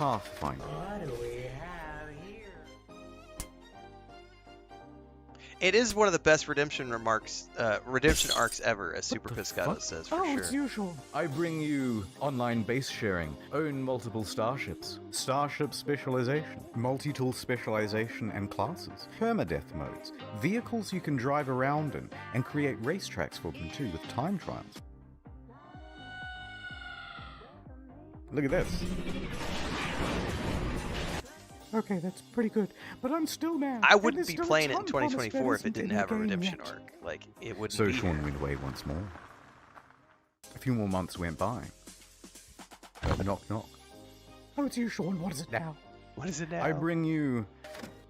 F: Pathfinder.
B: What do we have here?
A: It is one of the best redemption arcs ever, as Super Piscato says, for sure.
F: It's usual. I bring you online base sharing, own multiple starships, starship specialization, multi-tool specialization and classes, permadeath modes, vehicles you can drive around in, and create racetracks for them too with time trials. Look at this. Okay, that's pretty good, but I'm still mad.
A: I wouldn't be playing it in 2024 if it didn't have a redemption arc. Like, it wouldn't
F: So
A: be
F: Sean
A: there.
F: went away once more. A few more months went by. Knock, knock. Oh, it's you, Sean. What is it now?
A: What is it now?
F: I bring you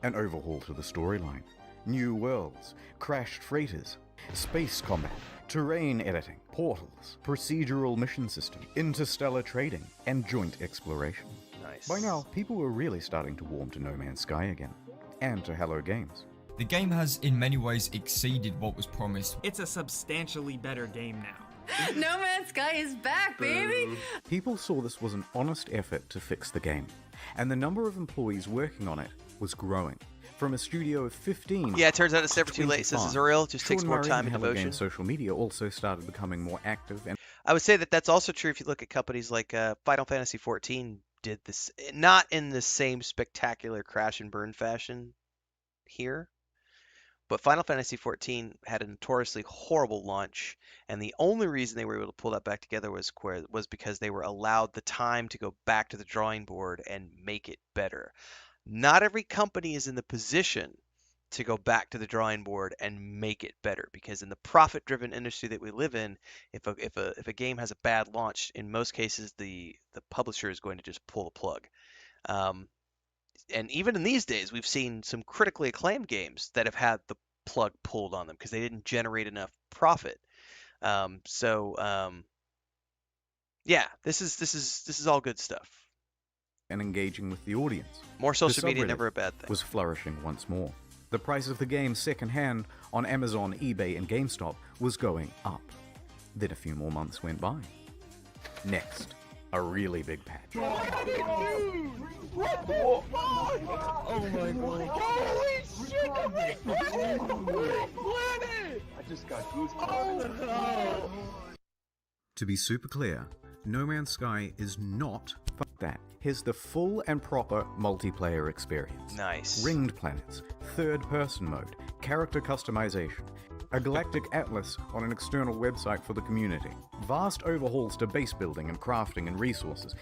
F: an overhaul to the storyline. New worlds, crashed freighters, space combat, terrain editing, portals, procedural mission system, interstellar trading, and joint exploration.
A: Nice.
F: By now, people were really starting to warm to No Man's Sky again, and to Hello Games.
D: The game has in many ways exceeded what was promised.
M: It's a substantially better game now.
J: No Man's Sky is back, baby!
F: People saw this was an honest effort to fix the game, and the number of employees working on it was growing. From a studio of 15.
A: Yeah, it turns out it's never too late, says
F: 25.
A: Azuriel. Just takes
F: Sean
A: more
F: Murray
A: time
F: and
A: and
F: Hello
A: devotion.
F: Games social media also started becoming more active, and
A: I would say that that's also true if you look at companies like Final Fantasy XIV did this, not in the same spectacular crash and burn fashion here, but Final Fantasy XIV had a notoriously horrible launch, and the only reason they were able to pull that back together was because they were allowed the time to go back to the drawing board and make it better. Not every company is in the position to go back to the drawing board and make it better, because in the profit-driven industry that we live in, if a game has a bad launch, in most cases the publisher is going to just pull the plug. And even in these days, we've seen some critically acclaimed games that have had the plug pulled on them because they didn't generate enough profit. Yeah, this is all good stuff.
F: and engaging with the audience.
A: More social
F: The
A: media,
F: subreddit
A: never a bad thing.
F: Was flourishing once more. The price of the game secondhand on Amazon, eBay, and GameStop was going up. Then a few more months went by. Next, a really big patch.
B: What the fuck? Oh my god. Holy shit, the planet! I just got goosebumps. Oh no!
F: To be super clear, No Man's Sky is not fuck that. Here's the full and proper multiplayer experience.
A: Nice.
F: Ringed planets, third-person mode, character customization, a galactic atlas on an external website for the community, vast overhauls to base building and crafting and resources,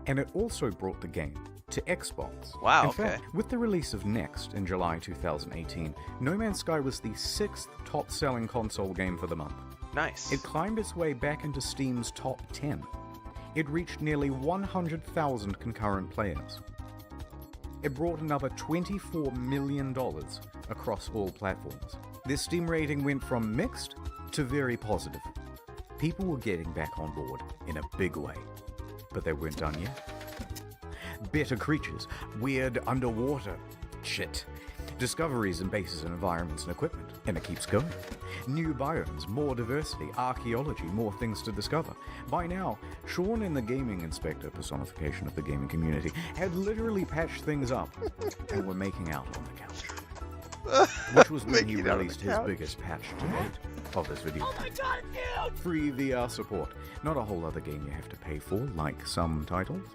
F: and it also brought the game to Xbox.
A: Wow,
F: In
A: okay.
F: fact, with the release of Next in July 2018, No Man's Sky was the 6th top-selling console game for the month.
A: Nice.
F: It climbed its way back into Steam's top 10. It reached nearly 100,000 concurrent players. It brought another $24 million across all platforms. Their Steam rating went from mixed to very positive. People were getting back on board in a big way, but they weren't done yet. Better creatures, weird underwater shit, discoveries in bases and environments and equipment, and it keeps going. New biomes, more diversity, archaeology, more things to discover. By now, Sean and the gaming inspector, personification of the gaming community, had literally patched things up and were making out on the couch. Which was when he released his biggest patch to date of this video.
B: Oh my god, dude!
F: Free VR support, not a whole other game you have to pay for, like some titles.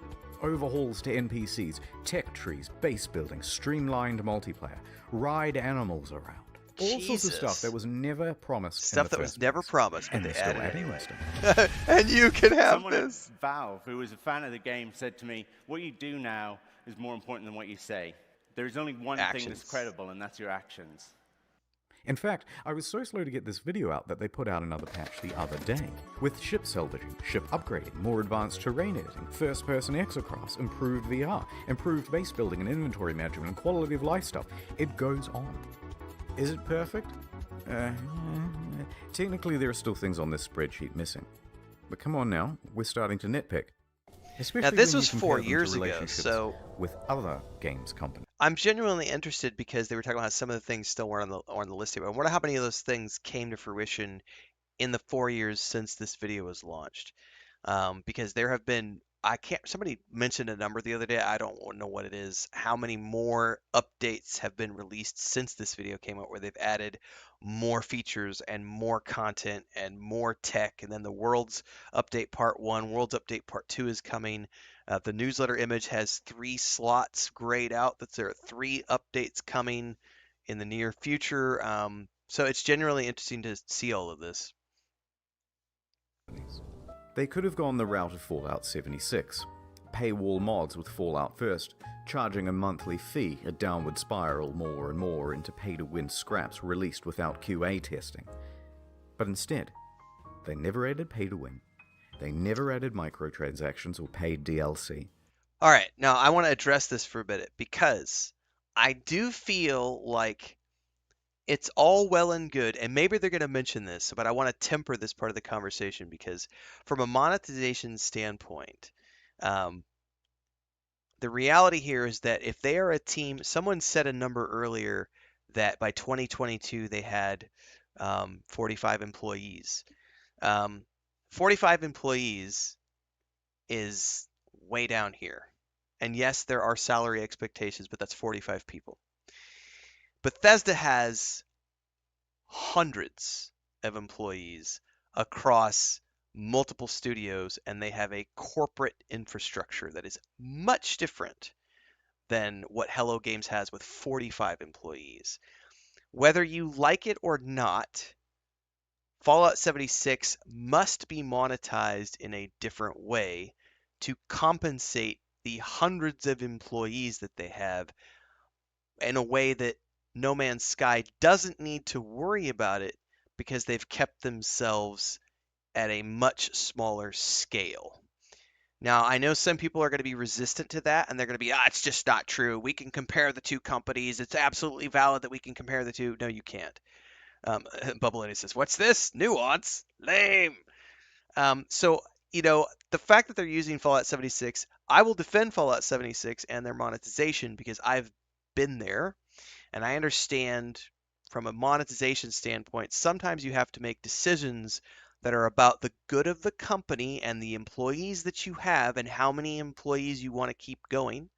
F: Overhauls to NPCs, tech trees, base building, streamlined multiplayer, ride animals around. All sorts of stuff that was never promised.
A: Stuff that was never promised, but
F: and
A: they
F: they're still
A: added
F: adding
A: anyway.
F: stuff.
A: And you can have
X: Someone
A: this.
X: at Valve, who was a fan of the game, said to me, "What you do now is more important than what you say. There's only one thing
A: Actions.
X: that's credible, and that's your actions."
F: In fact, I was so slow to get this video out that they put out another patch the other day, with ship salvaging, ship upgrading, more advanced terrain editing, first-person exocrafts, improved VR, improved base building and inventory management, and quality of life stuff. It goes on. Is it perfect? Technically, there are still things on this spreadsheet missing. But come on now, we're starting to nitpick. Especially
A: this
F: when
A: was
F: you
A: 4
F: compare them to
A: years ago,
F: relationships
A: so
F: with other games companies.
A: I'm genuinely interested because they were talking about how some of the things still weren't on the list here. I wonder how many of those things came to fruition in the 4 years since this video was launched. Because there have been, I can't. Somebody mentioned a number the other day. I don't know what it is. How many more updates have been released since this video came out, where they've added more features and more content and more tech? And then the Worlds Update Part 1, Worlds Update Part 2 is coming. The newsletter image has 3 slots grayed out that there are 3 updates coming in the near future. So it's genuinely interesting to see all of this.
F: They could have gone the route of Fallout 76. Paywall mods with Fallout First, charging a monthly fee, a downward spiral more and more into pay-to-win scraps released without QA testing. But instead, they never added pay-to-win. They never added microtransactions or paid DLC.
A: All right, now I want to address this for a bit because I do feel like it's all well and good, and maybe they're going to mention this, but I want to temper this part of the conversation because from a monetization standpoint, the reality here is that if they are a team, someone said a number earlier that by 2022 they had 45 employees. 45 employees is way down here. And yes, there are salary expectations, but that's 45 people. Bethesda has hundreds of employees across multiple studios, and they have a corporate infrastructure that is much different than what Hello Games has with 45 employees. Whether you like it or not, Fallout 76 must be monetized in a different way to compensate the hundreds of employees that they have in a way that No Man's Sky doesn't need to worry about it because they've kept themselves at a much smaller scale. Now, I know some people are going to be resistant to that, and they're going to be, it's just not true. We can compare the two companies. It's absolutely valid that we can compare the two. No, you can't. Bubble Lady says, what's this? Nuance? Lame. So, the fact that they're using Fallout 76, I will defend Fallout 76 and their monetization because I've been there, and I understand from a monetization standpoint, sometimes you have to make decisions that are about the good of the company and the employees that you have and how many employees you want to keep going.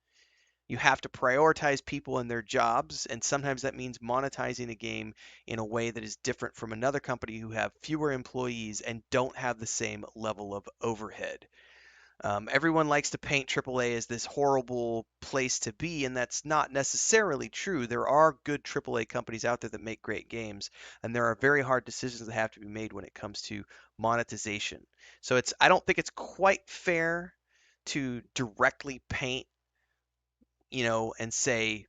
A: You have to prioritize people and their jobs, and sometimes that means monetizing a game in a way that is different from another company who have fewer employees and don't have the same level of overhead. Everyone likes to paint AAA as this horrible place to be, and that's not necessarily true. There are good AAA companies out there that make great games, and there are very hard decisions that have to be made when it comes to monetization. So I don't think it's quite fair to directly paint, and say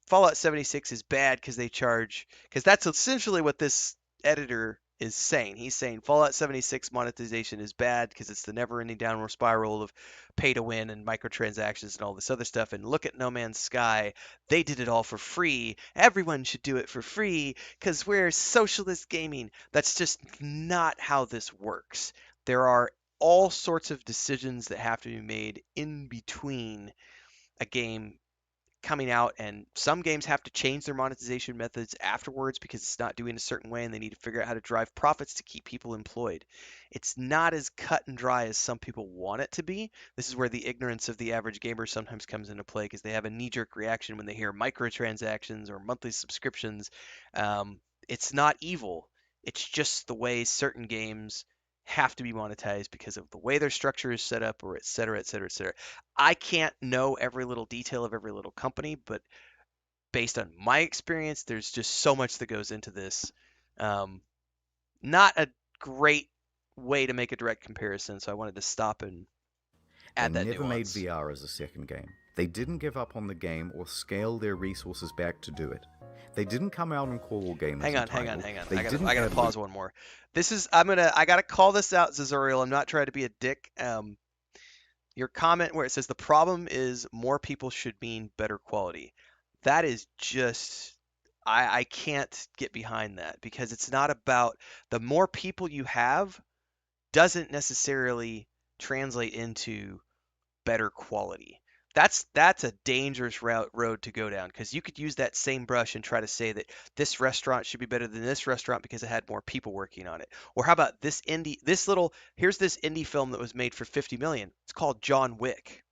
A: Fallout 76 is bad because they charge, because that's essentially what this editor is saying. He's saying Fallout 76 monetization is bad because it's the never-ending downward spiral of pay to win and microtransactions and all this other stuff. And look at No Man's Sky. They did it all for free. Everyone should do it for free because we're socialist gaming. That's just not how this works. There are all sorts of decisions that have to be made in between a game coming out, and some games have to change their monetization methods afterwards because it's not doing a certain way and they need to figure out how to drive profits to keep people employed. It's not as cut and dry as some people want it to be. This is where the ignorance of the average gamer sometimes comes into play because they have a knee-jerk reaction when they hear microtransactions or monthly subscriptions. It's not evil. It's just the way certain games have to be monetized because of the way their structure is set up, or et cetera, et cetera, et cetera. I can't know every little detail of every little company, but based on my experience, there's just so much that goes into this. Not a great way to make a direct comparison, so I wanted to stop and add
F: They
A: that
F: never made
A: nuance.
F: VR as a second game. They didn't give up on the game or scale their resources back to do it. They didn't come out and call all gamers
A: Hang on.
F: entitled.
A: I
F: They didn't
A: gotta
F: add
A: pause one more. I gotta call this out, Zazoriel. I'm not trying to be a dick. Your comment where it says the problem is more people should mean better quality. That is just, I can't get behind that because it's not about the more people you have doesn't necessarily translate into better quality. that's a dangerous road to go down, because you could use that same brush and try to say that this restaurant should be better than this restaurant because it had more people working on it. Or how about here's this indie film that was made for 50 million. It's called John Wick,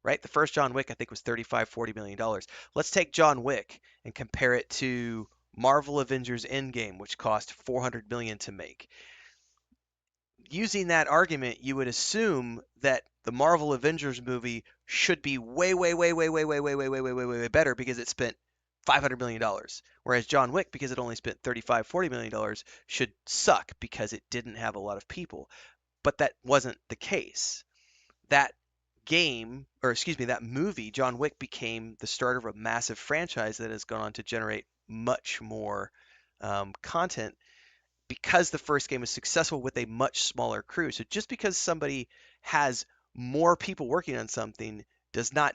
A: right? The first John Wick I think was 35-40 million dollars. Let's take John Wick and compare it to Marvel Avengers Endgame, which cost 400 million to make. Using that argument, you would assume that the Marvel Avengers movie should be way, way, way, way, way, way, way, way, way, way, way, way better because it spent $500 million. Whereas John Wick, because it only spent $35-40 million, should suck because it didn't have a lot of people. But that wasn't the case. That that movie, John Wick, became the start of a massive franchise that has gone on to generate much more content because the first game was successful with a much smaller crew. So just because somebody has more people working on something does not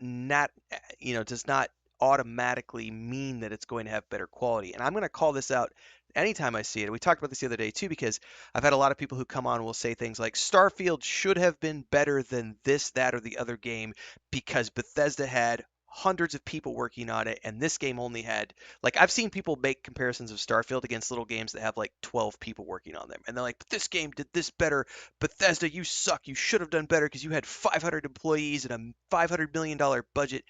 A: automatically mean that it's going to have better quality. And I'm going to call this out anytime I see it. We talked about this the other day too, because I've had a lot of people who come on and will say things like Starfield should have been better than this, that, or the other game because Bethesda had hundreds of people working on it and this game only had, like, I've seen people make comparisons of Starfield against little games that have like 12 people working on them, and they're like, but this game did this better. Bethesda, you suck, you should have done better because you had 500 employees and a $500 million budget.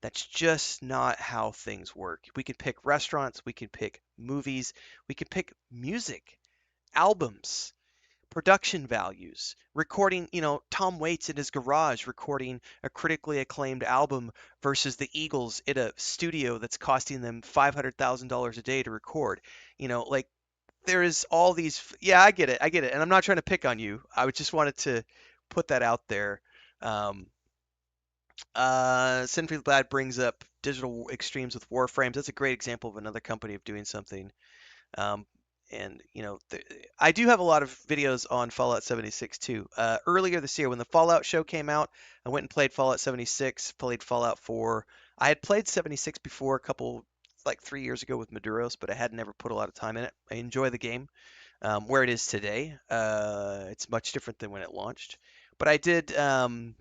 A: That's just not how things work. We can pick restaurants, we can pick movies, we can pick music, albums, production values, recording, Tom Waits in his garage recording a critically acclaimed album versus the Eagles in a studio that's costing them $500,000 a day to record. Like, there is all these. Yeah, I get it. And I'm not trying to pick on you. I just wanted to put that out there. Um, Sinfield Lad brings up digital extremes with Warframes. That's a great example of another company of doing something. Um, and I do have a lot of videos on Fallout 76 too. Earlier this year, when the Fallout show came out, I went and played Fallout 76, played Fallout 4. I had played 76 before, like 3 years ago with Maduros, but I had never put a lot of time in it. I enjoy the game. Where it is today, it's much different than when it launched. But I did want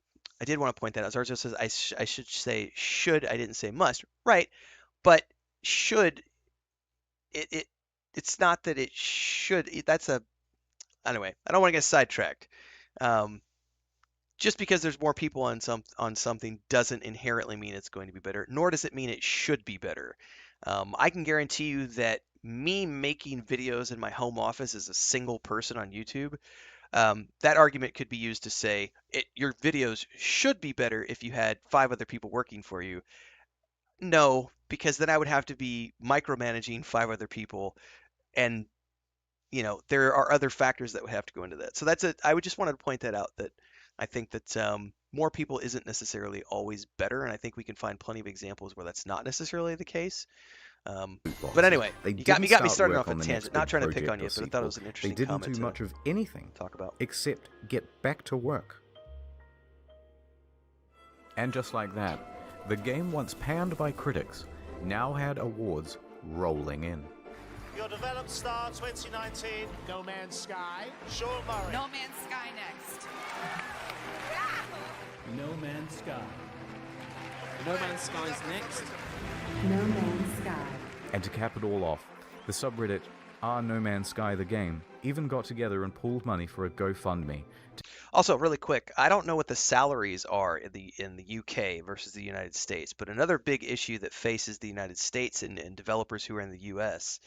A: to point that out. Zarzo says I should say should. I didn't say must. Right, but should it it's not that it should. Anyway. I don't want to get sidetracked. Um, just because there's more people on something doesn't inherently mean it's going to be better, nor does it mean it should be better. I can guarantee you that me making videos in my home office as a single person on YouTube, that argument could be used to say your videos should be better if you had 5 other people working for you. No, because then I would have to be micromanaging 5 other people, and there are other factors that would have to go into that. So I would just wanted to point that out, that I think that more people isn't necessarily always better, and I think we can find plenty of examples where that's not necessarily the case. But anyway, you got me started off on a tangent. Not trying to pick on you, but I thought it was an interesting comment.
C: They didn't do much of anything
A: talk about
C: except get back to work. And just like that, the game once panned by critics now had awards rolling in.
I: Your developed star 2019, No Man's Sky, Sean Murray.
J: No Man's Sky next.
R: No Man's Sky.
S: No Man's Sky's next.
T: No Man's Sky.
C: And to cap it all off, the subreddit No Man's Sky the game even got together and pooled money for a GoFundMe.
A: Also, really quick, I don't know what the salaries are in the UK versus the United States, but another big issue that faces the United States and developers who are in the US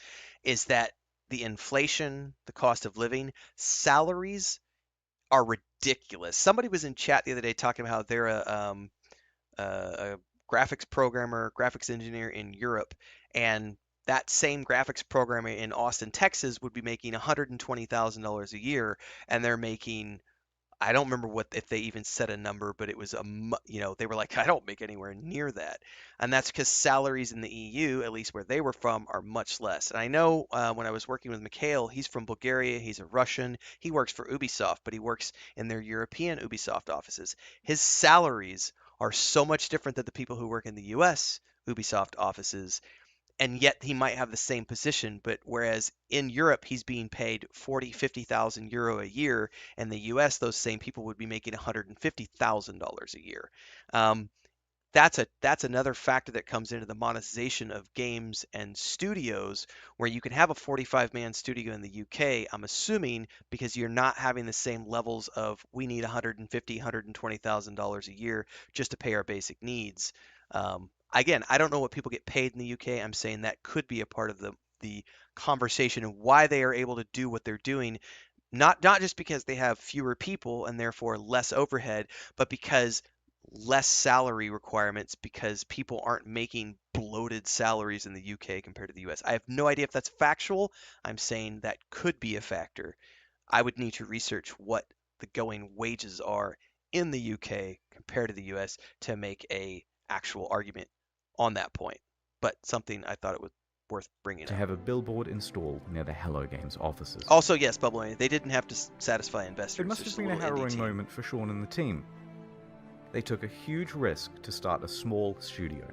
A: is that the inflation, the cost of living, salaries are ridiculous. Somebody was in chat the other day talking about how they're a graphics programmer, graphics engineer in Europe, and that same graphics programmer in Austin, Texas would be making $120,000 a year, and they're making, I don't remember if they even set a number, but it was they were like, I don't make anywhere near that. And that's because salaries in the EU, at least where they were from, are much less. And I know when I was working with Mikhail, he's from Bulgaria, he's a Russian, he works for Ubisoft, but he works in their European Ubisoft offices. His salaries are so much different than the people who work in the US Ubisoft offices, and yet he might have the same position, but whereas in Europe he's being paid 40-50,000 euro a year, in the US those same people would be making $150,000 a year. that's another factor that comes into the monetization of games and studios, where you can have a 45-man studio in the UK, I'm assuming, because you're not having the same levels of we need $120,000 a year just to pay our basic needs. Again, I don't know what people get paid in the UK. I'm saying that could be a part of the conversation and why they are able to do what they're doing. Not just because they have fewer people and therefore less overhead, but because less salary requirements, because people aren't making bloated salaries in the UK compared to the US. I have no idea if that's factual. I'm saying that could be a factor. I would need to research what the going wages are in the UK compared to the US to make a actual argument on that point. But something I thought it was worth bringing
F: to
A: up.
F: have a billboard installed near the Hello Games offices.
A: Also, yes, Bubble, they didn't have to satisfy investors.
F: It must have been a harrowing moment for Sean and the team. They took a huge risk to start a small studio.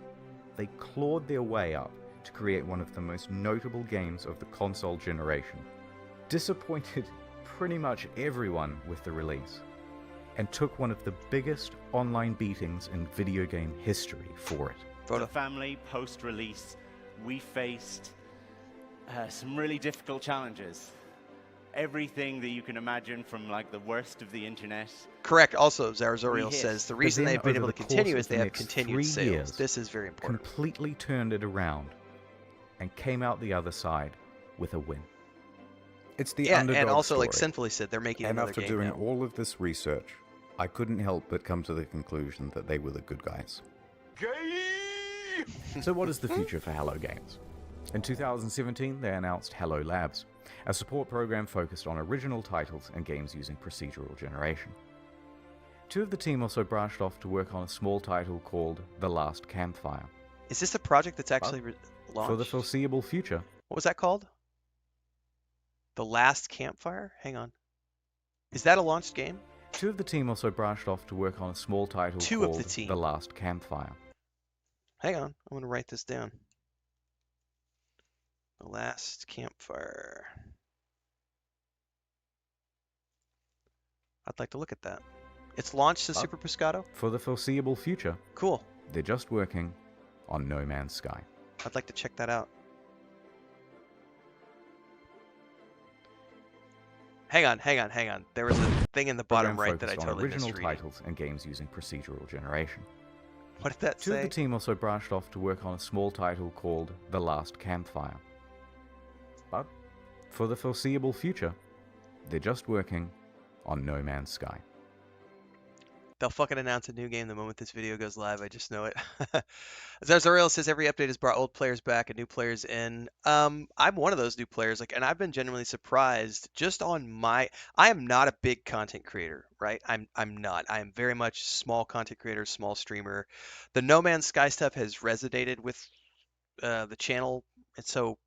F: They clawed their way up to create one of the most notable games of the console generation. Disappointed pretty much everyone with the release, and took one of the biggest online beatings in video game history for it.
X: The family, post-release, we faced some really difficult challenges. Everything that you can imagine, from like the worst of the internet.
A: Correct. Also, Zarazoriel says the reason they've been able to continue is they have continued
F: 3
A: sales.
F: years,
A: This is very important.
F: Completely turned it around and came out the other side with a win.
C: It's the
A: yeah,
C: underdog
A: and also,
C: story.
A: like Sinfully said, they're making
C: And
A: another
C: after
A: game
C: doing
A: now.
C: all of this research, I couldn't help but come to the conclusion that they were the good guys.
F: So what is the future for Hello Games? In 2017, they announced Hello Labs, a support program focused on original titles and games using procedural generation. Two of the team also branched off to work on a small title called The Last Campfire.
A: Is this a project that's actually launched?
F: For the foreseeable future.
A: What was that called? The Last Campfire? Hang on. Is that a launched game?
F: Two of the team also branched off to work on a small title called The Last Campfire.
A: Hang on, I'm going to write this down. The Last Campfire. I'd like to look at that. It's launched to Super Pescado?
F: For the foreseeable future.
A: Cool.
F: They're just working on No Man's Sky.
A: I'd like to check that out. Hang on. There was a thing in the bottom right that I totally
F: original
A: misread.
F: titles and games using procedural generation.
A: What did that
F: Two
A: say?
F: of the team also branched off to work on a small title called The Last Campfire. But for the foreseeable future, they're just working on No Man's Sky.
A: They'll fucking announce a new game the moment this video goes live. I just know it. Zarzariel says every update has brought old players back and new players in. I'm one of those new players, and I've been genuinely surprised just on I am not a big content creator, right? I'm not. I am very much small content creator, small streamer. The No Man's Sky stuff has resonated with the channel, and so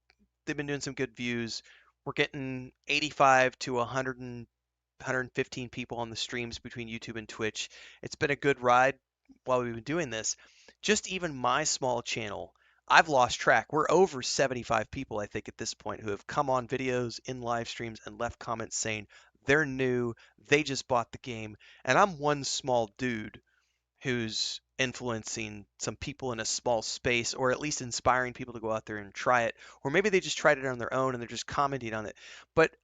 A: they've been doing some good views. We're getting 85 to 115 people on the streams between YouTube and Twitch. It's been a good ride while we've been doing this. Just even my small channel, I've lost track. We're over 75 people, I think, at this point, who have come on videos, in live streams, and left comments saying they're new, they just bought the game, and I'm one small dude who's influencing some people in a small space, or at least inspiring people to go out there and try it, or maybe they just tried it on their own and they're just commenting on it. But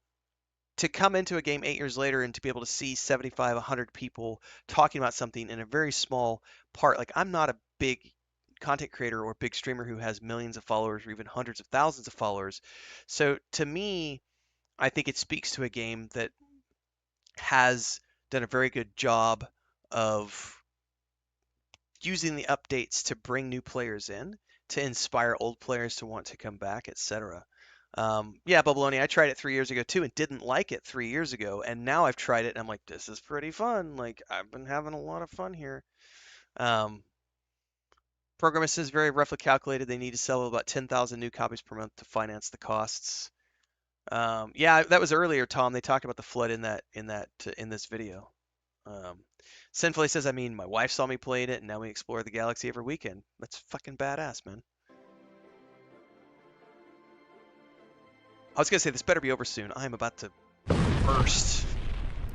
A: to come into a game 8 years later and to be able to see 75, 100 people talking about something in a very small part, like I'm not a big content creator or big streamer who has millions of followers or even hundreds of thousands of followers. So to me, I think it speaks to a game that has done a very good job of using the updates to bring new players in, to inspire old players to want to come back, etc. Yeah, Bubbaloni, I tried it 3 years ago too and didn't like it 3 years ago, and now I've tried it and I'm like, this is pretty fun. Like, I've been having a lot of fun here. Programmer says very roughly calculated they need to sell about 10,000 new copies per month to finance the costs. Yeah, that was earlier, Tom. They talked about the flood in this video. Sinfully says, I mean, my wife saw me playing it, and now we explore the galaxy every weekend. That's fucking badass, man. I was gonna say this better be over soon. I am about to burst.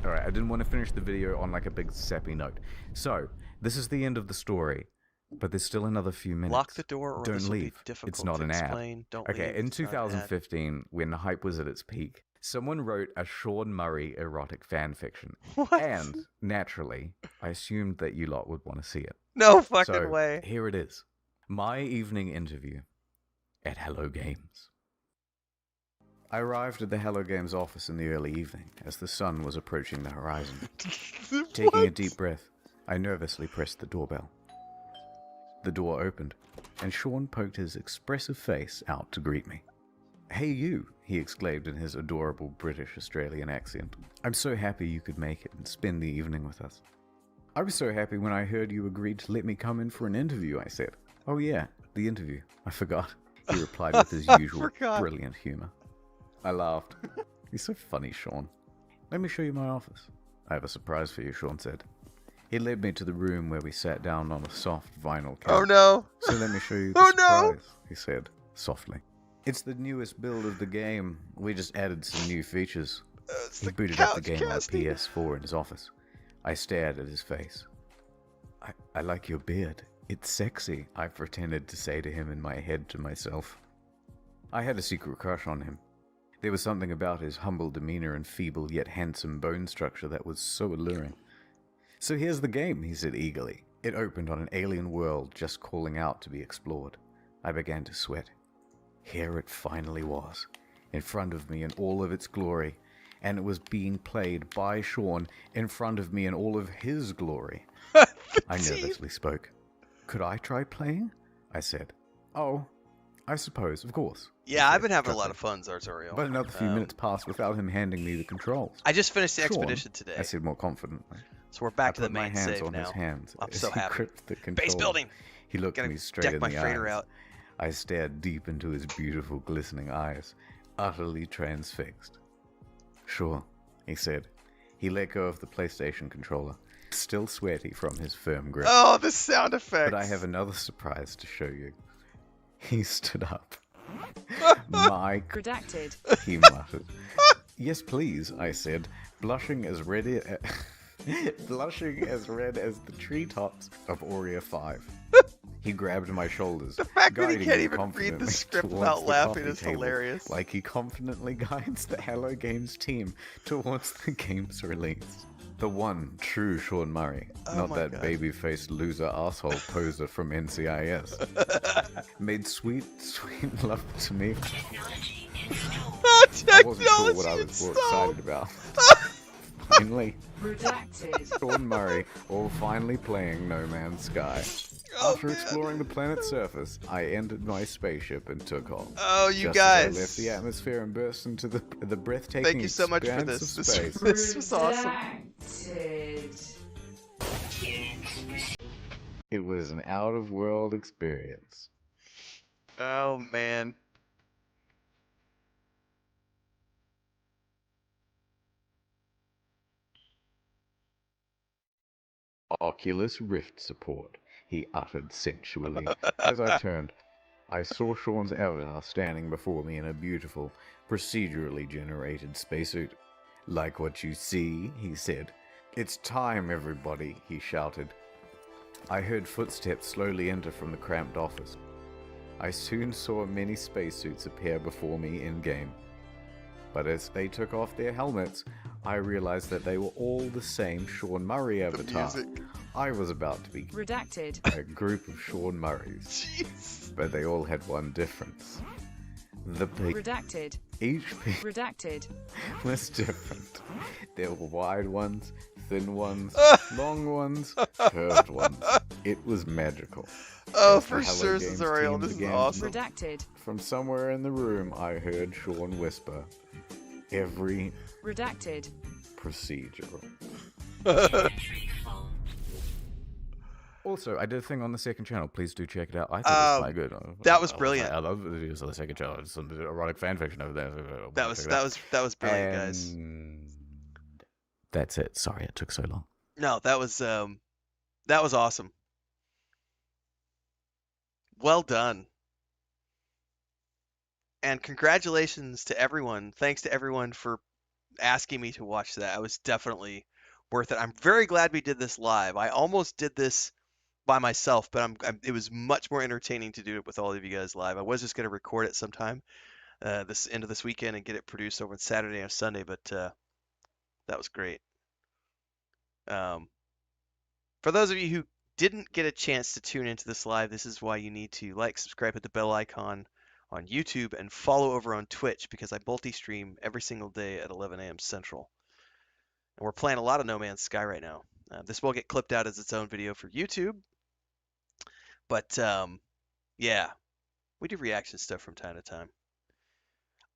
F: Alright, I didn't want to finish the video on like a big sappy note. So, this is the end of the story. But there's still another few minutes.
A: Lock the door or
F: Don't
A: this will be
F: leave.
A: difficult
F: It's not
A: to
F: an ad.
A: explain. Don't
F: Okay,
A: leave.
F: in
A: It's not an ad.
F: 2015, when the hype was at its peak, someone wrote a Sean Murray erotic fan fiction.
A: What?
F: And, naturally, I assumed that you lot would want to see it.
A: No fucking
F: So,
A: way.
F: Here it is. My evening interview at Hello Games. I arrived at the Hello Games office in the early evening as the sun was approaching the horizon. Taking a deep breath, I nervously pressed the doorbell. The door opened, and Sean poked his expressive face out to greet me. "Hey you," he exclaimed in his adorable British-Australian accent. "I'm so happy you could make it and spend the evening with us." "I was so happy when I heard you agreed to let me come in for an interview," I said. "Oh yeah, the interview. I forgot," he replied with his usual brilliant humor. I laughed. "You're so funny, Sean. Let me show you my office." "I have a surprise for you," Sean said. He led me to the room where we sat down on a soft vinyl couch.
A: Oh no!
F: "So let me show you the surprise," he said, softly. "It's the newest build of the game. We just added some new features." He booted up the game on a PS4 in his office. I stared at his face. I like your beard. It's sexy," I pretended to say to him in my head to myself. I had a secret crush on him. There was something about his humble demeanor and feeble yet handsome bone structure that was so alluring. "So here's the game," he said eagerly. It opened on an alien world just calling out to be explored. I began to sweat. Here it finally was, in front of me in all of its glory, and it was being played by Sean in front of me in all of his glory. I nervously spoke. "Could I try playing?" I said. "Oh, I suppose, of course."
A: Yeah, I've been having a lot of fun, Zartorial.
F: But another few minutes passed without him handing me the controls.
A: I just finished the
F: "Sean,"
A: expedition today.
F: I said more confidently.
A: So we're back
F: I
A: to the
F: put my
A: main
F: hands
A: save
F: on
A: now.
F: his hands
A: I'm
F: as
A: so
F: he
A: happy.
F: gripped the
A: Base
F: controller.
A: building!
F: He looked
A: Gotta
F: me straight
A: deck
F: in
A: my
F: the
A: freighter
F: eyes.
A: out.
F: I stared deep into his beautiful, glistening eyes, utterly transfixed. "Sure," he said. He let go of the PlayStation controller, still sweaty from his firm grip.
A: Oh, the sound effects!
F: "But I have another surprise to show you." He stood up. "My..."
J: Redacted.
F: he muttered. "Yes, please," I said, blushing as red as the treetops of Aurea 5. He grabbed my shoulders.
A: The fact that he
F: guiding
A: can't
F: me
A: even read the
F: confidently
A: script
F: towards
A: without
F: the
A: laughing
F: coffee
A: is
F: table,
A: hilarious.
F: like he confidently guides the Hello Games team towards the game's release. The one true Sean Murray, not that baby-faced loser asshole poser from NCIS. Made sweet, sweet love to me. I wasn't sure what I was more excited about. Finally, Sean Murray, all finally playing No Man's Sky. After exploring the planet's surface, I entered my spaceship and took off.
A: Oh, you
F: Just
A: guys!
F: as I left the atmosphere and burst into the breathtaking
A: Thank you so much for
F: expanse
A: this.
F: of space.
A: This was awesome.
F: It was an out-of-world experience.
A: Oh man.
F: Oculus Rift support, he uttered sensually. As I turned, I saw Sean's avatar standing before me in a beautiful, procedurally generated spacesuit. "Like what you see," he said. "It's time, everybody," he shouted. I heard footsteps slowly enter from the cramped office. I soon saw many spacesuits appear before me in-game. But as they took off their helmets, I realized that they were all the same Sean Murray avatar. I was about to be
J: Redacted.
F: a group of Sean Murrays.
A: Jeez.
F: But they all had one difference. The peak.
J: Redacted.
F: Each peak
J: Redacted.
F: was different. There were wide ones, thin ones, long ones, curved ones. It was magical.
A: Oh,
F: As the
A: for
F: Hello
A: sure,
F: Games
A: Zariel,
F: team
A: this is
F: began to
A: awesome.
F: move,
J: Redacted.
F: From somewhere in the room, I heard Sean whisper, "Every
J: Redacted.
F: procedural." Also, I did a thing on the second channel. Please do check it out. I think it's quite good.
A: That was brilliant.
F: I love the videos on the second channel. There's some erotic fanfiction over there.
A: That was brilliant, guys.
F: That's it. Sorry it took so long.
A: No, that was awesome. Well done. And congratulations to everyone. Thanks to everyone for asking me to watch that. It was definitely worth it. I'm very glad we did this live. I almost did this by myself, but it was much more entertaining to do it with all of you guys live. I was just going to record it sometime this end of this weekend and get it produced over Saturday or Sunday, but that was great. For those of you who didn't get a chance to tune into this live, this is why you need to like, subscribe, hit the bell icon on YouTube, and follow over on Twitch, because I multi-stream every single day at 11 a.m. Central. And we're playing a lot of No Man's Sky right now. This will get clipped out as its own video for YouTube, but yeah, we do reaction stuff from time to time.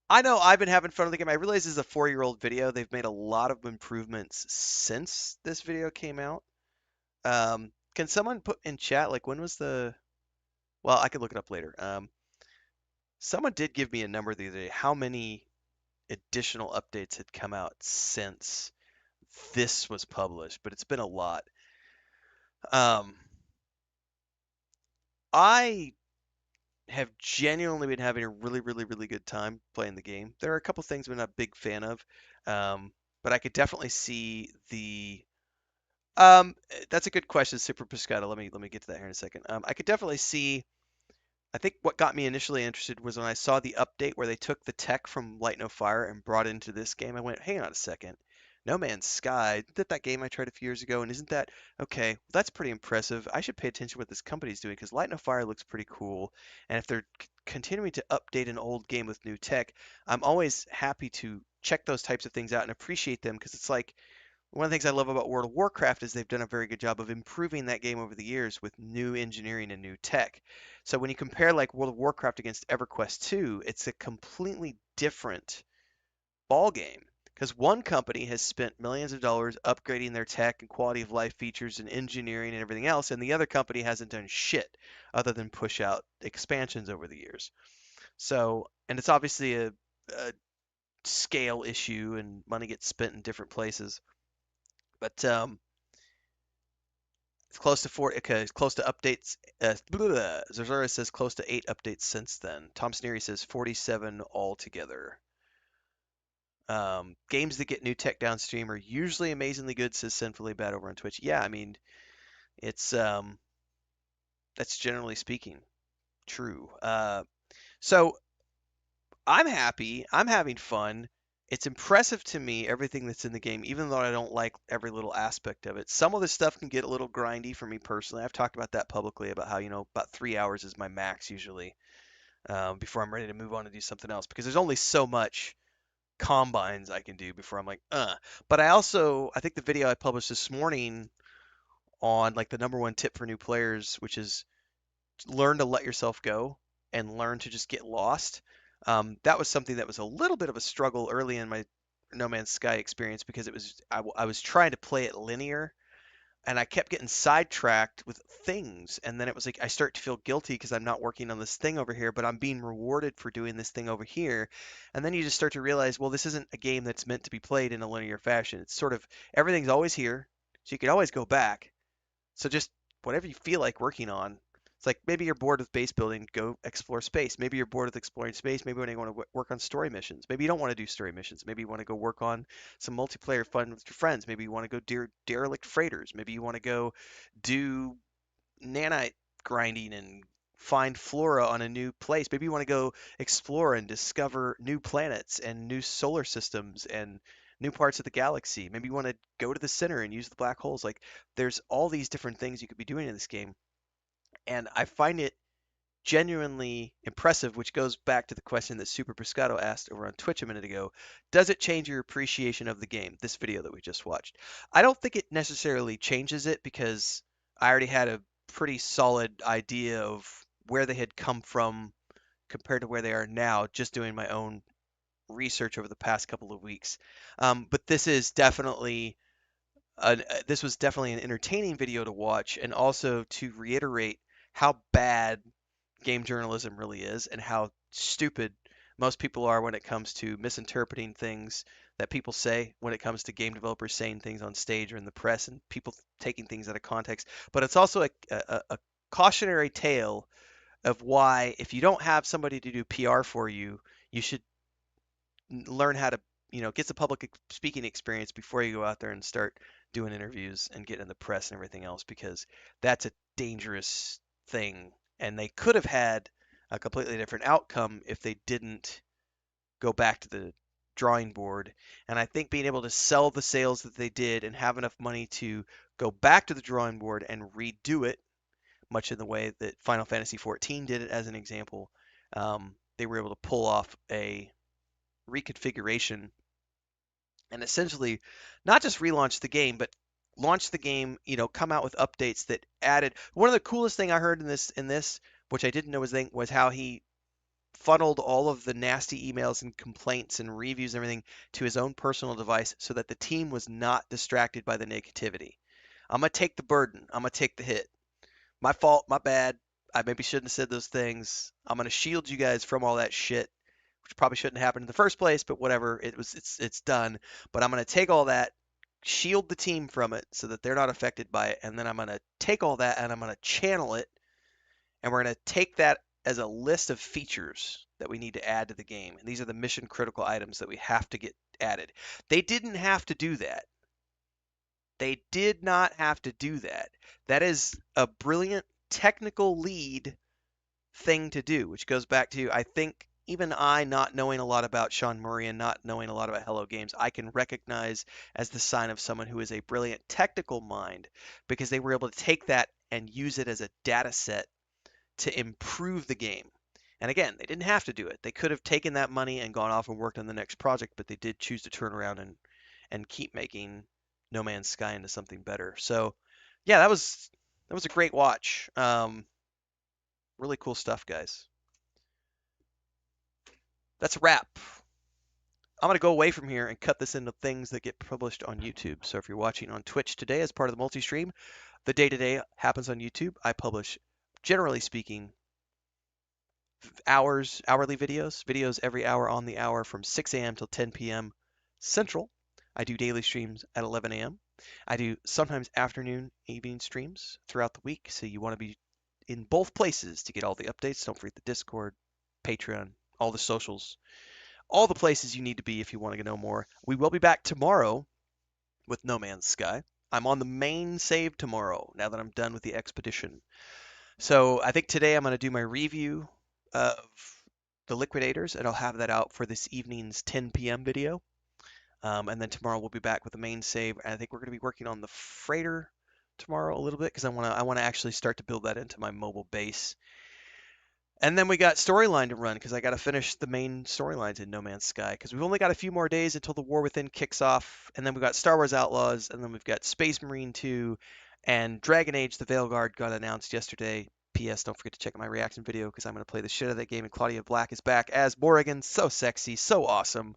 A: I know I've been having fun with the game. I realize this is a 4-year-old video. They've made a lot of improvements since this video came out. Can someone put in chat, like, when was the... Well, I could look it up later. Someone did give me a number the other day, how many additional updates had come out since this was published, but it's been a lot. I have genuinely been having a really, really, really good time playing the game. There are a couple things I'm not a big fan of, but I could definitely see the... that's a good question, Super Pescata. Let me get to that here in a second. I could definitely see... I think what got me initially interested was when I saw the update where they took the tech from Light No Fire and brought it into this game. I went, hang on a second. No Man's Sky, isn't that game I tried a few years ago? And isn't that, okay, that's pretty impressive. I should pay attention to what this company's doing, because Light No Fire looks pretty cool. And if they're continuing to update an old game with new tech, I'm always happy to check those types of things out and appreciate them, because it's like, one of the things I love about World of Warcraft is they've done a very good job of improving that game over the years with new engineering and new tech. So when you compare like World of Warcraft against EverQuest 2, it's a completely different ball game, because one company has spent millions of dollars upgrading their tech and quality of life features and engineering and everything else, and the other company hasn't done shit other than push out expansions over the years. So, and it's obviously a scale issue, and money gets spent in different places. But it's close to 4. Okay, it's close to updates. Zazura says close to 8 updates since then. Tom Sneary says 47 altogether. Games that get new tech downstream are usually amazingly good, says Sinfully Bad over on Twitch. Yeah, I mean, it's that's generally speaking true. So I'm happy. I'm having fun. It's impressive to me, everything that's in the game, even though I don't like every little aspect of it. Some of the stuff can get a little grindy for me personally. I've talked about that publicly, about how, about 3 hours is my max usually, before I'm ready to move on and do something else, because there's only so much combines I can do before I'm like, But I think the video I published this morning on like the #1 tip for new players, which is learn to let yourself go and learn to just get lost. That was something that was a little bit of a struggle early in my No Man's Sky experience, because I was trying to play it linear, and I kept getting sidetracked with things, and then it was like I start to feel guilty because I'm not working on this thing over here, but I'm being rewarded for doing this thing over here. And then you just start to realize, well, this isn't a game that's meant to be played in a linear fashion. It's sort of everything's always here, so you can always go back. So just whatever you feel like working on. It's like maybe you're bored with base building, go explore space. Maybe you're bored with exploring space. Maybe you want to work on story missions. Maybe you don't want to do story missions. Maybe you want to go work on some multiplayer fun with your friends. Maybe you want to go derelict freighters. Maybe you want to go do nanite grinding and find flora on a new place. Maybe you want to go explore and discover new planets and new solar systems and new parts of the galaxy. Maybe you want to go to the center and use the black holes. Like, there's all these different things you could be doing in this game. And I find it genuinely impressive, which goes back to the question that Super Pescado asked over on Twitch a minute ago. Does it change your appreciation of the game, this video that we just watched? I don't think it necessarily changes it, because I already had a pretty solid idea of where they had come from compared to where they are now, just doing my own research over the past couple of weeks. But this is definitely this was definitely an entertaining video to watch, and also to reiterate how bad game journalism really is, and how stupid most people are when it comes to misinterpreting things that people say, when it comes to game developers saying things on stage or in the press, and people taking things out of context. But it's also a cautionary tale of why, if you don't have somebody to do PR for you, you should learn how to get the public speaking experience before you go out there and start doing interviews and getting in the press and everything else, because that's a dangerous thing. And they could have had a completely different outcome if they didn't go back to the drawing board. And I think being able to sell the sales that they did and have enough money to go back to the drawing board and redo it, much in the way that Final Fantasy XIV did it as an example, they were able to pull off a reconfiguration and essentially not just relaunch the game, but launch the game, come out with updates that added. One of the coolest thing I heard in this, which I didn't know was how he funneled all of the nasty emails and complaints and reviews and everything to his own personal device so that the team was not distracted by the negativity. I'm going to take the burden. I'm going to take the hit. My fault, my bad. I maybe shouldn't have said those things. I'm going to shield you guys from all that shit, which probably shouldn't happen in the first place, but whatever. It's done. But I'm going to take all that, shield the team from it so that they're not affected by it, and then I'm going to take all that and I'm going to channel it, and we're going to take that as a list of features that we need to add to the game. And these are the mission critical items that we have to get added. They didn't have to do that. They did not have to do that. That is a brilliant technical lead thing to do, which goes back to, I think, even I, not knowing a lot about Sean Murray and not knowing a lot about Hello Games, I can recognize as the sign of someone who is a brilliant technical mind, because they were able to take that and use it as a data set to improve the game. And again, they didn't have to do it. They could have taken that money and gone off and worked on the next project, but they did choose to turn around and keep making No Man's Sky into something better. So, yeah, that was a great watch. Really cool stuff, guys. That's a wrap. I'm going to go away from here and cut this into things that get published on YouTube. So if you're watching on Twitch today as part of the multi-stream, the day-to-day happens on YouTube. I publish, generally speaking, hourly videos every hour on the hour from 6 a.m. till 10 p.m. Central. I do daily streams at 11 a.m. I do sometimes afternoon, evening streams throughout the week. So you want to be in both places to get all the updates. Don't forget the Discord, Patreon, all the socials, all the places you need to be if you want to know more. We will be back tomorrow with No Man's Sky. I'm on the main save tomorrow now that I'm done with the expedition. So I think today I'm going to do my review of the Liquidators, and I'll have that out for this evening's 10 p.m. video. And then tomorrow we'll be back with the main save. And I think we're going to be working on the freighter tomorrow a little bit, because I want to actually start to build that into my mobile base. And then we got storyline to run, because I got to finish the main storylines in No Man's Sky, because we've only got a few more days until the War Within kicks off. And then we've got Star Wars Outlaws, and then we've got Space Marine 2, and Dragon Age the Veilguard got announced yesterday. P.S. Don't forget to check out my reaction video, because I'm going to play the shit out of that game, and Claudia Black is back as Morrigan. So sexy, so awesome.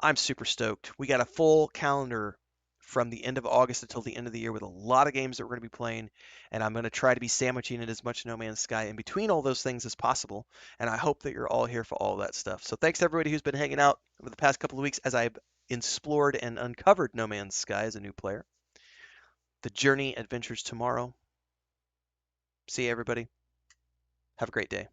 A: I'm super stoked. We got a full calendar from the end of August until the end of the year with a lot of games that we're going to be playing, and I'm going to try to be sandwiching it as much No Man's Sky in between all those things as possible, and I hope that you're all here for all that stuff. So thanks to everybody who's been hanging out over the past couple of weeks as I've explored and uncovered No Man's Sky as a new player. The journey adventures tomorrow. See you, everybody. Have a great day.